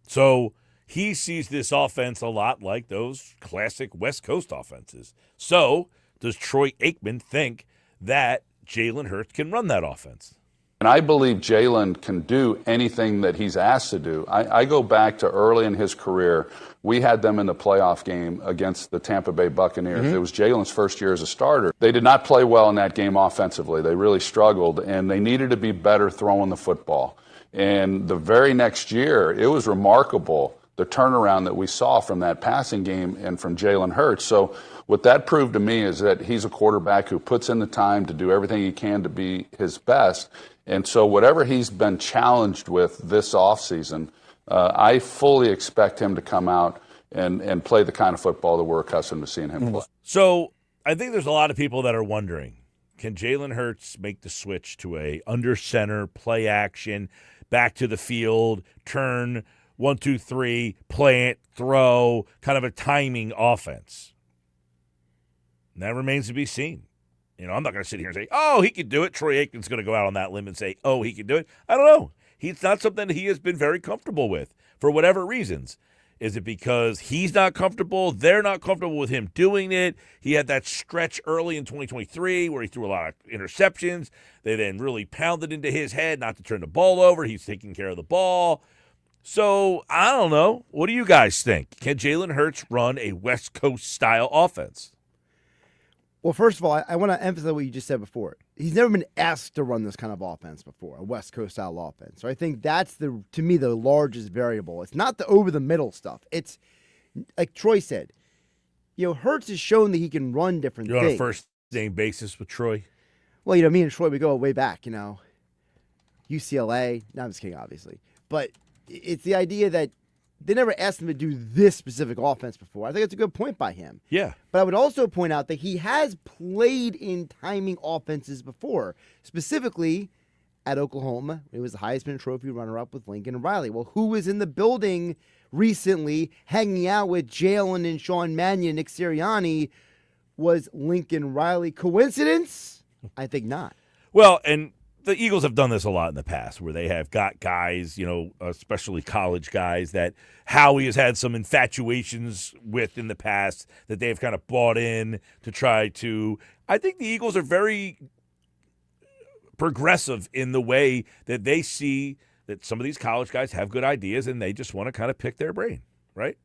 [SPEAKER 1] So he sees this offense a lot like those classic West Coast offenses. So does Troy Aikman think that Jalen Hurts can run that offense?
[SPEAKER 6] And I believe Jalen can do anything that he's asked to do. I go back to early in his career. We had them in the playoff game against the Tampa Bay Buccaneers. Mm-hmm. It was Jalen's first year as a starter. They did not play well in that game offensively. They really struggled, and they needed to be better throwing the football. And the very next year, it was remarkable the turnaround that we saw from that passing game and from Jalen Hurts. So what that proved to me is that he's a quarterback who puts in the time to do everything he can to be his best. And so whatever he's been challenged with this offseason, I fully expect him to come out and play the kind of football that we're accustomed to seeing him play.
[SPEAKER 1] So I think there's a lot of people that are wondering, can Jalen Hurts make the switch to a under center, play action, back to the field, turn 1, 2, 3, plant, throw, kind of a timing offense? And that remains to be seen. I'm not going to sit here and say, oh, he can do it. Troy Aikman's going to go out on that limb and say, oh, he can do it. I don't know. It's not something that he has been very comfortable with for whatever reasons. Is it because he's not comfortable? They're not comfortable with him doing it. He had that stretch early in 2023 where he threw a lot of interceptions. They then really pounded into his head not to turn the ball over. He's taking care of the ball. So, I don't know. What do you guys think? Can Jalen Hurts run a West Coast-style offense?
[SPEAKER 7] Well, first of all, I want to emphasize what you just said before. He's never been asked to run this kind of offense before, a West Coast-style offense. So I think that's, to me, the largest variable. It's not the over-the-middle stuff. It's, like Troy said, Hurts has shown that he can run different things.
[SPEAKER 1] You're on a first-name basis with Troy?
[SPEAKER 7] Well, me and Troy, we go way back, UCLA. No, I'm just kidding, obviously. But it's the idea that they never asked him to do this specific offense before. I think it's a good point by him.
[SPEAKER 1] Yeah.
[SPEAKER 7] But I would also point out that he has played in timing offenses before, specifically at Oklahoma. It was the Heisman Trophy runner-up with Lincoln Riley. Well, who was in the building recently hanging out with Jalen and Sean Mannion, Nick Sirianni, was Lincoln Riley. Coincidence? I think not.
[SPEAKER 1] Well, and the Eagles have done this a lot in the past where they have got guys, especially college guys that Howie has had some infatuations with in the past that they've kind of bought in to try to. I think the Eagles are very progressive in the way that they see that some of these college guys have good ideas and they just want to kind of pick their brain, right?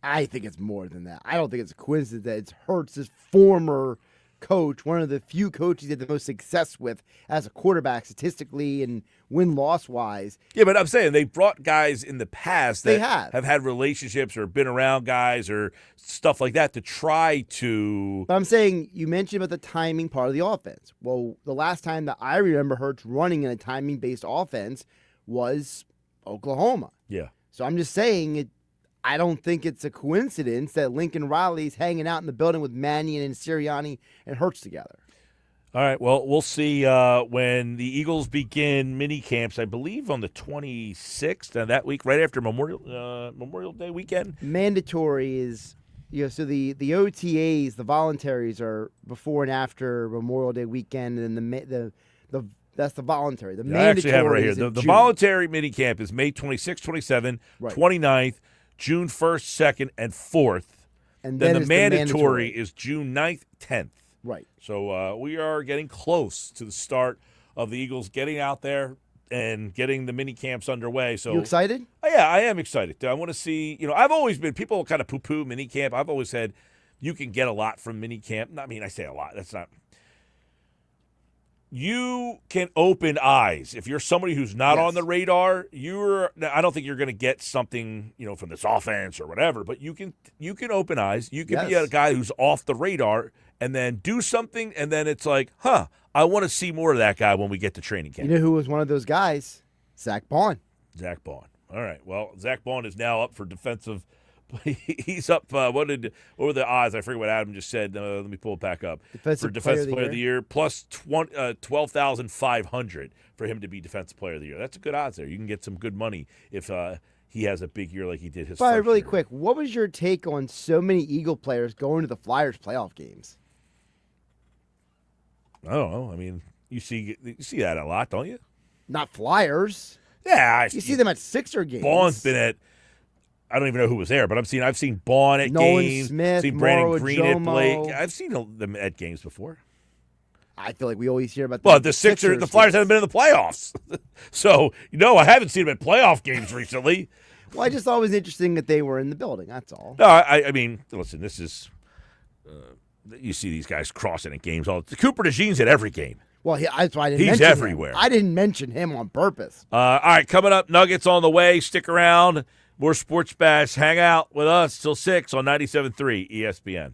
[SPEAKER 7] I think it's more than that. I don't think it's a coincidence that it's Hurts' former coach, one of the few coaches he had the most success with as a quarterback statistically and win-loss wise.
[SPEAKER 1] Yeah, but I'm saying they brought guys in the past that
[SPEAKER 7] They have
[SPEAKER 1] had relationships or been around guys or stuff like that to try to.
[SPEAKER 7] But I'm saying you mentioned about the timing part of the offense. Well, the last time that I remember Hurts running in a timing-based offense was Oklahoma.
[SPEAKER 1] Yeah.
[SPEAKER 7] So I'm just saying I don't think it's a coincidence that Lincoln Riley's hanging out in the building with Mannion and Sirianni and Hurts together.
[SPEAKER 1] All right, well, we'll see when the Eagles begin mini camps, I believe on the 26th that week, right after Memorial Day weekend.
[SPEAKER 7] Mandatory is, so the OTAs, the voluntaries are before and after Memorial Day weekend, and then that's the voluntary. The mandatory
[SPEAKER 1] I actually have it right here. The
[SPEAKER 7] June.
[SPEAKER 1] voluntary mini camp is May 26th, 27th,
[SPEAKER 7] Right.
[SPEAKER 1] 29th, June 1st, 2nd, and 4th.
[SPEAKER 7] And
[SPEAKER 1] then the
[SPEAKER 7] it's
[SPEAKER 1] mandatory is June 9th, 10th.
[SPEAKER 7] Right.
[SPEAKER 1] So we are getting close to the start of the Eagles getting out there and getting the mini camps underway. So
[SPEAKER 7] You excited?
[SPEAKER 1] Yeah, I am excited. I want to see, I've always been, people kind of poo-poo mini camp. I've always said you can get a lot from mini camp. I mean, I say a lot. That's not. You can open eyes. If you're somebody who's not on the radar, I don't think you're going to get something, from this offense or whatever, but you can open eyes. You can be a guy who's off the radar and then do something, and then it's like, I want to see more of that guy when we get to training camp.
[SPEAKER 7] You know who was one of those guys? Zach Bond.
[SPEAKER 1] Zach Bond. All right. Well, Zach Bond is now up for defensive. He's up. What were the odds? I forget what Adam just said. Let me pull it back up.
[SPEAKER 7] Defensive
[SPEAKER 1] Player of the year plus 12,500 for him to be Defensive Player of the Year. That's a good odds there. You can get some good money if he has a big year like he did his.
[SPEAKER 7] But really quick, what was your take on so many Eagle players going to the Flyers playoff games?
[SPEAKER 1] I don't know. I mean, you see that a lot, don't you?
[SPEAKER 7] Not Flyers.
[SPEAKER 1] Yeah,
[SPEAKER 7] you see them at Sixer games.
[SPEAKER 1] Bond's been at. I don't even know who was there, but I've seen Bond at
[SPEAKER 7] Nolan
[SPEAKER 1] games.
[SPEAKER 7] Smith,
[SPEAKER 1] seen Brandon
[SPEAKER 7] Morrow,
[SPEAKER 1] Green
[SPEAKER 7] Jomo.
[SPEAKER 1] at Blake. I've seen them at games before.
[SPEAKER 7] I feel like we always hear about
[SPEAKER 1] the Flyers haven't been in the playoffs. So, I haven't seen them at playoff games recently.
[SPEAKER 7] Well, I just thought it was interesting that they were in the building. That's all.
[SPEAKER 1] No, I mean, listen, this is you see these guys crossing at games all. Cooper DeJean's at every game.
[SPEAKER 7] Well, that's why I didn't
[SPEAKER 1] He's
[SPEAKER 7] mention
[SPEAKER 1] everywhere.
[SPEAKER 7] him. I didn't mention him on purpose.
[SPEAKER 1] All right, coming up, Nuggets on the way. Stick around. More Sports Bash. Hang out with us till 6 on 97.3 ESPN.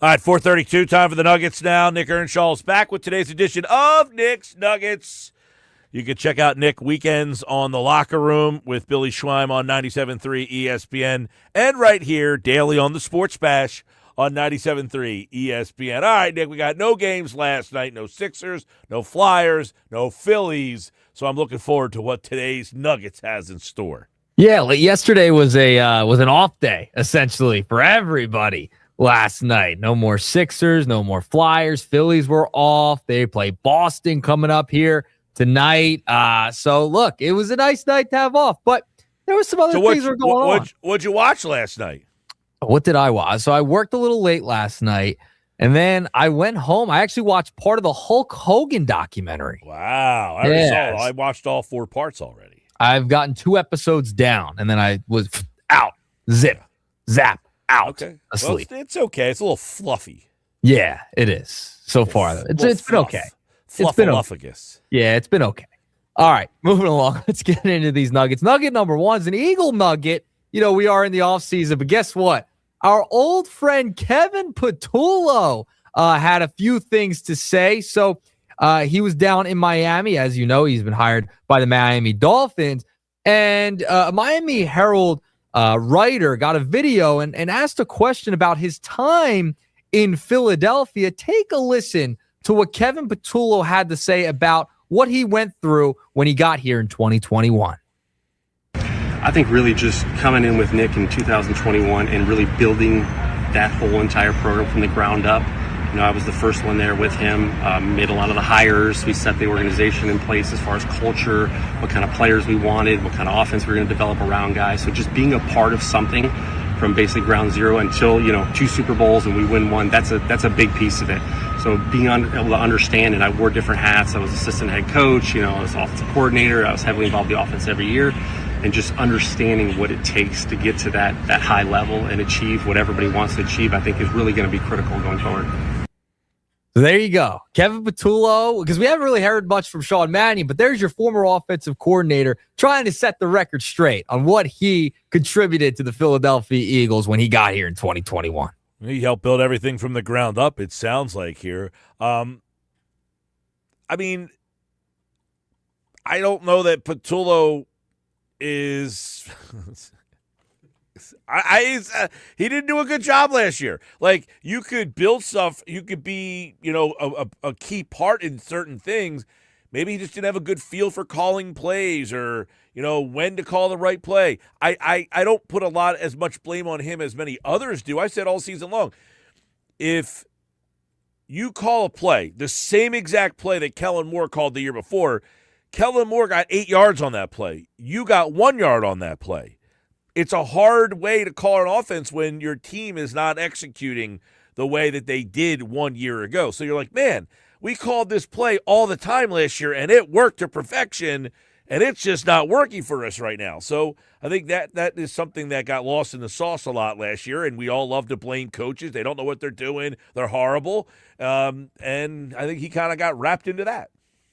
[SPEAKER 1] All right, 4:32, time for the Nuggets now. Nick Earnshaw's back with today's edition of Nick's Nuggets. You can check out Nick weekends on The Locker Room with Billy Schweim on 97.3 ESPN and right here daily on the Sports Bash on 97.3 ESPN. All right, Nick, we got no games last night, no Sixers, no Flyers, no Phillies, so I'm looking forward to what today's Nuggets has in store.
[SPEAKER 8] Yeah, yesterday was an off day, essentially, for everybody. Last night, no more Sixers, no more Flyers. Phillies were off. They play Boston coming up here tonight. So look, it was a nice night to have off, but there was some other things were going on.
[SPEAKER 1] What'd you watch last night?
[SPEAKER 8] What did I watch? So I worked a little late last night, and then I went home. I actually watched part of the Hulk Hogan documentary.
[SPEAKER 1] Wow, I already saw it. I watched all 4 parts already.
[SPEAKER 8] I've gotten 2 episodes down, and then I was out, zip, zap. Out.
[SPEAKER 1] Okay.
[SPEAKER 8] Asleep.
[SPEAKER 1] Well, it's okay. It's a little fluffy.
[SPEAKER 8] Yeah, it is. So far. It's been okay. It's been okay. Yeah, it's been okay. All right, moving along. Let's get into these Nuggets. Nugget number 1 is an Eagle Nugget. You know, we are in the offseason, but guess what? Our old friend Kevin Patullo had a few things to say. So he was down in Miami. As you know, he's been hired by the Miami Dolphins. And Miami Herald writer got a video and asked a question about his time in Philadelphia. Take a listen to what Kevin Patullo had to say about what he went through when he got here in 2021.
[SPEAKER 9] I think really just coming in with Nick in 2021 and really building that whole entire program from the ground up. You know, I was the first one there with him, made a lot of the hires. We set the organization in place as far as culture, what kind of players we wanted, what kind of offense we were going to develop around guys. So just being a part of something from basically ground zero until, 2 Super Bowls and we win 1, that's a big piece of it. So being able to understand, and I wore different hats. I was assistant head coach, I was offensive coordinator. I was heavily involved in the offense every year. And just understanding what it takes to get to that high level and achieve what everybody wants to achieve, I think is really going to be critical going forward.
[SPEAKER 8] So there you go. Kevin Patullo, because we haven't really heard much from Sean Mannion, but there's your former offensive coordinator trying to set the record straight on what he contributed to the Philadelphia Eagles when he got here in 2021.
[SPEAKER 1] He helped build everything from the ground up, it sounds like here. I mean, I don't know that Patullo is he didn't do a good job last year. Like, you could build stuff, you could be, a key part in certain things. Maybe he just didn't have a good feel for calling plays or, when to call the right play. I don't put as much blame on him as many others do. I said all season long, if you call a play, the same exact play that Kellen Moore called the year before, Kellen Moore got 8 yards on that play. You got 1 yard on that play. It's a hard way to call an offense when your team is not executing the way that they did 1 year ago. So you're like, man, we called this play all the time last year, and it worked to perfection, and it's just not working for us right now. So I think that is something that got lost in the sauce a lot last year, and we all love to blame coaches. They don't know what they're doing. They're horrible. And I think he kind of got wrapped into that.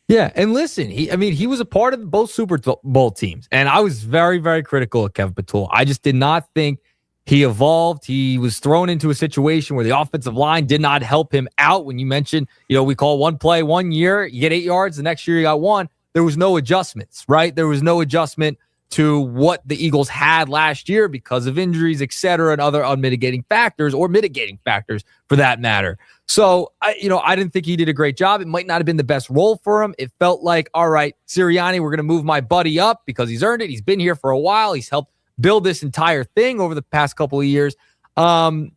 [SPEAKER 8] Yeah, and listen, he was a part of both Super Bowl teams, and I was very, very critical of Kevin Patullo. I just did not think he evolved. He was thrown into a situation where the offensive line did not help him out. When you mentioned, we call one play 1 year, you get 8 yards, the next year you got 1. There was no adjustments, right? There was no adjustment to what the Eagles had last year because of injuries, et cetera, and other unmitigating factors or mitigating factors for that matter. So, I didn't think he did a great job. It might not have been the best role for him. It felt like, all right, Sirianni, we're going to move my buddy up because he's earned it. He's been here for a while. He's helped build this entire thing over the past couple of years. I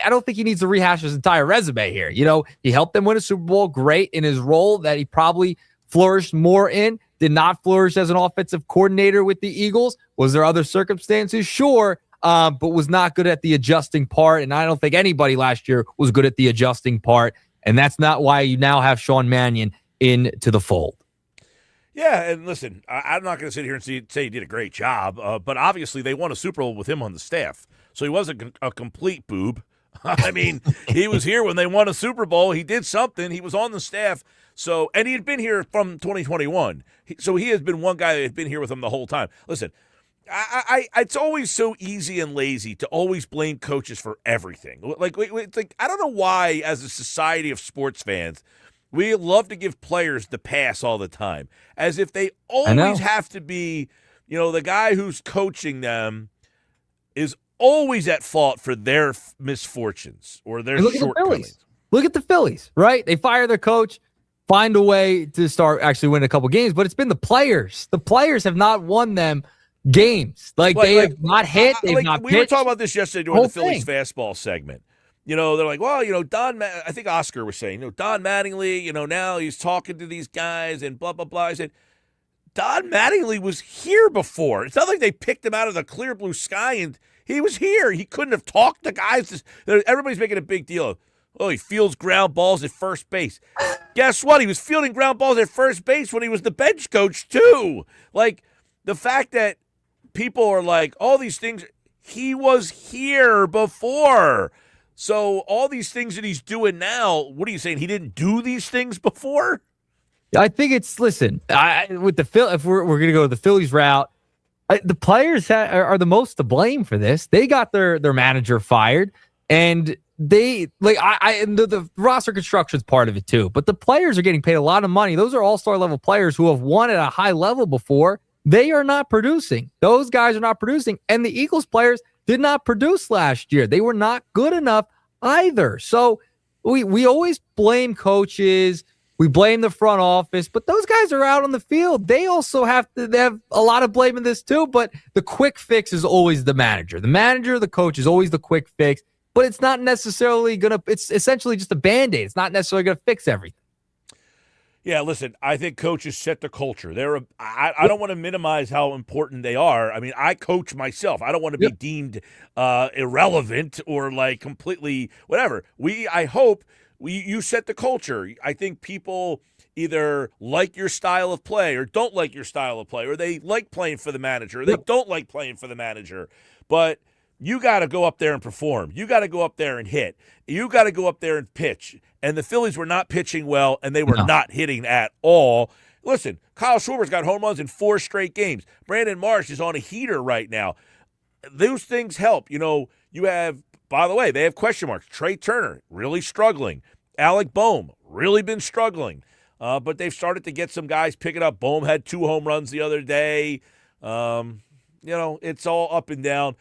[SPEAKER 8] don't think he needs to rehash his entire resume here. He helped them win a Super Bowl, great in his role that he probably flourished more in. Did not flourish as an offensive coordinator with the Eagles. Was there other circumstances? Sure. But was not good at the adjusting part. And I don't think anybody last year was good at the adjusting part. And that's not why you now have Sean Mannion into the fold.
[SPEAKER 1] Yeah, and listen, I'm not going to sit here and say he did a great job, but obviously they won a Super Bowl with him on the staff. So he wasn't a complete boob. I mean, he was here when they won a Super Bowl. He did something. He was on the staff. So, and he had been here from 2021. So he has been one guy that had been here with them the whole time. Listen, it's always so easy and lazy to always blame coaches for everything. Like, it's like I don't know why, as a society of sports fans, we love to give players the pass all the time, as if they always have to be, the guy who's coaching them is always at fault for their misfortunes or their shortcomings.
[SPEAKER 8] Look at the Phillies, right? They fire their coach, find a way to start actually winning a couple games, but it's been the players. The players have not won them games. They have not hit. They've not pitched.
[SPEAKER 1] We were talking about this yesterday during the Phillies fastball segment. They're like, well, I think Oscar was saying, Don Mattingly, now he's talking to these guys and blah, blah, blah. I said, Don Mattingly was here before. It's not like they picked him out of the clear blue sky and he was here. He couldn't have talked to guys. Everybody's making a big deal of, he fields ground balls at first base. Guess what? He was fielding ground balls at first base when he was the bench coach, too. Like, the fact that people are like, all these things, he was here before. So all these things that he's doing now, what are you saying? He didn't do these things before?
[SPEAKER 8] I think it's, listen, with the if we're going to go the Phillies route, the players are the most to blame for this. They got their manager fired, and the roster construction is part of it too. But the players are getting paid a lot of money. Those are all-star level players who have won at a high level before. They are not producing. Those guys are not producing. And the Eagles players did not produce last year. They were not good enough either. So we always blame coaches. We blame the front office, but those guys are out on the field. They also have a lot of blame in this too, but the quick fix is always the manager. The manager, the coach is always the quick fix, but it's not necessarily it's essentially just a Band-Aid. It's not necessarily going to fix everything.
[SPEAKER 1] Yeah, listen, I think coaches set the culture. I don't want to minimize how important they are. I mean, I coach myself. I don't want to be deemed irrelevant or like completely whatever. I hope you set the culture. I think people either like your style of play or don't like your style of play, or they like playing for the manager or they don't like playing for the manager. But you got to go up there and perform. You got to go up there and hit. You got to go up there and pitch. And the Phillies were not pitching well, and they were not hitting at all. Listen, Kyle Schwarber's got home runs in 4 straight games. Brandon Marsh is on a heater right now. Those things help. You have, by the way, they have question marks. Trey Turner, really struggling. Alec Boehm, really been struggling. But they've started to get some guys picking up. Boehm had 2 home runs the other day. It's all up and down.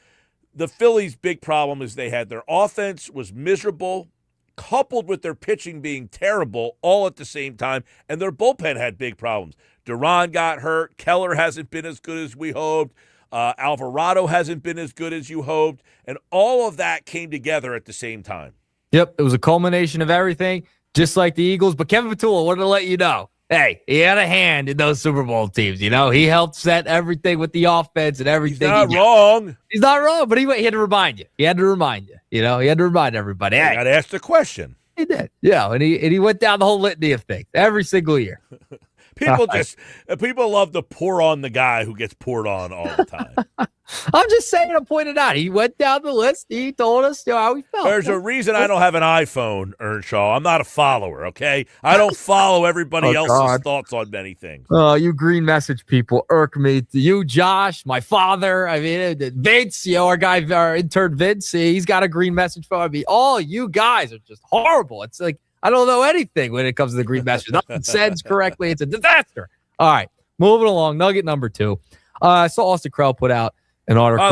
[SPEAKER 1] The Phillies' big problem is they had their offense was miserable, coupled with their pitching being terrible all at the same time, and their bullpen had big problems. Duran got hurt. Keller hasn't been as good as we hoped. Alvarado hasn't been as good as you hoped. And all of that came together at the same time.
[SPEAKER 8] Yep, it was a culmination of everything, just like the Eagles. But Kevin Patullo wanted to let you know, hey, he had a hand in those Super Bowl teams. He helped set everything with the offense and everything.
[SPEAKER 1] He's not wrong.
[SPEAKER 8] He's not wrong, but he had to remind you. He had to remand everybody.
[SPEAKER 1] Hey, got to ask the question.
[SPEAKER 8] He did. Yeah, and he went down the whole litany of things every single year.
[SPEAKER 1] People love to pour on the guy who gets poured on all the time.
[SPEAKER 8] I'm just saying, I pointed out. He went down the list. He told us how he felt.
[SPEAKER 1] There's a reason I don't have an iPhone, Earnshaw. I'm not a follower, okay? I don't follow everybody else's thoughts on many things.
[SPEAKER 8] Oh, you green message people irk me. You, Josh, my father. I mean, Vince, our intern Vince, he's got a green message for me. All you guys are just horrible. It's like, I don't know anything when it comes to the green message. Nothing sends correctly. It's a disaster. All right, moving along. Nugget number 2. I saw Austin Krell put out an article.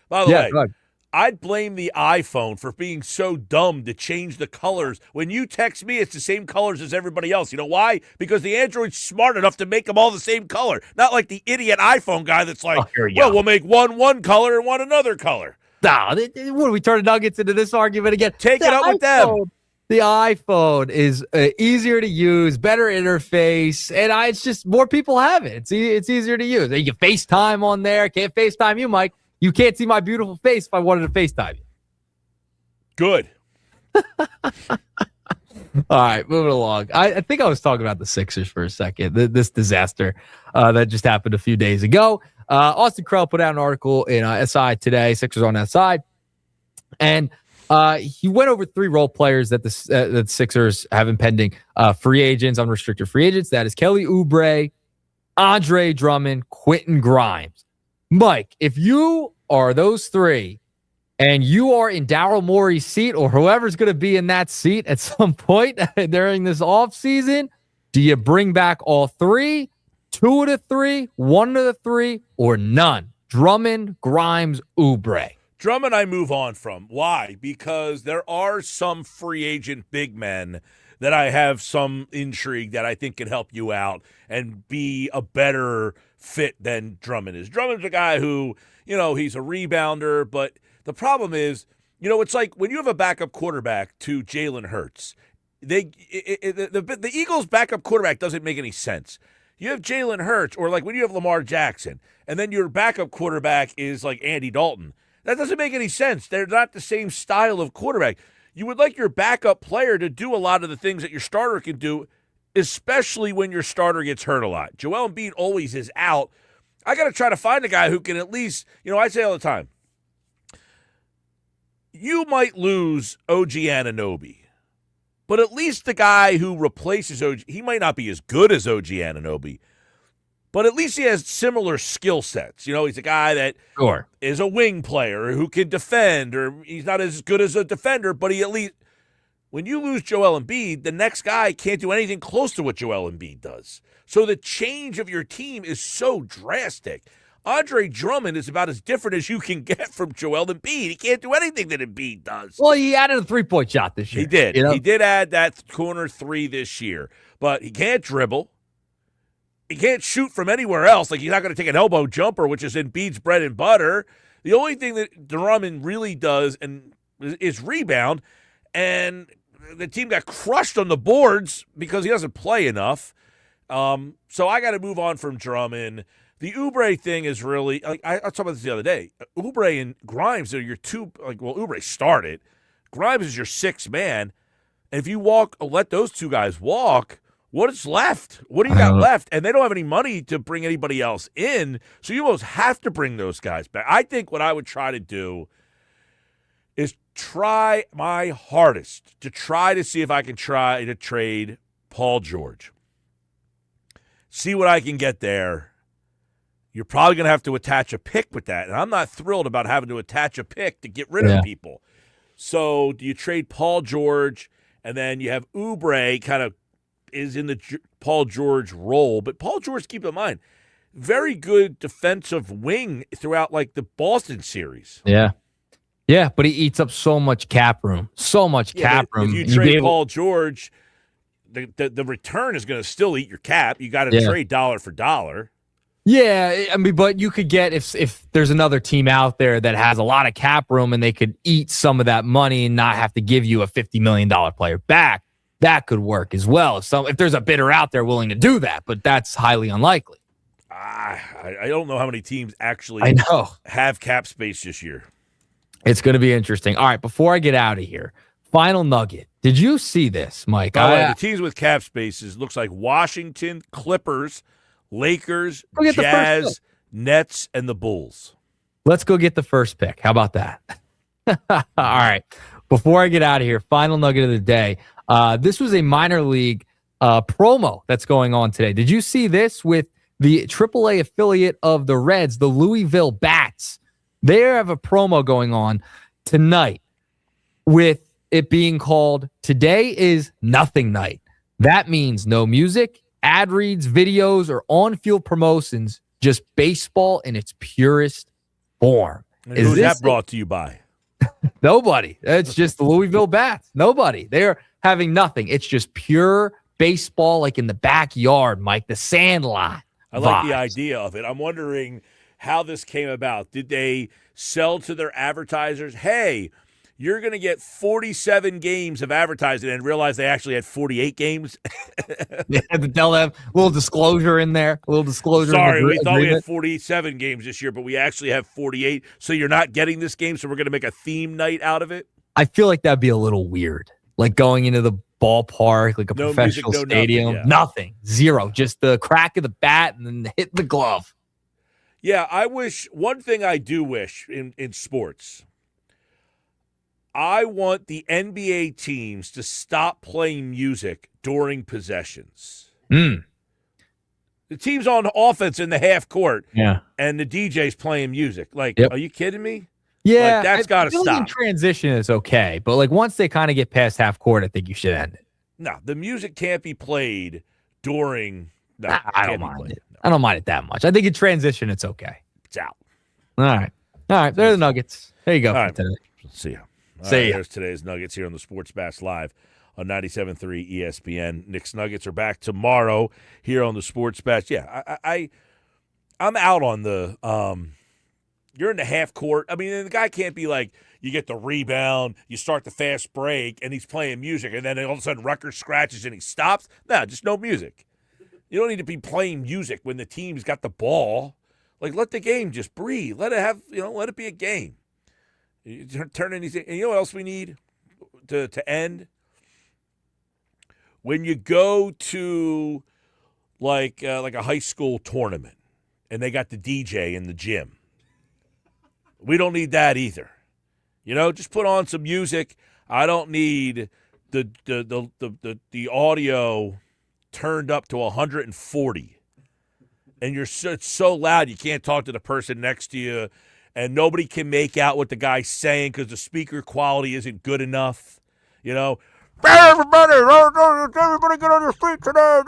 [SPEAKER 1] By the way, I'd blame the iPhone for being so dumb to change the colors. When you text me, it's the same colors as everybody else. You know why? Because the Android's smart enough to make them all the same color. Not like the idiot iPhone guy that's like, we'll make one color and one another color.
[SPEAKER 8] Nah, what are we turning Nuggets into this argument again?
[SPEAKER 1] Take it up with them.
[SPEAKER 8] The iPhone is easier to use, better interface, and it's just more people have it. It's easier to use. You can FaceTime on there. Can't FaceTime you, Mike. You can't see my beautiful face if I wanted to FaceTime you.
[SPEAKER 1] Good.
[SPEAKER 8] All right, moving along. I think I was talking about the Sixers for a second. This disaster that just happened a few days ago. Austin Krell put out an article in SI today, Sixers on SI, and he went over 3 role players that the Sixers have impending free agents, unrestricted free agents. That is Kelly Oubre, Andre Drummond, Quentin Grimes. Mike, if you are those three and you are in Daryl Morey's seat or whoever's going to be in that seat at some point during this offseason, do you bring back all three, 2 of the 3, 1 of the 3, or none? Drummond, Grimes, Oubre.
[SPEAKER 1] Drummond I move on from. Why? Because there are some free agent big men that I have some intrigue that I think can help you out and be a better fit than Drummond is. Drummond's a guy who, he's a rebounder, but the problem is, it's like when you have a backup quarterback to Jalen Hurts, the Eagles' backup quarterback doesn't make any sense. You have Jalen Hurts, or like when you have Lamar Jackson, and then your backup quarterback is like Andy Dalton. That doesn't make any sense. They're not the same style of quarterback. You would like your backup player to do a lot of the things that your starter can do, especially when your starter gets hurt a lot. Joel Embiid always is out. I got to try to find a guy who can at least, I say all the time, you might lose OG Anunoby, but at least the guy who replaces OG, he might not be as good as OG Anunoby, but at least he has similar skill sets. He's a guy that is a wing player who can defend, or he's not as good as a defender, but he at least, when you lose Joel Embiid, the next guy can't do anything close to what Joel Embiid does. So the change of your team is so drastic. Andre Drummond is about as different as you can get from Joel Embiid. He can't do anything that Embiid does.
[SPEAKER 8] Well, he added a 3-point shot this year.
[SPEAKER 1] He did. He did add that corner 3 this year, but he can't dribble. He can't shoot from anywhere else. Like, he's not going to take an elbow jumper, which is Embiid's bread and butter. The only thing that Drummond really does is rebound, and the team got crushed on the boards because he doesn't play enough. So I got to move on from Drummond. The Oubre thing is really, like, I talked about this the other day. Oubre and Grimes are your two, Oubre started. Grimes is your 6th man. And if you let those two guys walk, what is left? What do you got left? And they don't have any money to bring anybody else in, so you almost have to bring those guys back. I think what I would try to do is try my hardest to see if I can try to trade Paul George. See what I can get there. You're probably going to have to attach a pick with that, and I'm not thrilled about having to attach a pick to get rid of people. So do you trade Paul George, and then you have Oubre kind of is in the Paul George role, but Paul George, keep in mind, very good defensive wing throughout like the Boston series.
[SPEAKER 8] Yeah, but he eats up so much cap room. If you trade Paul George,
[SPEAKER 1] the return is going to still eat your cap. You got to trade dollar for dollar.
[SPEAKER 8] Yeah, I mean, but you could get if there's another team out there that has a lot of cap room and they could eat some of that money and not have to give you a $50 million player back. That could work as well. If there's a bidder out there willing to do that, but that's highly unlikely.
[SPEAKER 1] I don't know how many teams actually have cap space this year.
[SPEAKER 8] It's going to be interesting. All right, before I get out of here, final nugget. Did you see this, Mike?
[SPEAKER 1] The teams with cap spaces looks like Washington, Clippers, Lakers, Jazz, Nets, and the Bulls.
[SPEAKER 8] Let's go get the first pick. How about that? All right. Before I get out of here, final nugget of the day. This was a minor league promo that's going on today. Did you see this with the AAA affiliate of the Reds, the Louisville Bats? They have a promo going on tonight with it being called Today is Nothing Night. That means no music, ad reads, videos, or on-field promotions, just baseball in its purest form.
[SPEAKER 1] And who's that brought to you by?
[SPEAKER 8] Nobody. It's just the Louisville Bats. Nobody. They're having nothing. It's just pure baseball, like in the backyard, Mike, the Sandlot.
[SPEAKER 1] I like the idea of it. I'm wondering how this came about. Did they sell to their advertisers, hey, you're going to get 47 games of advertising, and realize they actually had 48 games?
[SPEAKER 8] They had to tell them a little disclosure in there.
[SPEAKER 1] Sorry, we thought we had 47 games this year, but we actually have 48. So you're not getting this game, so we're going to make a theme night out of it?
[SPEAKER 8] I feel like that'd be a little weird. Like going into the ballpark, like a professional stadium. Nothing. Zero. Just the crack of the bat and then hit the glove.
[SPEAKER 1] Yeah, one thing I do wish in sports, I want the NBA teams to stop playing music during possessions. The team's on offense in the half court,
[SPEAKER 8] Yeah.
[SPEAKER 1] and the DJ's playing music. Like,
[SPEAKER 8] Yep.
[SPEAKER 1] Are you kidding me?
[SPEAKER 8] Yeah.
[SPEAKER 1] Like, that's got to
[SPEAKER 8] I feel like in
[SPEAKER 1] stop.
[SPEAKER 8] transition is okay, but like once they kind of get past half court, I think you should end it.
[SPEAKER 1] No, the music can't be played during. No,
[SPEAKER 8] I don't mind it. I don't mind it that much. I think in transition, it's okay.
[SPEAKER 1] It's out.
[SPEAKER 8] All right. There are the Nuggets. There you go.
[SPEAKER 1] All
[SPEAKER 8] For
[SPEAKER 1] right.
[SPEAKER 8] today.
[SPEAKER 1] See ya.
[SPEAKER 8] See ya.
[SPEAKER 1] There's today's Nuggets here on the Sports Bash Live on 97.3 ESPN. Knicks Nuggets are back tomorrow here on the Sports Bash. Yeah, I'm out on the you're in the half court. I mean, the guy can't be like, you get the rebound, you start the fast break, and he's playing music, and then all of a sudden Rutgers scratches and he stops. No, just no music. You don't need to be playing music when the team's got the ball. Like, let the game just breathe. Let it be a game. You turn anything. And you know what else we need to end? When you go to like a high school tournament and they got the DJ in the gym. We don't need that either. Just put on some music. I don't need the audio turned up to 140. And it's so loud you can't talk to the person next to you, and nobody can make out what the guy's saying because the speaker quality isn't good enough. Everybody get on your feet today.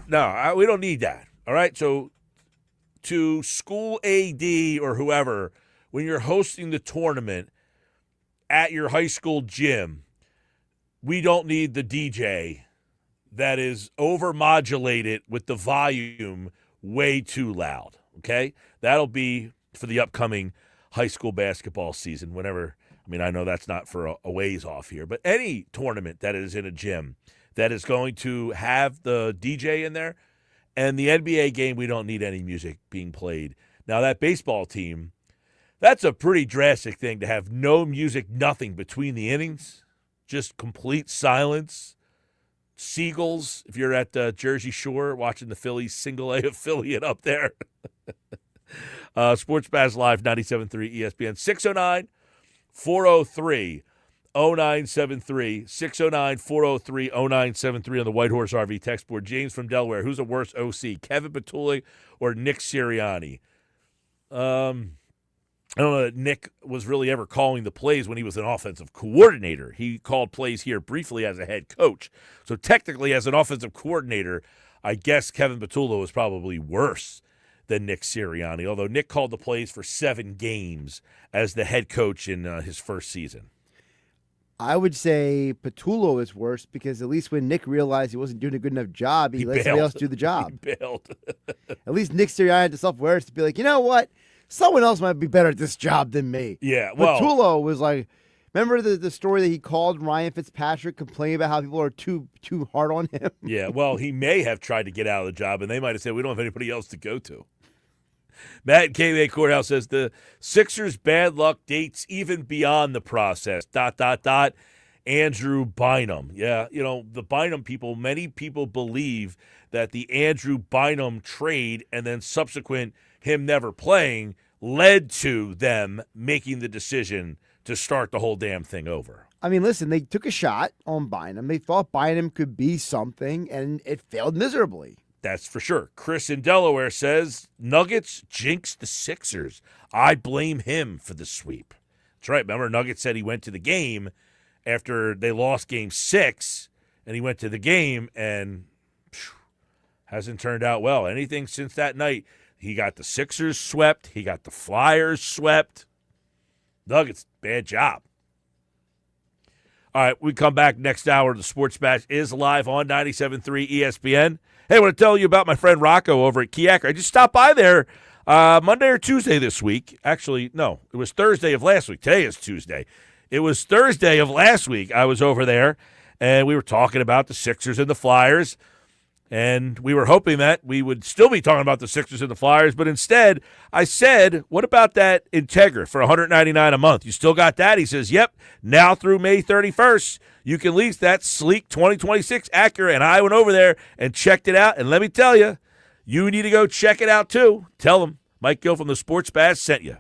[SPEAKER 1] No, we don't need that. All right, so to school AD or whoever, when you're hosting the tournament at your high school gym, we don't need the DJ that is over-modulated with the volume way too loud, okay? That'll be for the upcoming high school basketball season whenever – I know that's not for a ways off here, but any tournament that is in a gym that is going to have the DJ in there, and the NBA game, we don't need any music being played. Now, that baseball team, that's a pretty drastic thing to have no music, nothing between the innings, just complete silence. Seagulls, if you're at Jersey Shore watching the Phillies single-A affiliate up there. Sports Bash Live, 97.3 ESPN, 609-403-0973, 609-403-0973 on the White Horse RV text board. James from Delaware, who's a worse OC, Kevin Petulli or Nick Sirianni? I don't know that Nick was really ever calling the plays when he was an offensive coordinator. He called plays here briefly as a head coach. So technically, as an offensive coordinator, I guess Kevin Petullo was probably worse than Nick Sirianni, although Nick called the plays for 7 games as the head coach in his first season.
[SPEAKER 7] I would say Petullo is worse because at least when Nick realized he wasn't doing a good enough job, he let somebody else do the job.
[SPEAKER 1] He bailed.
[SPEAKER 7] At least Nick Sirianni had the self-awareness to be like, you know what? Someone else might be better at this job than me.
[SPEAKER 1] Yeah, well.
[SPEAKER 7] Petullo was like, remember the story that he called Ryan Fitzpatrick complaining about how people are too hard on him?
[SPEAKER 1] Yeah, well, he may have tried to get out of the job, and they might have said, we don't have anybody else to go to. Matt in KBA Courthouse says the Sixers' bad luck dates even beyond the process. ... Andrew Bynum. Yeah, the Bynum people, many people believe that the Andrew Bynum trade and then subsequent him never playing led to them making the decision to start the whole damn thing over.
[SPEAKER 7] I mean, listen, they took a shot on Bynum. They thought Bynum could be something, and it failed miserably.
[SPEAKER 1] That's for sure. Chris in Delaware says, Nuggets jinxed the Sixers. I blame him for the sweep. That's right. Remember, Nuggets said he went to the game after they lost Game 6, and he went to the game and hasn't turned out well. Anything since that night, he got the Sixers swept. He got the Flyers swept. Nuggets, bad job. All right, we come back next hour. The Sports Bash is live on 97.3 ESPN. Hey, I want to tell you about my friend Rocco over at Kiaker. I just stopped by there Monday or Tuesday this week. Actually, no, it was Thursday of last week. Today is Tuesday. It was Thursday of last week I was over there, and we were talking about the Sixers and the Flyers. And we were hoping that we would still be talking about the Sixers and the Flyers, but instead I said, what about that Integra for $199 a month? You still got that? He says, yep, now through May 31st, you can lease that sleek 2026 Acura. And I went over there and checked it out, and let me tell you, you need to go check it out too. Tell them Mike Gill from the Sports Bash sent you.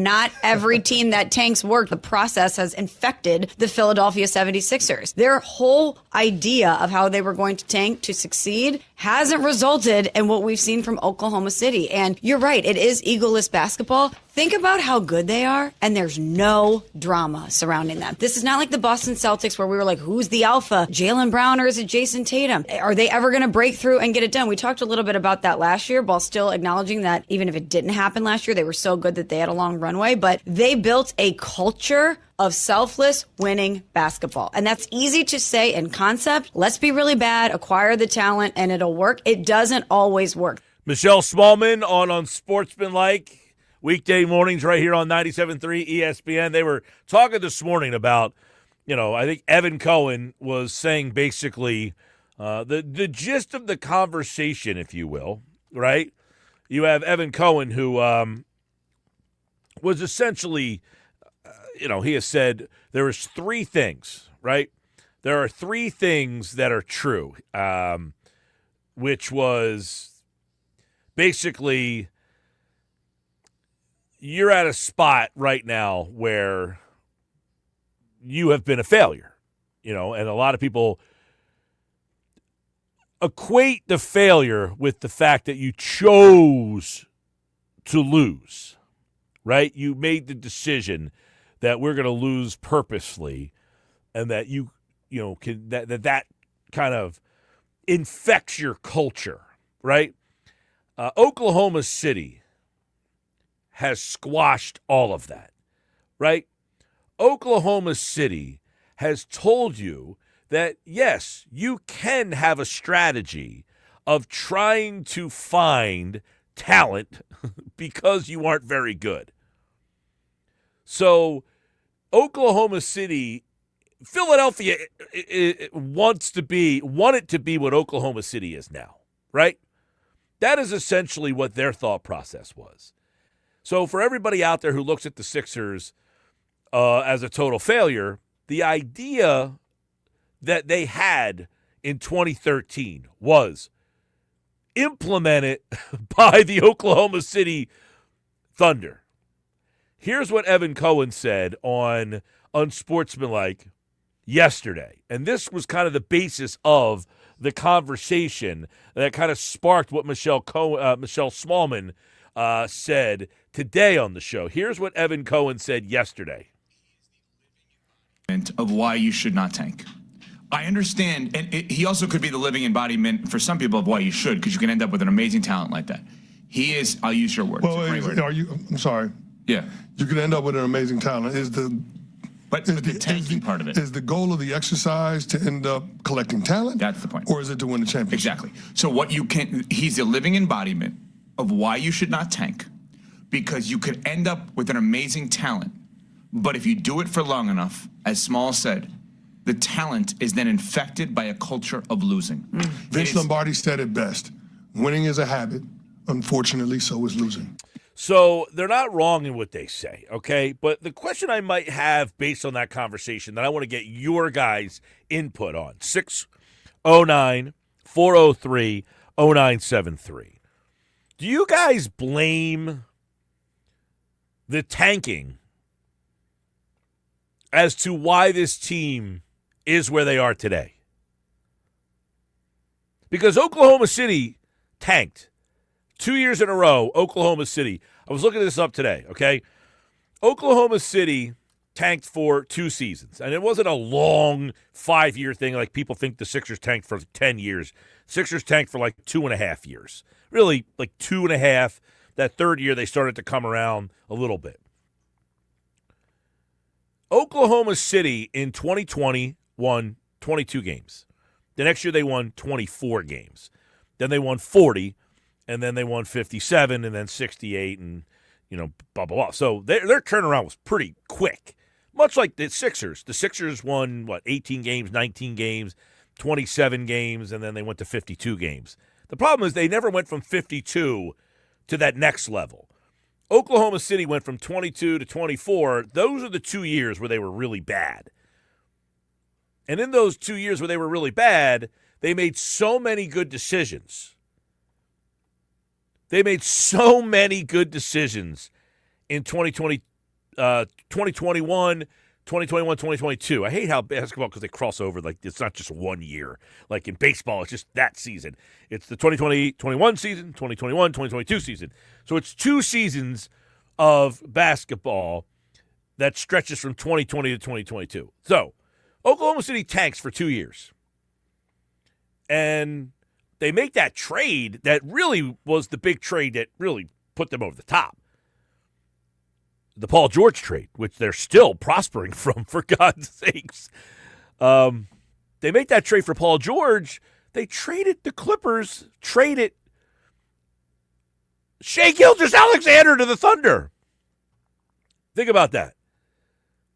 [SPEAKER 10] Not every team that tanks work. The process has infected the Philadelphia 76ers. Their whole idea of how they were going to tank to succeed hasn't resulted in what we've seen from Oklahoma City. And you're right, it is egoless basketball. Think about how good they are, and there's no drama surrounding them. This is not like the Boston Celtics where we were like, who's the alpha? Jalen Brown or is it Jason Tatum? Are they ever going to break through and get it done? We talked a little bit about that last year, while still acknowledging that even if it didn't happen last year, they were so good that they had a long runway. But they built a culture of selfless winning basketball. And that's easy to say in concept. Let's be really bad, acquire the talent, and it'll work. It doesn't always work.
[SPEAKER 1] Michelle Smallman on Unsportsmanlike. Weekday mornings right here on 97.3 ESPN. They were talking this morning about, I think Evan Cohen was saying basically the gist of the conversation, if you will, right? You have Evan Cohen who was essentially, he has said there was three things, right? There are three things that are true, which was basically you're at a spot right now where you have been a failure, and a lot of people equate the failure with the fact that you chose to lose, right? You made the decision that we're going to lose purposely, and that that kind of infects your culture, right? Oklahoma City has squashed all of that, right? Oklahoma City has told you that, yes, you can have a strategy of trying to find talent because you aren't very good. So Oklahoma City, Philadelphia wanted to be what Oklahoma City is now, right? That is essentially what their thought process was. So for everybody out there who looks at the Sixers as a total failure, the idea that they had in 2013 was implemented by the Oklahoma City Thunder. Here's what Evan Cohen said on Unsportsmanlike yesterday. And this was kind of the basis of the conversation that kind of sparked what Michelle Smallman said today on the show. Here's what Evan Cohen said yesterday.
[SPEAKER 11] Of why you should not tank. I understand, and he also could be the living embodiment for some people of why you should, because you can end up with an amazing talent like that. He is, I'll use your word.
[SPEAKER 12] Well, I'm sorry.
[SPEAKER 11] Yeah.
[SPEAKER 12] You could end up with an amazing talent.
[SPEAKER 11] But the tanking part of it.
[SPEAKER 12] Is the goal of the exercise to end up collecting talent?
[SPEAKER 11] That's the point.
[SPEAKER 12] Or is it to win the championship?
[SPEAKER 11] Exactly. So he's the living embodiment of why you should not tank, because you could end up with an amazing talent. But if you do it for long enough, as Small said, the talent is then infected by a culture of losing.
[SPEAKER 12] Vince Lombardi said it best. Winning is a habit. Unfortunately, so is losing.
[SPEAKER 1] So they're not wrong in what they say, okay? But the question I might have based on that conversation that I want to get your guys' input on, 609-403-0973. Do you guys blame the tanking as to why this team is where they are today? Because Oklahoma City tanked 2 years in a row. Oklahoma City. I was looking this up today, okay? Oklahoma City tanked for 2 seasons, and it wasn't a long 5-year thing like people think the Sixers tanked for 10 years. Sixers tanked for like 2.5 years. Really, like 2.5. That third year, they started to come around a little bit. Oklahoma City in 2020 won 22 games. The next year they won 24 games. Then they won 40, and then they won 57, and then 68, and blah, blah, blah. So their turnaround was pretty quick, much like the Sixers. The Sixers won, 18 games, 19 games, 27 games, and then they went to 52 games. The problem is they never went from 52 to that next level. Oklahoma City went from 22 to 24. Those are the 2 years where they were really bad. And in those 2 years where they were really bad, they made so many good decisions. They made so many good decisions in 2020 2021, 2022. I hate how basketball, because they cross over, like it's not just 1 year. Like in baseball, it's just that season. It's the 2020-21 season, 2021-2022 season. So it's 2 seasons of basketball that stretches from 2020 to 2022. So Oklahoma City tanks for 2 years. And they make that trade that really was the big trade that really put them over the top. The Paul George trade, which they're still prospering from, for God's sakes. They make that trade for Paul George. They traded the Clippers, traded Shai Gilgeous-Alexander to the Thunder. Think about that.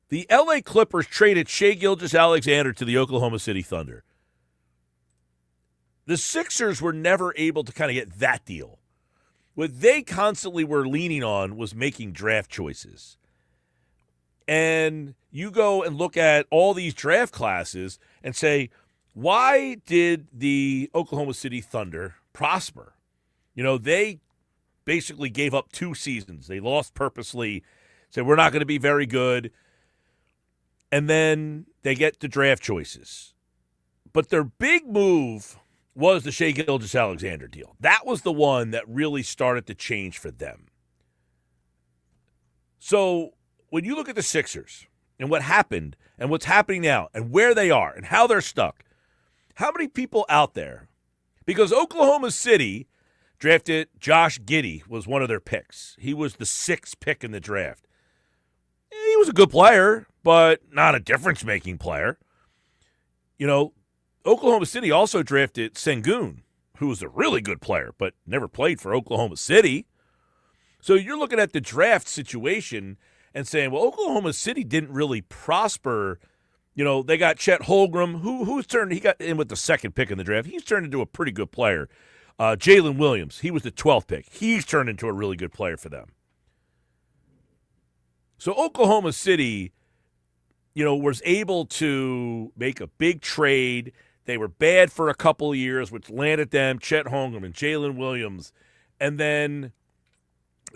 [SPEAKER 1] The LA Clippers traded Shai Gilgeous-Alexander to the Oklahoma City Thunder. The Sixers were never able to kind of get that deal. What they constantly were leaning on was making draft choices. And you go and look at all these draft classes and say, why did the Oklahoma City Thunder prosper? You know, they basically gave up 2 seasons. They lost purposely, said, we're not going to be very good. And then they get the draft choices. But their big move was the Shai Gilgeous-Alexander deal. That was the one that really started to change for them. So when you look at the Sixers and what happened and what's happening now and where they are and how they're stuck, how many people out there, because Oklahoma City drafted Josh Giddey, was one of their picks. He was the 6th pick in the draft. He was a good player, but not a difference-making player. You know, Oklahoma City also drafted Sengun, who was a really good player, but never played for Oklahoma City. So you're looking at the draft situation and saying, well, Oklahoma City didn't really prosper. You know, they got Chet Holmgren, he got in with the 2nd pick in the draft. He's turned into a pretty good player. Jalen Williams, he was the 12th pick. He's turned into a really good player for them. So Oklahoma City, you know, was able to make a big trade. They were bad for a couple of years, which landed them Chet Holmgren and Jalen Williams. And then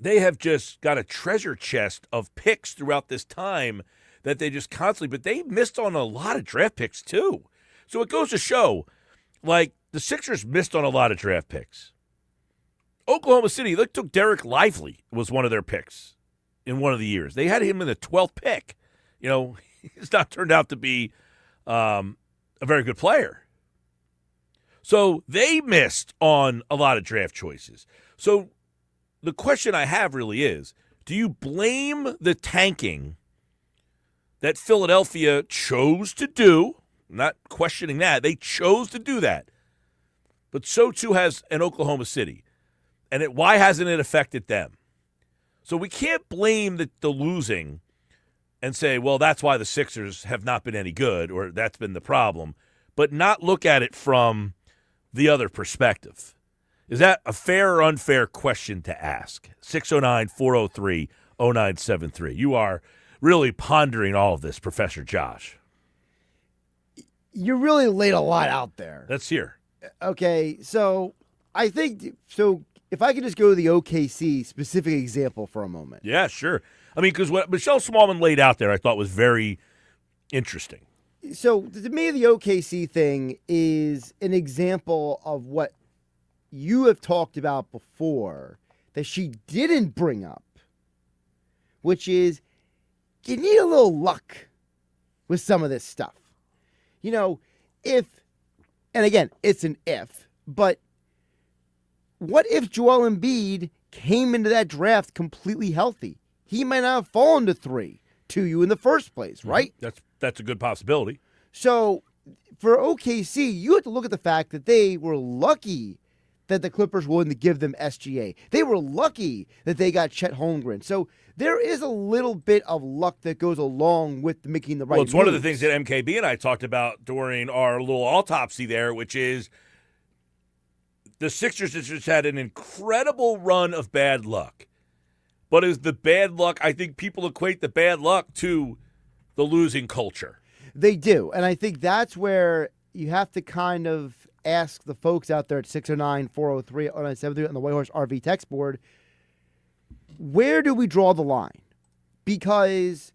[SPEAKER 1] they have just got a treasure chest of picks throughout this time that they just constantly, but they missed on a lot of draft picks too. So it goes to show, like, the Sixers missed on a lot of draft picks. Oklahoma City, they took Derek Lively, was one of their picks in one of the years. They had him in the 12th pick. You know, he's not turned out to be a very good player. So they missed on a lot of draft choices. So the question I have really is, do you blame the tanking that Philadelphia chose to do? I'm not questioning that. They chose to do that. But so too has an Oklahoma City. And why hasn't it affected them? So we can't blame the losing and say, well, that's why the Sixers have not been any good, or that's been the problem, but not look at it from the other perspective. Is that a fair or unfair question to ask? 609-403-0973. You are really pondering all of this, Professor Josh.
[SPEAKER 7] You really laid a lot out there.
[SPEAKER 1] Let's hear.
[SPEAKER 7] Okay, so I think, if I could just go to the OKC specific example for a moment.
[SPEAKER 1] Yeah, sure. I mean, because what Michelle Smallman laid out there I thought was very interesting.
[SPEAKER 7] So to me, the OKC thing is an example of what you have talked about before that she didn't bring up, which is you need a little luck with some of this stuff. You know, and again, it's an if, but what if Joel Embiid came into that draft completely healthy? He might not have fallen to you in the first place, right?
[SPEAKER 1] That's a good possibility.
[SPEAKER 7] So for OKC, you have to look at the fact that they were lucky that the Clippers were willing to give them SGA. They were lucky that they got Chet Holmgren. So there is a little bit of luck that goes along with making the right
[SPEAKER 1] Well, it's one of the
[SPEAKER 7] moves.
[SPEAKER 1] things that MKB and I talked about during our little autopsy there, which is the Sixers just had an incredible run of bad luck. But is the bad luck, I think people equate the bad luck to the losing culture.
[SPEAKER 7] They do. And I think that's where you have to kind of ask the folks out there at 609-403-0973 on the Whitehorse RV text board, where do we draw the line? because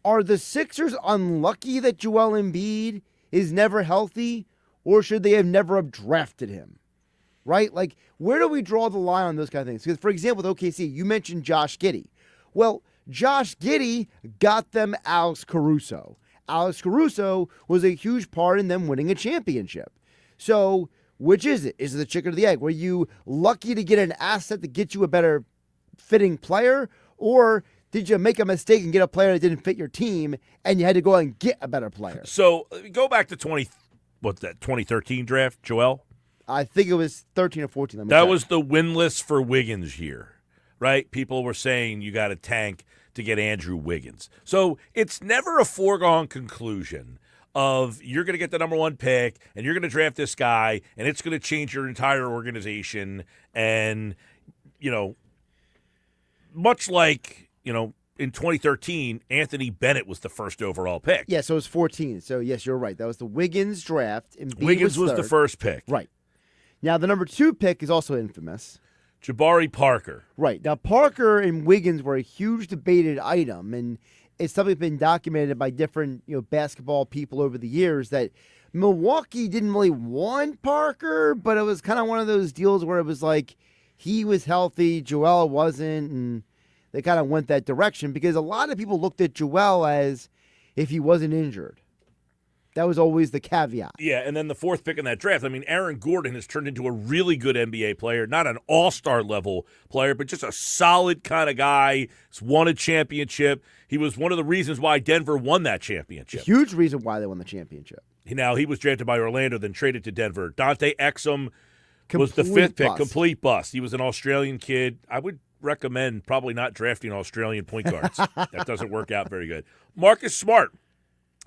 [SPEAKER 7] are the Sixers unlucky that Joel Embiid is never healthy, or should they have never have drafted him? Right? Like, where do we draw the line on those kind of things? Because, for example, with OKC, you mentioned Josh Giddey. Well, Josh Giddey got them Alex Caruso. Alex Caruso was a huge part in them winning a championship. So, which is it? Is it the chicken or the egg? Were you lucky to get an asset to get you a better fitting player, or did you make a mistake and get a player that didn't fit your team and you had to go and get a better player?
[SPEAKER 1] So go back to 2013 draft, Joel?
[SPEAKER 7] I think it was 13 or 14.
[SPEAKER 1] That was the winless for Wiggins year, right? People were saying you got to tank to get Andrew Wiggins. So it's never a foregone conclusion of you're going to get the number one pick and you're going to draft this guy and it's going to change your entire organization. And, much like, in 2013, Anthony Bennett was the first overall pick.
[SPEAKER 7] Yeah, so it was 14. So, yes, you're right. That was the Wiggins draft. And
[SPEAKER 1] Wiggins was the first pick.
[SPEAKER 7] Right. Now, the number 2 pick is also infamous.
[SPEAKER 1] Jabari Parker.
[SPEAKER 7] Right. Now, Parker and Wiggins were a huge debated item, and it's something that's been documented by different basketball people over the years that Milwaukee didn't really want Parker, but it was kind of one of those deals where it was like he was healthy, Joel wasn't, and they kind of went that direction because a lot of people looked at Joel as if he wasn't injured. That was always the caveat.
[SPEAKER 1] Yeah, and then the 4th pick in that draft. I mean, Aaron Gordon has turned into a really good NBA player, not an all-star level player, but just a solid kind of guy. He's won a championship. He was one of the reasons why Denver won that championship.
[SPEAKER 7] A huge reason why they won the championship.
[SPEAKER 1] Now, he was drafted by Orlando, then traded to Denver. Dante Exum was the 5th pick, complete bust. He was an Australian kid. I would recommend probably not drafting Australian point guards. That doesn't work out very good. Marcus Smart,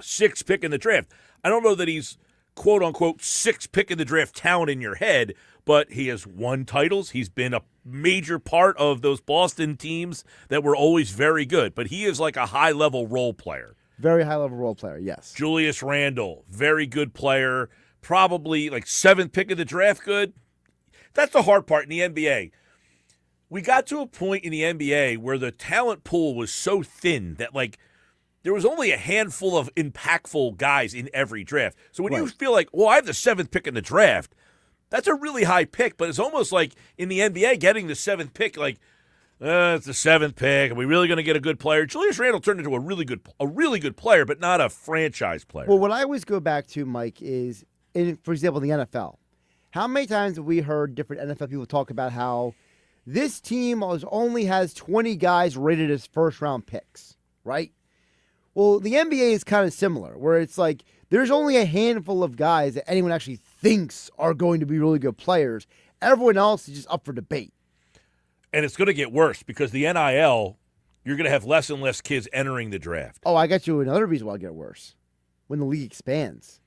[SPEAKER 1] 6th pick in the draft. I don't know that he's quote-unquote 6th pick in the draft talent in your head, but he has won titles. He's been a major part of those Boston teams that were always very good, but he is like a high-level role player.
[SPEAKER 7] Very high-level role player, yes.
[SPEAKER 1] Julius Randle, very good player, probably like 7th pick of the draft good. That's the hard part in the NBA. We got to a point in the NBA where the talent pool was so thin that, there was only a handful of impactful guys in every draft. So when you feel like, well, I have the 7th pick in the draft, that's a really high pick, but it's almost like in the NBA getting the 7th pick, it's the 7th pick. Are we really going to get a good player? Julius Randle turned into a really good player, but not a franchise player.
[SPEAKER 7] Well, what I always go back to, Mike, is, for example, the NFL. How many times have we heard different NFL people talk about how this team only has 20 guys rated as first-round picks, right? Well, the NBA is kind of similar, where it's like there's only a handful of guys that anyone actually thinks are going to be really good players. Everyone else is just up for debate.
[SPEAKER 1] And it's going to get worse because the NIL, you're going to have less and less kids entering the draft.
[SPEAKER 7] Oh, I got you another reason why it'll get worse. When the league expands.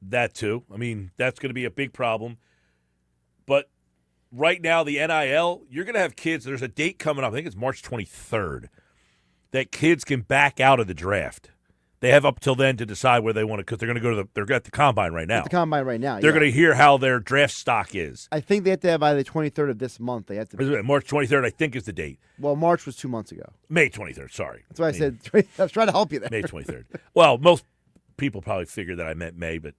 [SPEAKER 1] That too. I mean, that's going to be a big problem. But right now, the NIL, you're going to have kids. There's a date coming up. I think it's March 23rd. That kids can back out of the draft. They have up till then to decide where they want to, because they're going to go to they're at the combine right now.
[SPEAKER 7] At the combine right now.
[SPEAKER 1] They're going to hear how their draft stock is.
[SPEAKER 7] I think they have to have by the 23rd of this month. They have to.
[SPEAKER 1] March 23rd, I think, is the date.
[SPEAKER 7] Well, March was 2 months ago.
[SPEAKER 1] May 23rd. Sorry.
[SPEAKER 7] That's why I said. I was trying to help you there.
[SPEAKER 1] May 23rd. Well, most people probably figured that I meant May, but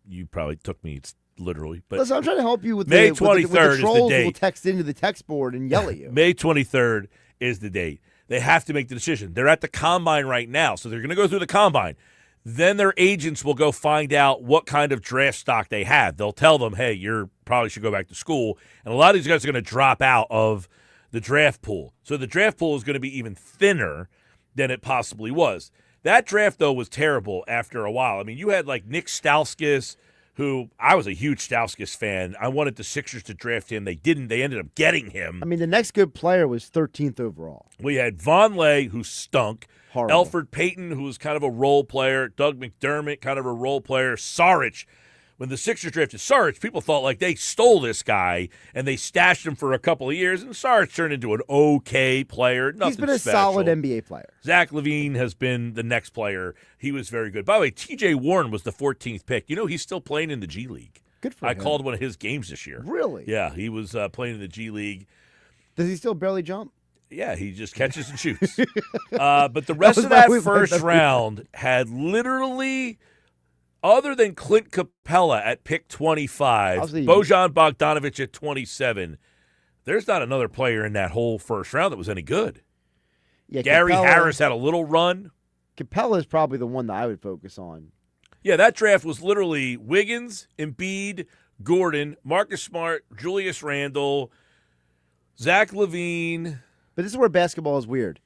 [SPEAKER 1] you probably took me literally. But
[SPEAKER 7] listen, I'm trying to help you with
[SPEAKER 1] May 23rd
[SPEAKER 7] with the trolls
[SPEAKER 1] is the date.
[SPEAKER 7] Who will text into the text board and yell at you.
[SPEAKER 1] May 23rd is the date. They have to make the decision. They're at the combine right now, so they're going to go through the combine. Then their agents will go find out what kind of draft stock they have. They'll tell them, hey, you probably should go back to school. And a lot of these guys are going to drop out of the draft pool. So the draft pool is going to be even thinner than it possibly was. That draft, though, was terrible after a while. I mean, you had like Nick Stauskas, who I was a huge Stauskas fan. I wanted the Sixers to draft him. They didn't. They ended up getting him.
[SPEAKER 7] I mean, the next good player was 13th overall.
[SPEAKER 1] We had Vonleh, who stunk.
[SPEAKER 7] Horrible.
[SPEAKER 1] Elfrid Payton, who was kind of a role player. Doug McDermott, kind of a role player. Saric. When the Sixers drafted Saric, people thought like they stole this guy, and they stashed him for a couple of years, and Saric turned into an okay player. Nothing
[SPEAKER 7] He's been a
[SPEAKER 1] special.
[SPEAKER 7] solid NBA player.
[SPEAKER 1] Zach LaVine has been the next player. He was very good. By the way, TJ Warren was the 14th pick. You know, he's still playing in the G League.
[SPEAKER 7] Good for him.
[SPEAKER 1] I called one of his games this year.
[SPEAKER 7] Really?
[SPEAKER 1] Yeah, he was playing in the G League.
[SPEAKER 7] Does he still barely jump?
[SPEAKER 1] Yeah, he just catches and shoots. But the rest of that first round had literally, other than Clint Capella at pick 25, Bojan Bogdanovic at 27, there's not another player in that whole first round that was any good.
[SPEAKER 7] Yeah,
[SPEAKER 1] Gary Harris had a little run.
[SPEAKER 7] Capella is probably the one that I would focus on.
[SPEAKER 1] Yeah, that draft was literally Wiggins, Embiid, Gordon, Marcus Smart, Julius Randle, Zach LaVine.
[SPEAKER 7] But this is where basketball is weird.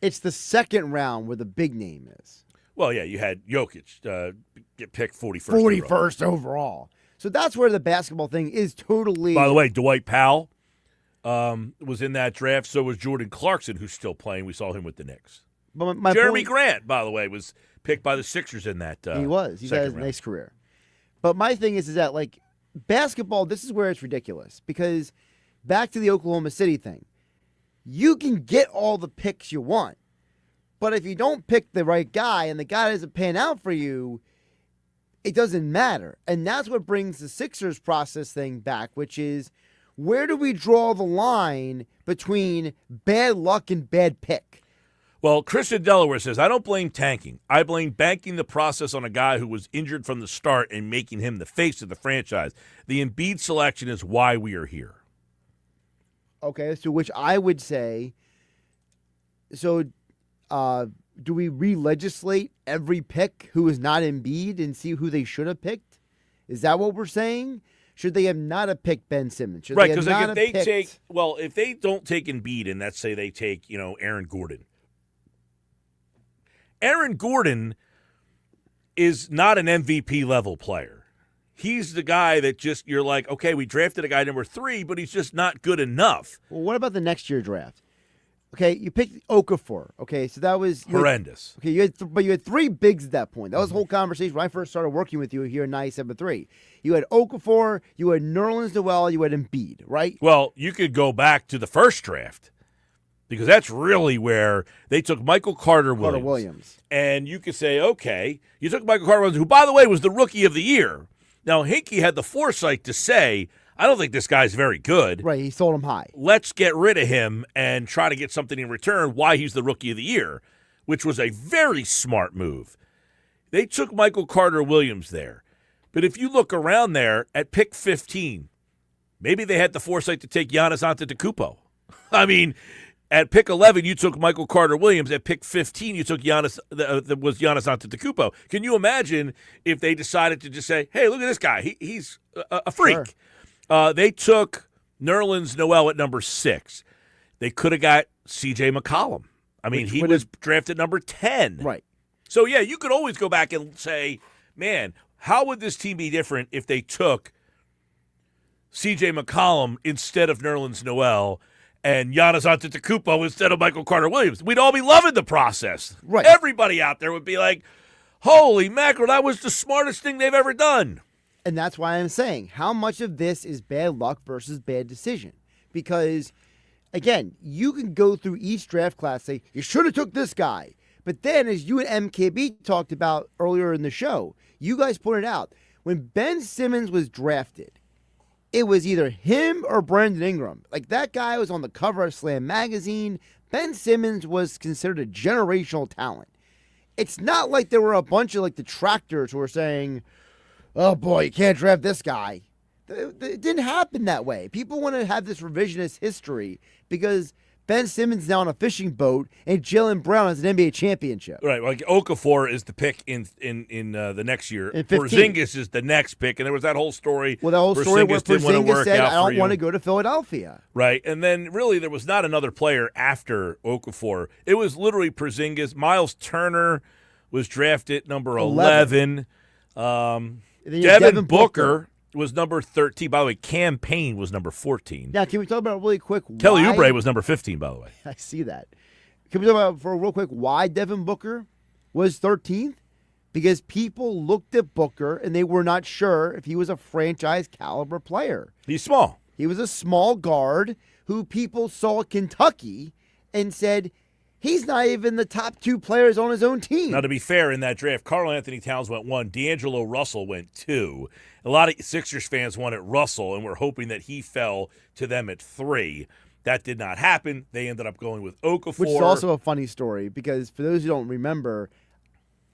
[SPEAKER 7] It's the second round where the big name is.
[SPEAKER 1] Well, yeah, you had Jokic get picked 41st.
[SPEAKER 7] 41st overall. So that's where the basketball thing is totally.
[SPEAKER 1] By the way, Dwight Powell was in that draft. So was Jordan Clarkson, who's still playing. We saw him with the Knicks.
[SPEAKER 7] But my
[SPEAKER 1] Jeremy
[SPEAKER 7] point,
[SPEAKER 1] Grant, by the way, was picked by the Sixers in that.
[SPEAKER 7] He was. He's had a nice career. But my thing is that, like, basketball, this is where it's ridiculous. Because back to the Oklahoma City thing. You can get all the picks you want. But if you don't pick the right guy and the guy doesn't pan out for you, it doesn't matter. And that's what brings the Sixers process thing back, which is, where do we draw the line between bad luck and bad pick?
[SPEAKER 1] Well, Christian Delaware says, I don't blame tanking. I blame banking the process on a guy who was injured from the start and making him the face of the franchise. The Embiid selection is why we are here.
[SPEAKER 7] Okay, so which I would say, so do we re-legislate every pick who is not Embiid and see who they should have picked? Is that what we're saying? Should they have not have picked Ben Simmons? Should
[SPEAKER 1] Right, because if they take, well, if they don't take Embiid and let's say they take, Aaron Gordon. Aaron Gordon is not an MVP level player. He's the guy that just, you're like, okay, we drafted a guy number 3, but he's just not good enough.
[SPEAKER 7] Well, what about the next year draft? Okay, you picked Okafor. Okay, so that was
[SPEAKER 1] horrendous.
[SPEAKER 7] You had 3 bigs at that point. That was the whole conversation when I first started working with you here in 97.3. You had Okafor, you had Nerlens Noel, you had Embiid, right?
[SPEAKER 1] Well, you could go back to the first draft because that's really where they took Michael Carter Williams. And you could say, okay, you took Michael Carter Williams, who, by the way, was the Rookie of the Year. Now, Hinkie had the foresight to say, I don't think this guy's very good.
[SPEAKER 7] Right, he sold him high.
[SPEAKER 1] Let's get rid of him and try to get something in return, why he's the Rookie of the Year, which was a very smart move. They took Michael Carter Williams there. But if you look around there at pick 15, maybe they had the foresight to take Giannis Antetokounmpo. I mean, at pick 11, you took Michael Carter Williams. At pick 15, you took Giannis Antetokounmpo. Can you imagine if they decided to just say, hey, look at this guy. He's a freak. Sure. They took Nerlens Noel at number 6. They could have got C.J. McCollum. I mean, he was drafted number 10.
[SPEAKER 7] Right.
[SPEAKER 1] So, yeah, you could always go back and say, man, how would this team be different if they took C.J. McCollum instead of Nerlens Noel and Giannis Antetokounmpo instead of Michael Carter Williams? We'd all be loving the process.
[SPEAKER 7] Right.
[SPEAKER 1] Everybody out there would be like, holy mackerel, that was the smartest thing they've ever done.
[SPEAKER 7] And that's why I'm saying, how much of this is bad luck versus bad decision? Because, again, you can go through each draft class, say, you should have took this guy. But then, as you and MKB talked about earlier in the show, you guys pointed out, when Ben Simmons was drafted, it was either him or Brandon Ingram. Like, that guy was on the cover of Slam magazine. Ben Simmons was considered a generational talent. It's not like there were a bunch of, like, detractors who were saying, oh, boy, you can't draft this guy. It didn't happen that way. People want to have this revisionist history because Ben Simmons is now on a fishing boat and Jalen Brown has an NBA championship.
[SPEAKER 1] Right, like Okafor is the pick in the next year.
[SPEAKER 7] In 15.
[SPEAKER 1] Porzingis is the next pick, and there was that whole story.
[SPEAKER 7] Well, the whole story where Porzingis said, I don't want to
[SPEAKER 1] go
[SPEAKER 7] go to Philadelphia.
[SPEAKER 1] Right, and then really there was not another player after Okafor. It was literally Porzingis. Miles Turner was drafted number 11. Devin Booker was number 13. By the way, Cam Payne was number 14.
[SPEAKER 7] Now, can we talk about really quick why?
[SPEAKER 1] Kelly Oubre was number 15, by the way.
[SPEAKER 7] I see that. Can we talk about for real quick why Devin Booker was 13th? Because people looked at Booker and they were not sure if he was a franchise caliber player.
[SPEAKER 1] He's small.
[SPEAKER 7] He was a small guard who people saw at Kentucky and said, he's not even the top 2 players on his own team.
[SPEAKER 1] Now, to be fair, in that draft, Karl Anthony Towns went 1. D'Angelo Russell went 2. A lot of Sixers fans wanted Russell and were hoping that he fell to them at 3. That did not happen. They ended up going with Okafor.
[SPEAKER 7] Which is also a funny story because for those who don't remember,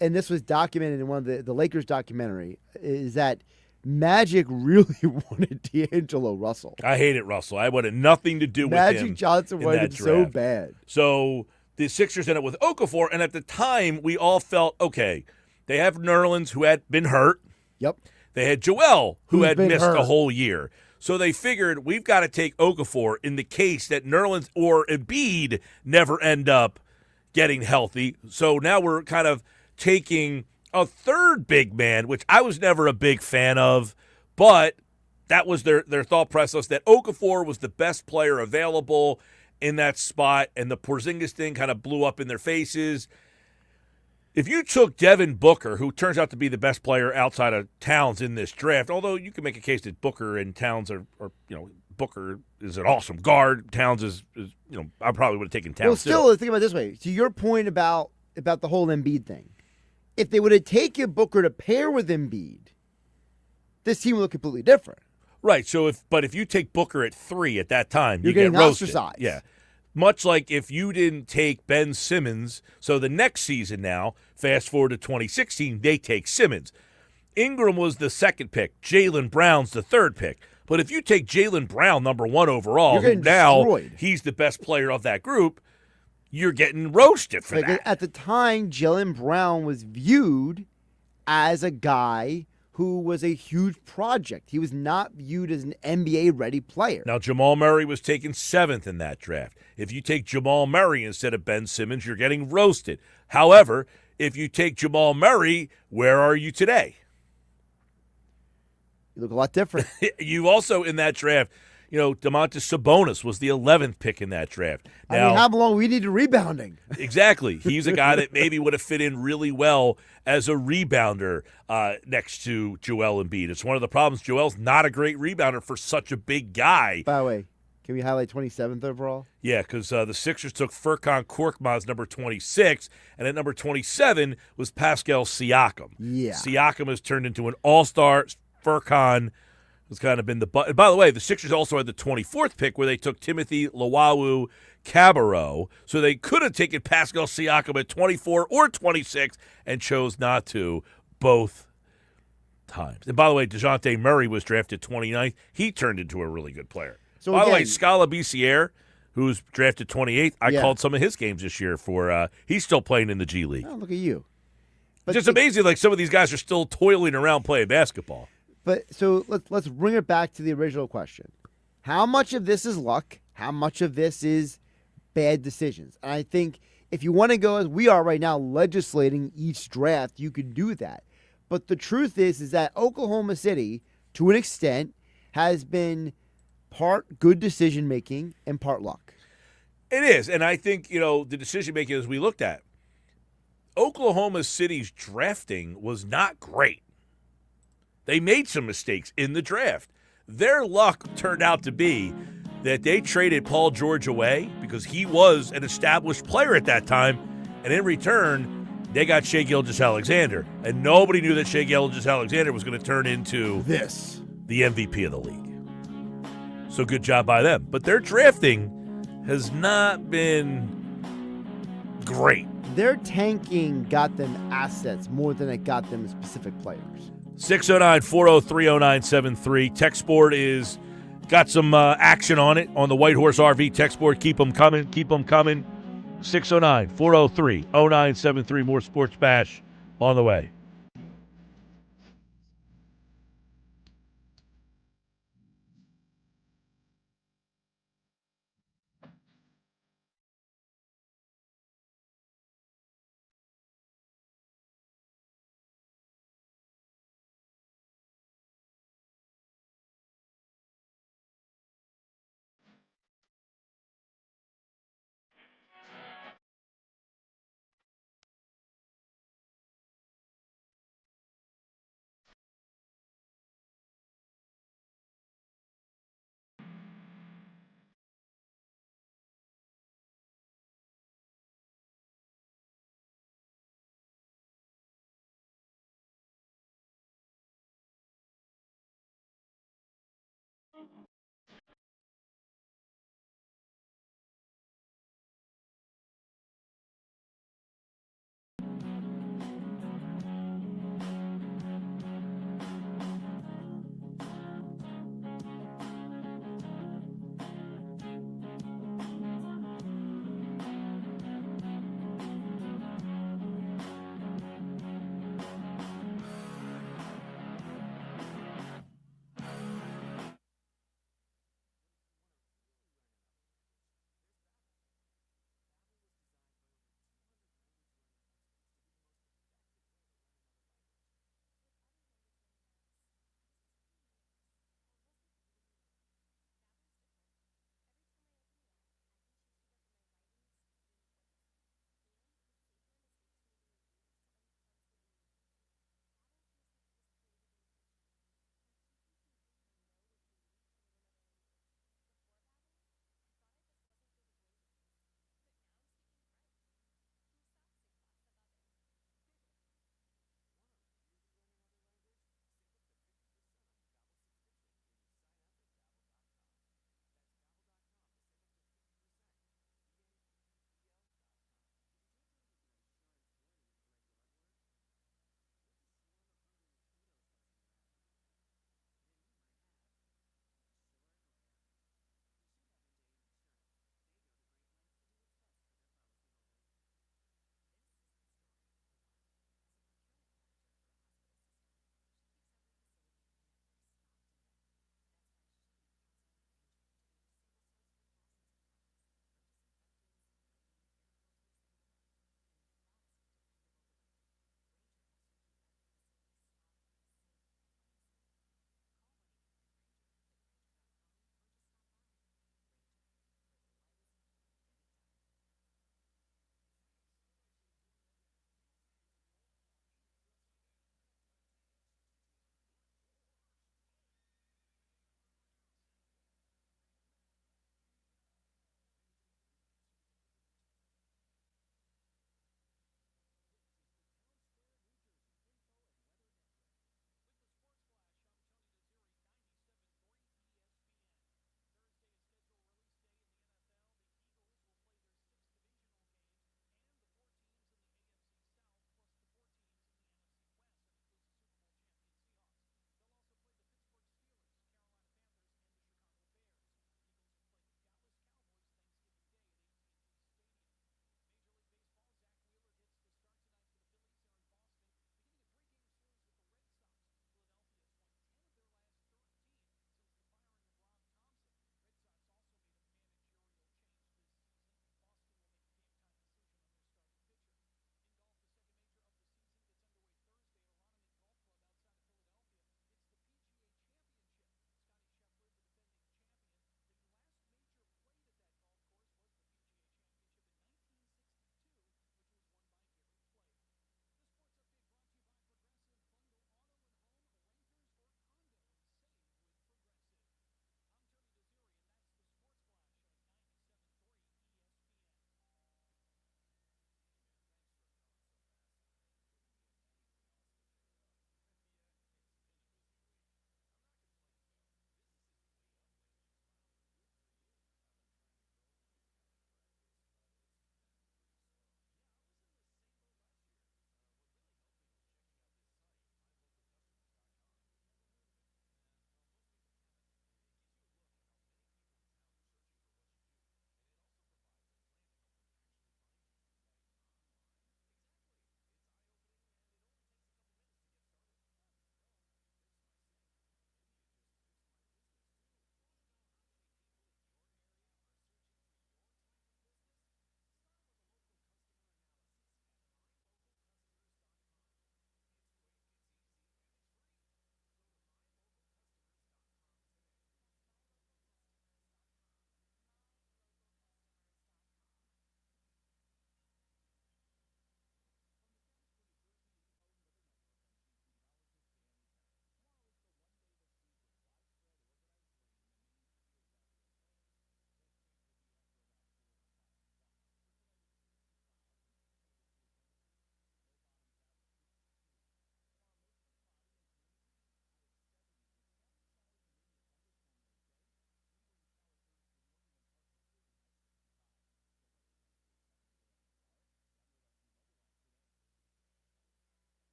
[SPEAKER 7] and this was documented in one of the Lakers documentary, is that Magic really wanted D'Angelo Russell.
[SPEAKER 1] I hated Russell. I wanted nothing to do with him.
[SPEAKER 7] Magic Johnson wanted him so bad.
[SPEAKER 1] So the Sixers ended up with Okafor, and at the time, we all felt, okay, they have Nerlens, who had been hurt.
[SPEAKER 7] Yep.
[SPEAKER 1] They had Joel, who had missed
[SPEAKER 7] hurt
[SPEAKER 1] a whole year. So they figured we've got to take Okafor in the case that Nerlens or Embiid never end up getting healthy. So now we're kind of taking a third big man, which I was never a big fan of, but that was their thought process, that Okafor was the best player available in that spot, and the Porzingis thing kind of blew up in their faces. If you took Devin Booker, who turns out to be the best player outside of Towns in this draft, although you can make a case that Booker and Towns are Booker is an awesome guard. Towns is I probably would have taken Towns.
[SPEAKER 7] Well, still, think about it this way. To your point about the whole Embiid thing, if they would have taken Booker to pair with Embiid, this team would look completely different.
[SPEAKER 1] Right. So if you take Booker at 3 at that time,
[SPEAKER 7] you're
[SPEAKER 1] you get
[SPEAKER 7] getting
[SPEAKER 1] roasted.
[SPEAKER 7] ostracized.
[SPEAKER 1] Yeah. Much like if you didn't take Ben Simmons, so the next season now, fast forward to 2016, they take Simmons. Ingram was the second pick. Jalen Brown's the third pick. But if you take Jalen Brown, number 1 overall,
[SPEAKER 7] You're
[SPEAKER 1] now
[SPEAKER 7] destroyed.
[SPEAKER 1] He's the best player of that group, you're getting roasted for that.
[SPEAKER 7] At the time, Jalen Brown was viewed as a guy who was a huge project. He was not viewed as an NBA-ready player.
[SPEAKER 1] Now, Jamal Murray was taken 7th in that draft. If you take Jamal Murray instead of Ben Simmons, you're getting roasted. However, if you take Jamal Murray, where are you today?
[SPEAKER 7] You look a lot different.
[SPEAKER 1] You also, in that draft, Domantas Sabonis was the 11th pick in that draft. Now,
[SPEAKER 7] how long we needed rebounding?
[SPEAKER 1] Exactly. He's a guy that maybe would have fit in really well as a rebounder next to Joel Embiid. It's one of the problems. Joel's not a great rebounder for such a big guy.
[SPEAKER 7] By the way, can we highlight 27th overall?
[SPEAKER 1] Yeah, because the Sixers took Furkan Korkmaz, number 26, and at number 27 was Pascal Siakam.
[SPEAKER 7] Yeah.
[SPEAKER 1] Siakam has turned into an all-star. Furkan has kind of been the – by the way, the Sixers also had the 24th pick where they took Timothy Luwawu-Cabarrot. So they could have taken Pascal Siakam at 24 or 26 and chose not to both times. And by the way, DeJounte Murray was drafted 29th. He turned into a really good player.
[SPEAKER 7] So
[SPEAKER 1] by the way,
[SPEAKER 7] again-
[SPEAKER 1] Scala Bissiere, who's drafted 28th, I called some of his games this year for he's still playing in the G League.
[SPEAKER 7] Oh, look at you.
[SPEAKER 1] It's just amazing, like some of these guys are still toiling around playing basketball.
[SPEAKER 7] But so let's bring it back to the original question. How much of this is luck? How much of this is bad decisions? And I think if you want to go as we are right now, legislating each draft, you could do that. But the truth is that Oklahoma City, to an extent, has been part good decision making and part luck.
[SPEAKER 1] It is, and I think the decision making as we looked at, Oklahoma City's drafting was not great. They made some mistakes in the draft. Their luck turned out to be that they traded Paul George away because he was an established player at that time, and in return, they got Shai Gilgeous-Alexander, and nobody knew that Shai Gilgeous-Alexander was going to turn into the MVP of the league. So good job by them. But their drafting has not been great.
[SPEAKER 7] Their tanking got them assets more than it got them specific players.
[SPEAKER 1] 609-403-0973. Text board is got some action on it on the White Horse RV text board. Keep them coming. Keep them coming. 609-403-0973. More Sports Bash on the way.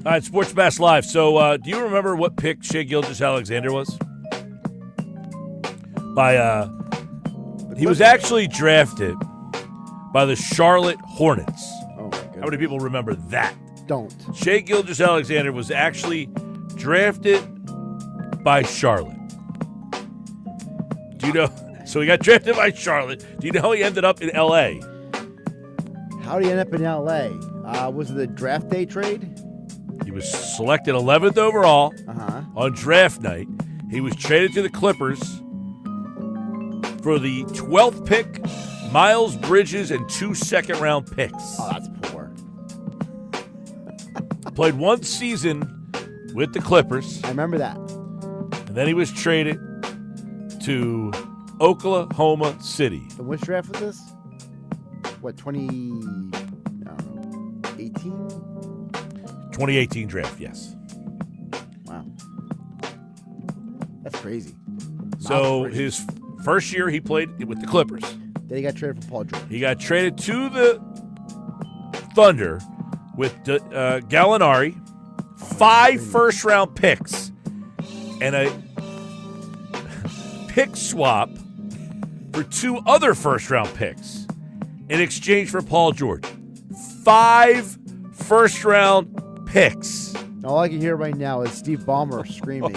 [SPEAKER 1] All right, Sports Bash Live. So, do you remember what pick Shea Gilgeous-Alexander was? He was actually drafted by the Charlotte Hornets.
[SPEAKER 7] Oh my goodness.
[SPEAKER 1] How many people remember that?
[SPEAKER 7] Don't.
[SPEAKER 1] Shea Gilgeous-Alexander was actually drafted by Charlotte. Do you know? So he got drafted by Charlotte. Do you know how he ended up in L.A.?
[SPEAKER 7] How did he end up in L.A.? Was it a draft day trade?
[SPEAKER 1] He was selected 11th overall
[SPEAKER 7] Uh-huh.
[SPEAKER 1] on draft night. He was traded to the Clippers for the 12th pick, Miles Bridges, and 2 second-round picks.
[SPEAKER 7] Oh, that's poor.
[SPEAKER 1] Played 1 season with the Clippers,
[SPEAKER 7] I remember that.
[SPEAKER 1] and then he was traded to Oklahoma City.
[SPEAKER 7] And which draft was this? What, 2018?
[SPEAKER 1] 2018 draft, yes.
[SPEAKER 7] Wow. That's crazy.
[SPEAKER 1] So
[SPEAKER 7] Miles Bridges.
[SPEAKER 1] his first year he played with the Clippers.
[SPEAKER 7] Then he got traded for Paul George.
[SPEAKER 1] He got traded to the Thunder with Gallinari, 5 first-round picks, and a pick swap for 2 other first-round picks in exchange for Paul George. 5 first-round picks.
[SPEAKER 7] All I can hear right now is Steve Ballmer screaming.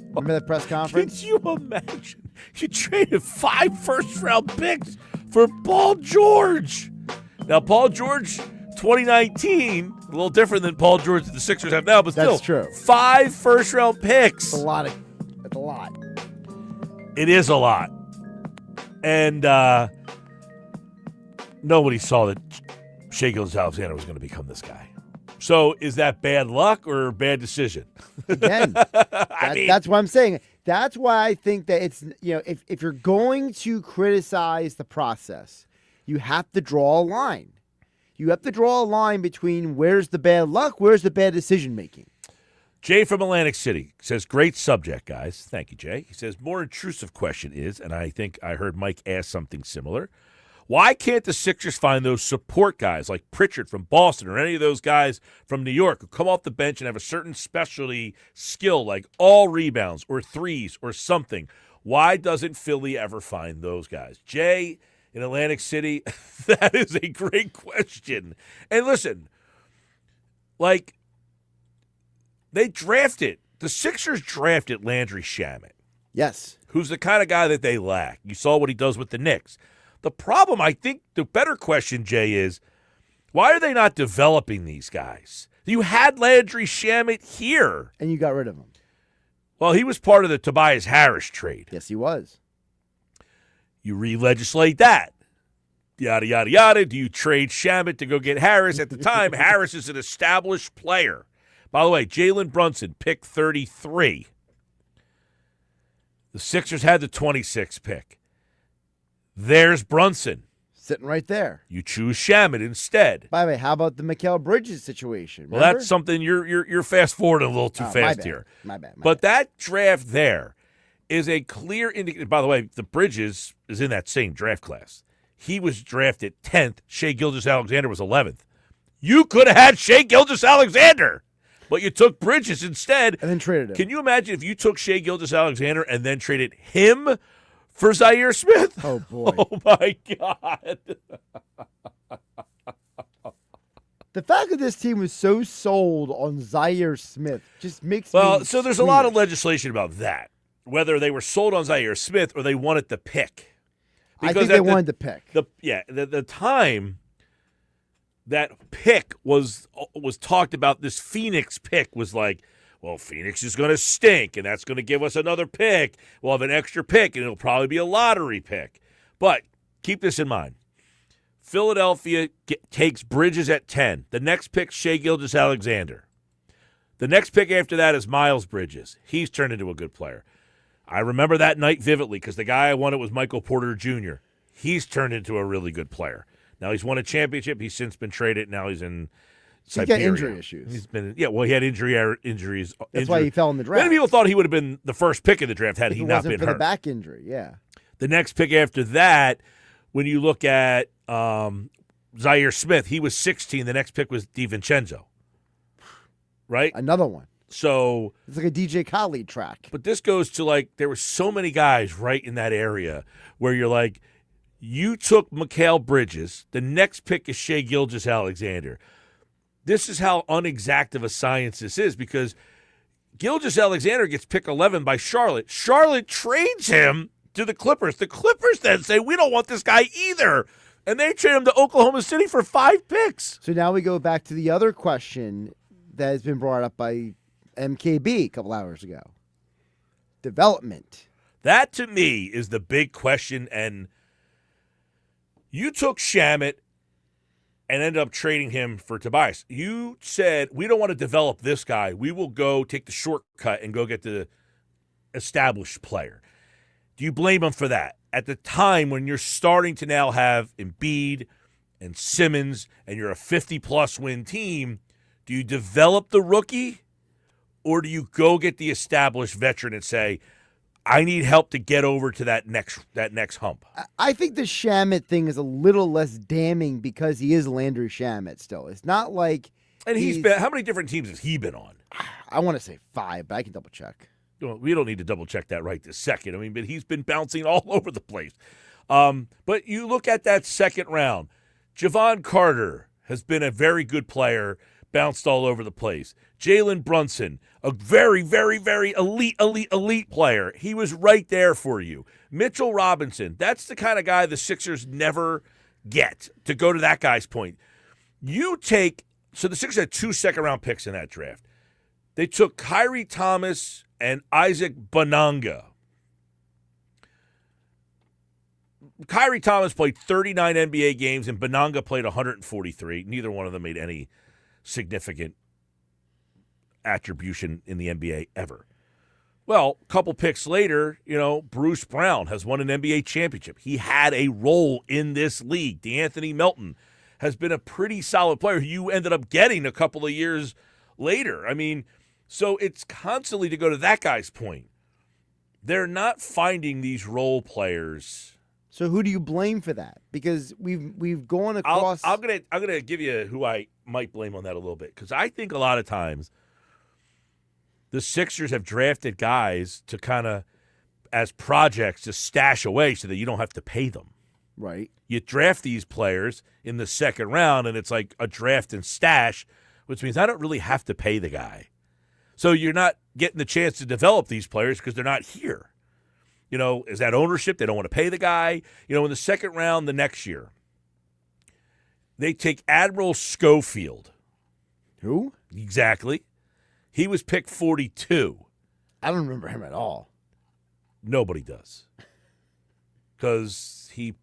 [SPEAKER 7] Remember that press conference?
[SPEAKER 1] Can you imagine? You traded 5 first-round picks for Paul George. Now, Paul George, 2019, a little different than Paul George that the Sixers have now, but still,
[SPEAKER 7] That's true.
[SPEAKER 1] 5 first-round picks.
[SPEAKER 7] That's a lot.
[SPEAKER 1] It is a lot. And nobody saw that Shea Gilgeous-Alexander was going to become this guy. So is that bad luck or bad decision?
[SPEAKER 7] Again, that's what I'm saying. That's why I think that it's, if you're going to criticize the process, you have to draw a line. You have to draw a line between where's the bad luck, where's the bad decision making.
[SPEAKER 1] Jay from Atlantic City says, great subject, guys. Thank you, Jay. He says, more intrusive question is, and I think I heard Mike ask something similar, why can't the Sixers find those support guys like Pritchard from Boston or any of those guys from New York who come off the bench and have a certain specialty skill like all rebounds or threes or something? Why doesn't Philly ever find those guys? Jay in Atlantic City, that is a great question. And listen, the Sixers drafted Landry Shamet.
[SPEAKER 7] Yes.
[SPEAKER 1] Who's the kind of guy that they lack. You saw what he does with the Knicks. The problem, I think, the better question, Jay, is why are they not developing these guys? You had Landry Shamet here.
[SPEAKER 7] And you got rid of him.
[SPEAKER 1] Well, he was part of the Tobias Harris trade.
[SPEAKER 7] Yes, he was.
[SPEAKER 1] You re-legislate that. Yada, yada, yada. Do you trade Shamet to go get Harris? At the time, Harris is an established player. By the way, Jalen Brunson, pick 33. The Sixers had the 26th pick. There's Brunson.
[SPEAKER 7] Sitting right there.
[SPEAKER 1] You choose Shamet instead.
[SPEAKER 7] By the way, how about the Mikal Bridges situation?
[SPEAKER 1] Well, that's something you're fast forwarding a little too fast here.
[SPEAKER 7] My bad.
[SPEAKER 1] But that draft there is a clear indicator. By the way, the Bridges is in that same draft class. He was drafted 10th. Shea Gilgeous-Alexander was 11th. You could have had Shea Gilgeous-Alexander, but you took Bridges instead.
[SPEAKER 7] And then traded him.
[SPEAKER 1] Can you imagine if you took Shea Gilgeous-Alexander and then traded him for Zaire Smith?
[SPEAKER 7] Oh, boy.
[SPEAKER 1] Oh, my God.
[SPEAKER 7] The fact that this team was so sold on Zaire Smith just makes
[SPEAKER 1] Well,
[SPEAKER 7] me
[SPEAKER 1] so there's a lot of
[SPEAKER 7] squeamish.
[SPEAKER 1] legislation about that, whether they were sold on Zaire Smith or they wanted the pick.
[SPEAKER 7] I think they wanted the pick.
[SPEAKER 1] The time that pick was talked about, this Phoenix pick was like, well, Phoenix is going to stink, and that's going to give us another pick. We'll have an extra pick, and it'll probably be a lottery pick. But keep this in mind. Philadelphia takes Bridges at 10. The next pick, Shea Gilgeous-Alexander. The next pick after that is Miles Bridges. He's turned into a good player. I remember that night vividly because the guy I wanted was Michael Porter Jr. He's turned into a really good player. Now he's won a championship. He's since been traded. Now he's in Siberia.
[SPEAKER 7] He's got injury issues.
[SPEAKER 1] He's been he had injuries.
[SPEAKER 7] That's why he fell in the draft.
[SPEAKER 1] Many people thought he would have been the first pick in the draft had he not been
[SPEAKER 7] for
[SPEAKER 1] hurt.
[SPEAKER 7] The back injury, yeah.
[SPEAKER 1] The next pick after that, when you look at Zaire Smith, he was 16. The next pick was DiVincenzo. Right?
[SPEAKER 7] Another one.
[SPEAKER 1] So
[SPEAKER 7] it's like a DJ Khaled track.
[SPEAKER 1] But this goes to like there were so many guys right in that area where you're like, you took Mikal Bridges. The next pick is Shea Gilgeous-Alexander. This is how unexactive a science this is because Gilgeous-Alexander gets pick 11 by Charlotte. Charlotte trades him to the Clippers. The Clippers then say, we don't want this guy either. And they trade him to Oklahoma City for 5 picks.
[SPEAKER 7] So now we go back to the other question that has been brought up by MKB a couple hours ago. Development.
[SPEAKER 1] That, to me, is the big question. And you took Shamet and ended up trading him for Tobias. You said, we don't want to develop this guy. We will go take the shortcut and go get the established player. Do you blame him for that? At the time when you're starting to now have Embiid and Simmons and you're a 50-plus win team, do you develop the rookie or do you go get the established veteran and say, I need help to get over to that next hump?
[SPEAKER 7] I think the Shamet thing is a little less damning because he is Landry Shamet still. It's not like
[SPEAKER 1] And he's been, how many different teams has he been on?
[SPEAKER 7] I want to say 5, but I can double check.
[SPEAKER 1] Well, we don't need to double check that right this second. I mean, but he's been bouncing all over the place. But you look at that second round. Javon Carter has been a very good player, bounced all over the place. Jalen Brunson, a very, very, very elite player. He was right there for you. Mitchell Robinson, that's the kind of guy the Sixers never get, to go to that guy's point. So the Sixers had 2 second-round picks in that draft. They took Kyrie Thomas and Isaac Bonanga. Kyrie Thomas played 39 NBA games, and Bonanga played 143. Neither one of them made any significant attribution in the NBA ever. Well, a couple picks later, Bruce Brown has won an NBA championship. He had a role in this league. DeAnthony Melton has been a pretty solid player who you ended up getting a couple of years later. I mean, so it's constantly, to go to that guy's point, they're not finding these role players.
[SPEAKER 7] So who do you blame for that? Because we've gone across.
[SPEAKER 1] I'm gonna give you who I might blame on that a little bit, because I think a lot of times the Sixers have drafted guys to kind of as projects to stash away so that you don't have to pay them.
[SPEAKER 7] Right.
[SPEAKER 1] You draft these players in the second round, and it's like a draft and stash, which means I don't really have to pay the guy. So you're not getting the chance to develop these players because they're not here. Is that ownership? They don't want to pay the guy. In the second round the next year, they take Admiral Schofield.
[SPEAKER 7] Who?
[SPEAKER 1] Exactly. He was picked 42.
[SPEAKER 7] I don't remember him at all.
[SPEAKER 1] Nobody does. Because he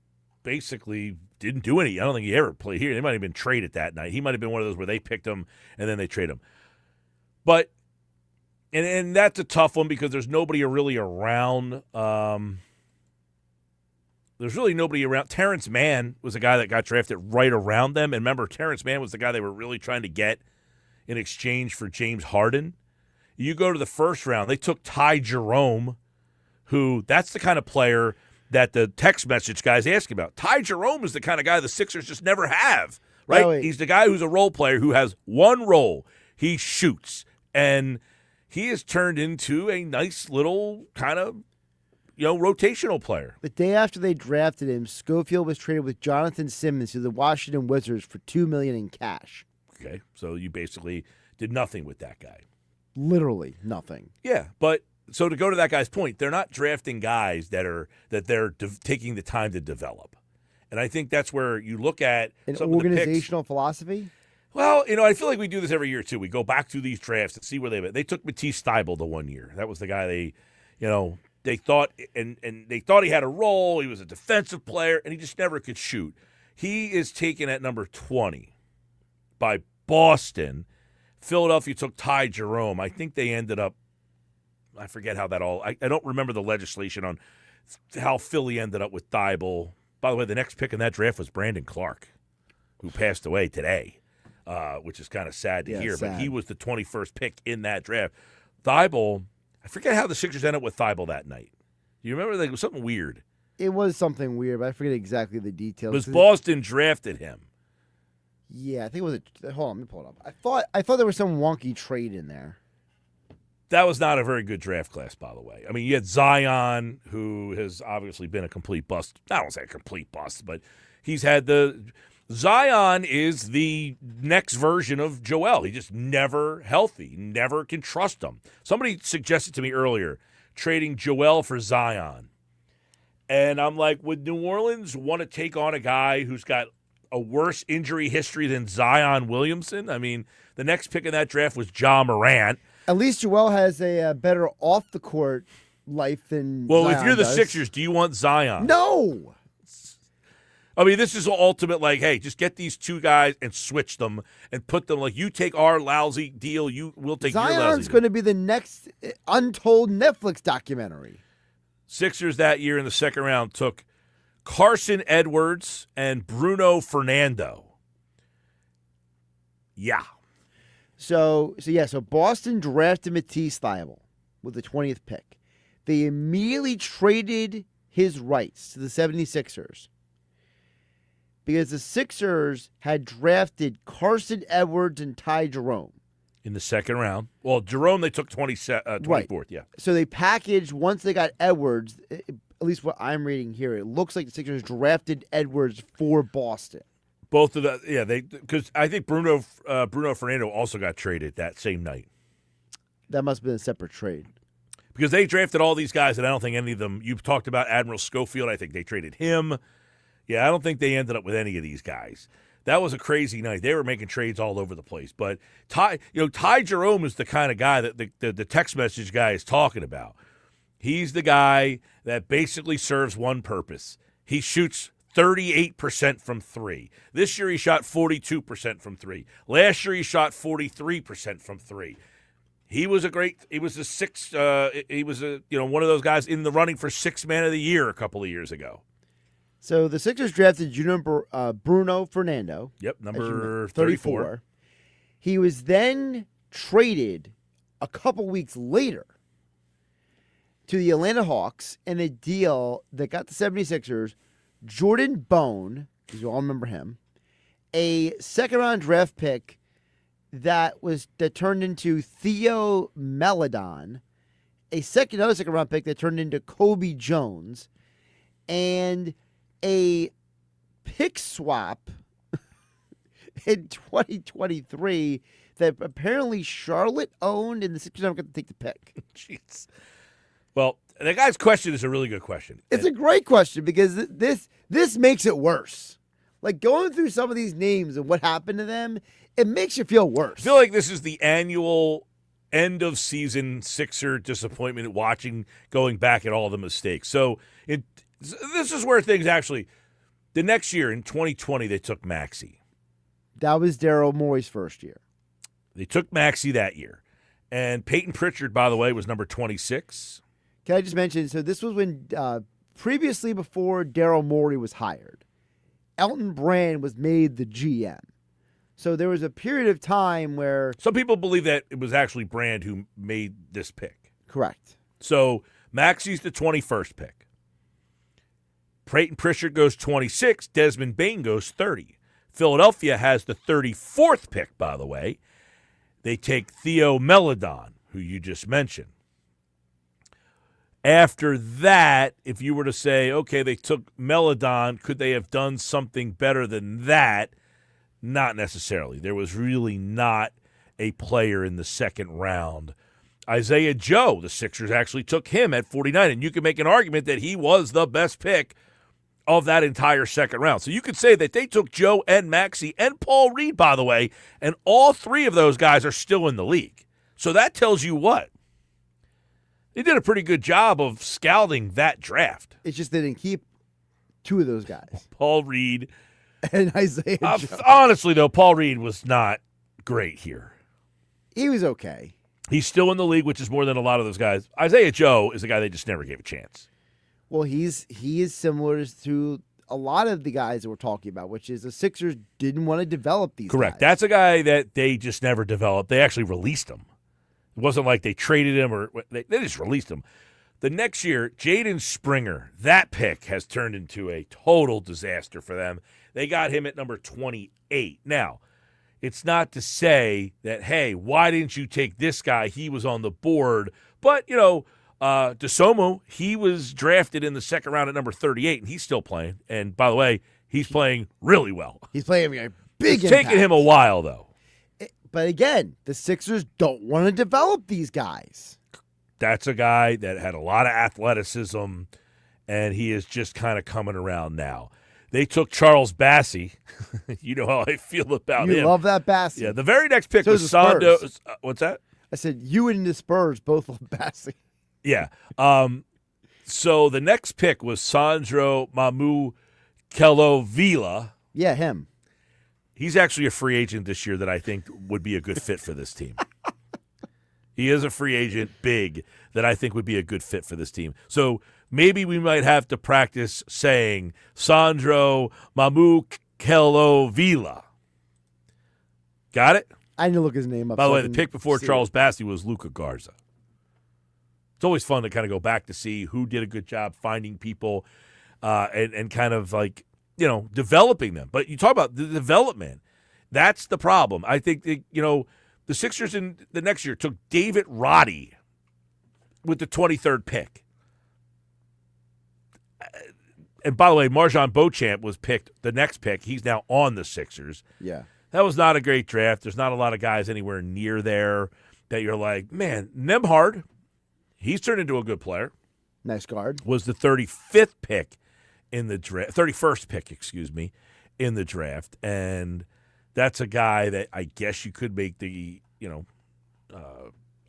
[SPEAKER 1] basically didn't do any. I don't think he ever played here. They might have been traded that night. He might have been one of those where they picked him and then they trade him. But and that's a tough one because there's nobody really around. There's really nobody around. Terrence Mann was a guy that got drafted right around them. And remember, Terrence Mann was the guy they were really trying to get in exchange for James Harden. You go to the first round, they took Ty Jerome, who that's the kind of player that the text message guys ask about. Ty Jerome is the kind of guy the Sixers just never have, right? He's the guy who's a role player who has one role. He shoots. And he has turned into a nice little kind of, rotational player.
[SPEAKER 7] The day after they drafted him, Schofield was traded with Jonathan Simmons to the Washington Wizards for $2 million in cash.
[SPEAKER 1] Okay, so you basically did nothing with that guy.
[SPEAKER 7] Literally nothing.
[SPEAKER 1] Yeah, but so to go to that guy's point, they're not drafting guys that they're taking the time to develop, and I think that's where you look at
[SPEAKER 7] an
[SPEAKER 1] some
[SPEAKER 7] organizational philosophy.
[SPEAKER 1] Well, I feel like we do this every year too. We go back through these drafts and see where they took Matisse Thybulle the one year. That was the guy they thought and they thought he had a role. He was a defensive player, and he just never could shoot. He is taken at number 20 by Boston. Philadelphia took Ty Jerome. I think they ended up, I forget how that all, I don't remember the legislation on how Philly ended up with Thybulle. By the way, the next pick in that draft was Brandon Clark, who passed away today, which is kind of sad to hear.
[SPEAKER 7] Sad.
[SPEAKER 1] But he was the 21st pick in that draft. Thybulle, I forget how the Sixers ended up with Thybulle that night. Do you remember? There was something weird.
[SPEAKER 7] It was something weird, but I forget exactly the details.
[SPEAKER 1] Because Boston drafted him.
[SPEAKER 7] Yeah, I think it was hold on, let me pull it up. I thought there was some wonky trade in there.
[SPEAKER 1] That was not a very good draft class, by the way. I mean, you had Zion, who has obviously been a complete bust. I don't say a complete bust, but he's had Zion is the next version of Joel. He just never healthy, never can trust him. Somebody suggested to me earlier trading Joel for Zion. And I'm like, would New Orleans want to take on a guy who's got a worse injury history than Zion Williamson? I mean, the next pick in that draft was Ja Morant.
[SPEAKER 7] At least Joel has a better off-the-court life than
[SPEAKER 1] Well,
[SPEAKER 7] Zion
[SPEAKER 1] if you're the
[SPEAKER 7] does.
[SPEAKER 1] Sixers, do you want Zion?
[SPEAKER 7] No!
[SPEAKER 1] I mean, this is ultimate, like, hey, just get these two guys and switch them and put them, like, you take our lousy deal, we'll take your lousy
[SPEAKER 7] Zion's
[SPEAKER 1] deal.
[SPEAKER 7] going to be the next untold Netflix documentary.
[SPEAKER 1] Sixers that year in the second round took Carson Edwards and Bruno Fernando. Yeah.
[SPEAKER 7] So Boston drafted Matisse Thybulle with the 20th pick. They immediately traded his rights to the 76ers because the Sixers had drafted Carson Edwards and Ty Jerome.
[SPEAKER 1] In the second round. Well, Jerome, they took 24th,
[SPEAKER 7] Right.
[SPEAKER 1] yeah.
[SPEAKER 7] So they packaged, once they got Edwards, at least what I'm reading here, it looks like the Sixers drafted Edwards for Boston.
[SPEAKER 1] Both of the, yeah, because I think Bruno Fernando also got traded that same night.
[SPEAKER 7] That must have been a separate trade.
[SPEAKER 1] Because they drafted all these guys, and I don't think any of them, you've talked about Admiral Schofield, I think they traded him. Yeah, I don't think they ended up with any of these guys. That was a crazy night. They were making trades all over the place. But Ty Jerome is the kind of guy that the text message guy is talking about. He's the guy that basically serves one purpose. He shoots 38% from three. This year he shot 42% from three. Last year he shot 43% from three. He was one of those guys in the running for sixth man of the year a couple of years ago.
[SPEAKER 7] So the Sixers drafted Bruno Fernando.
[SPEAKER 1] Yep, number 34.
[SPEAKER 7] He was then traded a couple weeks later to the Atlanta Hawks in a deal that got the 76ers Jordan Bone, because you all remember him, a second-round draft pick that turned into Theo Maledon, another second-round pick that turned into Kobe Jones, and a pick swap in 2023 that apparently Charlotte owned, and the Sixers never got to take the pick.
[SPEAKER 1] Jeez. Well, that guy's question is a really good question.
[SPEAKER 7] It's a great question because this makes it worse. Like going through some of these names and what happened to them, it makes you feel worse.
[SPEAKER 1] I feel like this is the annual end of season Sixer disappointment going back at all the mistakes. So this is where things actually, the next year in 2020, they took Maxey.
[SPEAKER 7] That was Daryl Morey's first year.
[SPEAKER 1] They took Maxey that year. And Peyton Pritchard, by the way, was number 26.
[SPEAKER 7] Can I just mention, so this was when previously before Daryl Morey was hired, Elton Brand was made the GM. So there was a period of time where...
[SPEAKER 1] Some people believe that it was actually Brand who made this pick.
[SPEAKER 7] Correct.
[SPEAKER 1] So Maxey's the 21st pick. Peyton Pritchard goes 26. Desmond Bane goes 30. Philadelphia has the 34th pick, by the way. They take Theo Maledon, who you just mentioned. After that, if you were to say, okay, they took Maledon, could they have done something better than that? Not necessarily. There was really not a player in the second round. Isaiah Joe, the Sixers actually took him at 49, and you can make an argument that he was the best pick of that entire second round. So you could say that they took Joe and Maxey and Paul Reed, by the way, and all three of those guys are still in the league. So that tells you what? They did a pretty good job of scouting that draft.
[SPEAKER 7] It's just they didn't keep two of those guys.
[SPEAKER 1] Paul Reed.
[SPEAKER 7] And Isaiah Joe.
[SPEAKER 1] Honestly, though, Paul Reed was not great here.
[SPEAKER 7] He was okay.
[SPEAKER 1] He's still in the league, which is more than a lot of those guys. Isaiah Joe is a guy they just never gave a chance.
[SPEAKER 7] Well, he is similar to a lot of the guys that we're talking about, which is the Sixers didn't want to develop these
[SPEAKER 1] Correct.
[SPEAKER 7] guys.
[SPEAKER 1] That's a guy that they just never developed. They actually released him. It wasn't like they traded him or they just released him. The next year, Jaden Springer, that pick has turned into a total disaster for them. They got him at number 28. Now, it's not to say that, hey, why didn't you take this guy? He was on the board. But, DeSomo, he was drafted in the second round at number 38, and he's still playing. And, by the way, he's playing really well.
[SPEAKER 7] He's playing a big
[SPEAKER 1] It's taken him a while, though.
[SPEAKER 7] But again, the Sixers don't want to develop these guys.
[SPEAKER 1] That's a guy that had a lot of athleticism, and he is just kind of coming around now. They took Charles Bassey. You know how I feel about him.
[SPEAKER 7] You love that Bassey.
[SPEAKER 1] Yeah, the very next pick
[SPEAKER 7] So
[SPEAKER 1] was
[SPEAKER 7] does the
[SPEAKER 1] Sando.
[SPEAKER 7] Spurs.
[SPEAKER 1] What's that?
[SPEAKER 7] I said you and the Spurs both love Bassey.
[SPEAKER 1] Yeah. So the next pick was Sandro Mamu Kelovila.
[SPEAKER 7] Yeah, him.
[SPEAKER 1] He's actually a free agent this year that I think would be a good fit for this team. He is a free agent, big, that I think would be a good fit for this team. So maybe we might have to practice saying Sandro Mamu Kelovila. Got it?
[SPEAKER 7] I need to look his name up.
[SPEAKER 1] By the
[SPEAKER 7] so
[SPEAKER 1] way,
[SPEAKER 7] I
[SPEAKER 1] the
[SPEAKER 7] can
[SPEAKER 1] pick before
[SPEAKER 7] see
[SPEAKER 1] Charles
[SPEAKER 7] it.
[SPEAKER 1] Bassey was Luca Garza. It's always fun to kind of go back to see who did a good job finding people and kind of like, developing them. But you talk about the development. That's the problem. I think, the Sixers in the next year took David Roddy with the 23rd pick. And by the way, Marjan Beauchamp was picked the next pick. He's now on the Sixers.
[SPEAKER 7] Yeah.
[SPEAKER 1] That was not a great draft. There's not a lot of guys anywhere near there that you're like, man, Nembhard, he's turned into a good player.
[SPEAKER 7] Nice guard.
[SPEAKER 1] Was the 35th pick in the draft, 31st pick, in the draft. And that's a guy that I guess you could make the,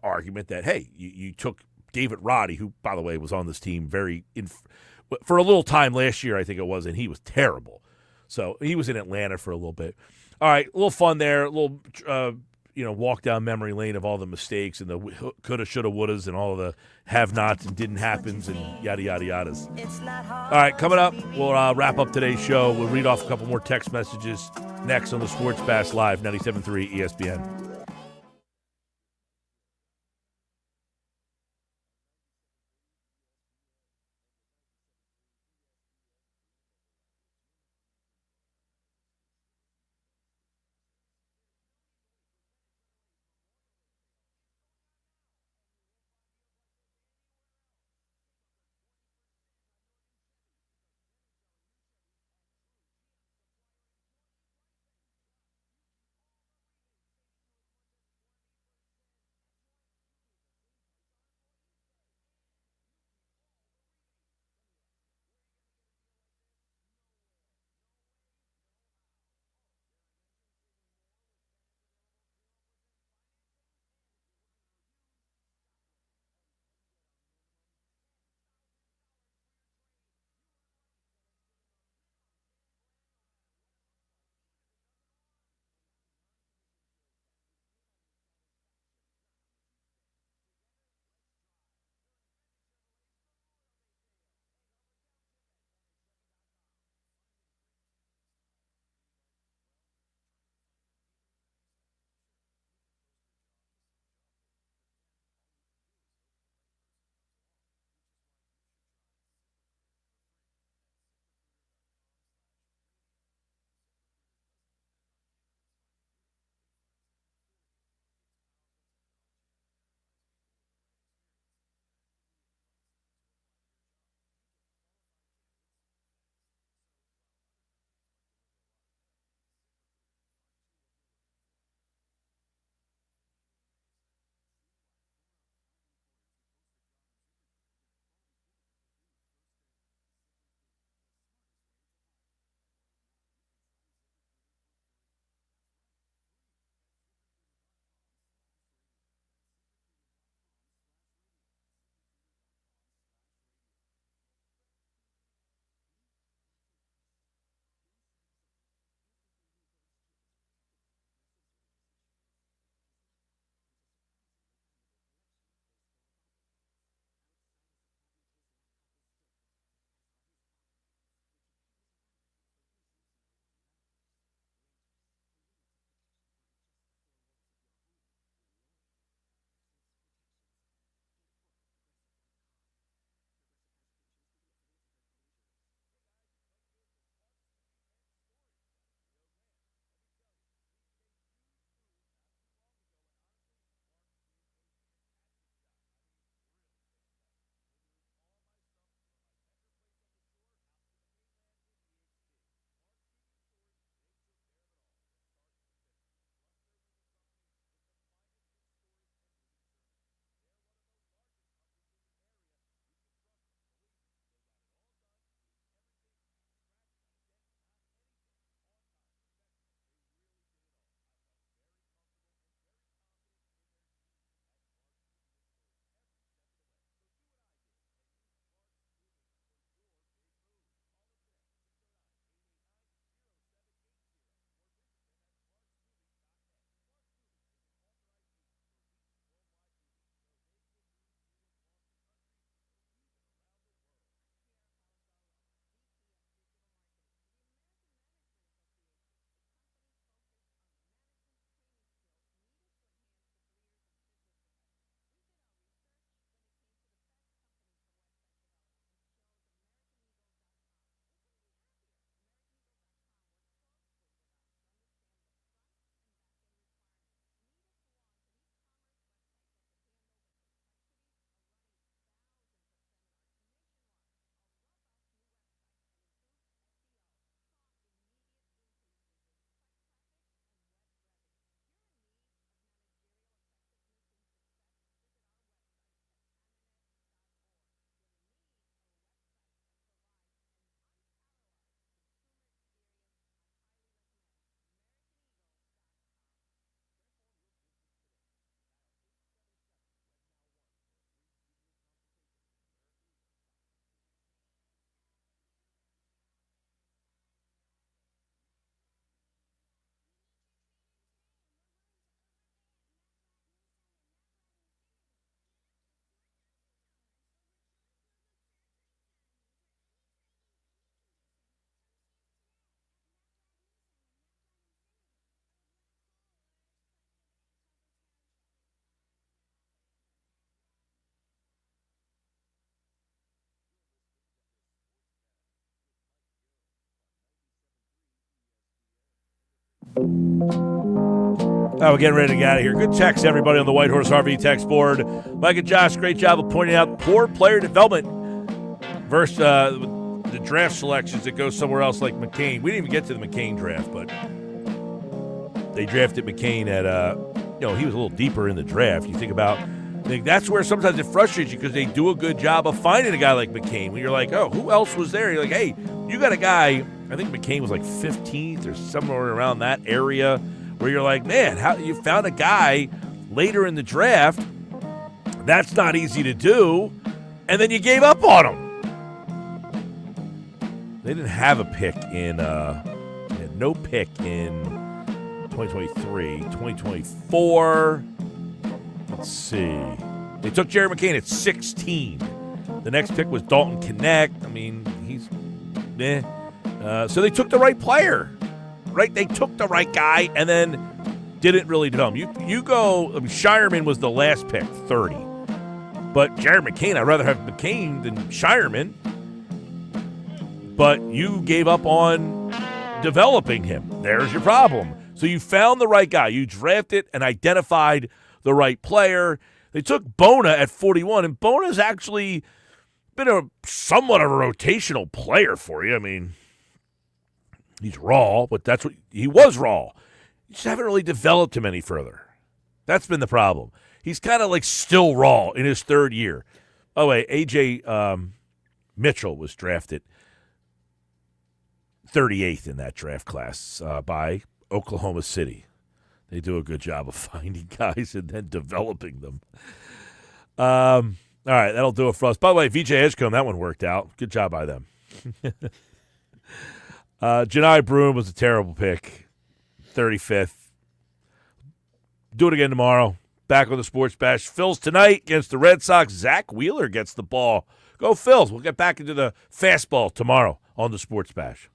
[SPEAKER 1] argument that, hey, you took David Roddy, who, by the way, was on this team for a little time last year, I think it was, and he was terrible. So he was in Atlanta for a little bit. All right, a little fun there, a little, walk down memory lane of all the mistakes and the coulda, shoulda, wouldas and all the have-nots and didn't happens and yada, yada, yadas. All right, coming up, we'll wrap up today's show. We'll read off a couple more text messages next on the Sports Bash Live, 97.3 ESPN. Oh, we're getting ready to get out of here. Good text, everybody, on the White Horse RV text board. Mike and Josh, great job of pointing out poor player development versus the draft selections that go somewhere else like McCain. We didn't even get to the McCain draft, but they drafted McCain at, he was a little deeper in the draft. You think about, that's where sometimes it frustrates you because they do a good job of finding a guy like McCain. When you're like, oh, who else was there? You're like, hey, you got a guy, I think McCain was like 15th or somewhere around that area, where you're like, man, how you found a guy later in the draft. That's not easy to do. And then you gave up on him. They didn't have a pick in, they had no pick in 2023. 2024, let's see. They took Jerry McCain at 16. The next pick was Dalton Connect. I mean, he's meh. So they took the right player. Right, they took the right guy and then didn't really develop. You go. Shireman was the last pick, 30. But Jared McCain, I'd rather have McCain than Shireman. But you gave up on developing him. There's your problem. So you found the right guy. You drafted and identified the right player. They took Bona at 41, and Bona's actually been somewhat of a rotational player for you. I mean, he's raw, but that's what he was raw. You just haven't really developed him any further. That's been the problem. He's kind of like still raw in his third year. By the way, A.J. Mitchell was drafted 38th in that draft class by Oklahoma City. They do a good job of finding guys and then developing them. All right, that'll do it for us. By the way, VJ Edgecombe, that one worked out. Good job by them. Janai Broom was a terrible pick, 35th. Do it again tomorrow. Back on the Sports Bash. Phil's tonight against the Red Sox. Zach Wheeler gets the ball. Go Phils. We'll get back into the fastball tomorrow on the Sports Bash.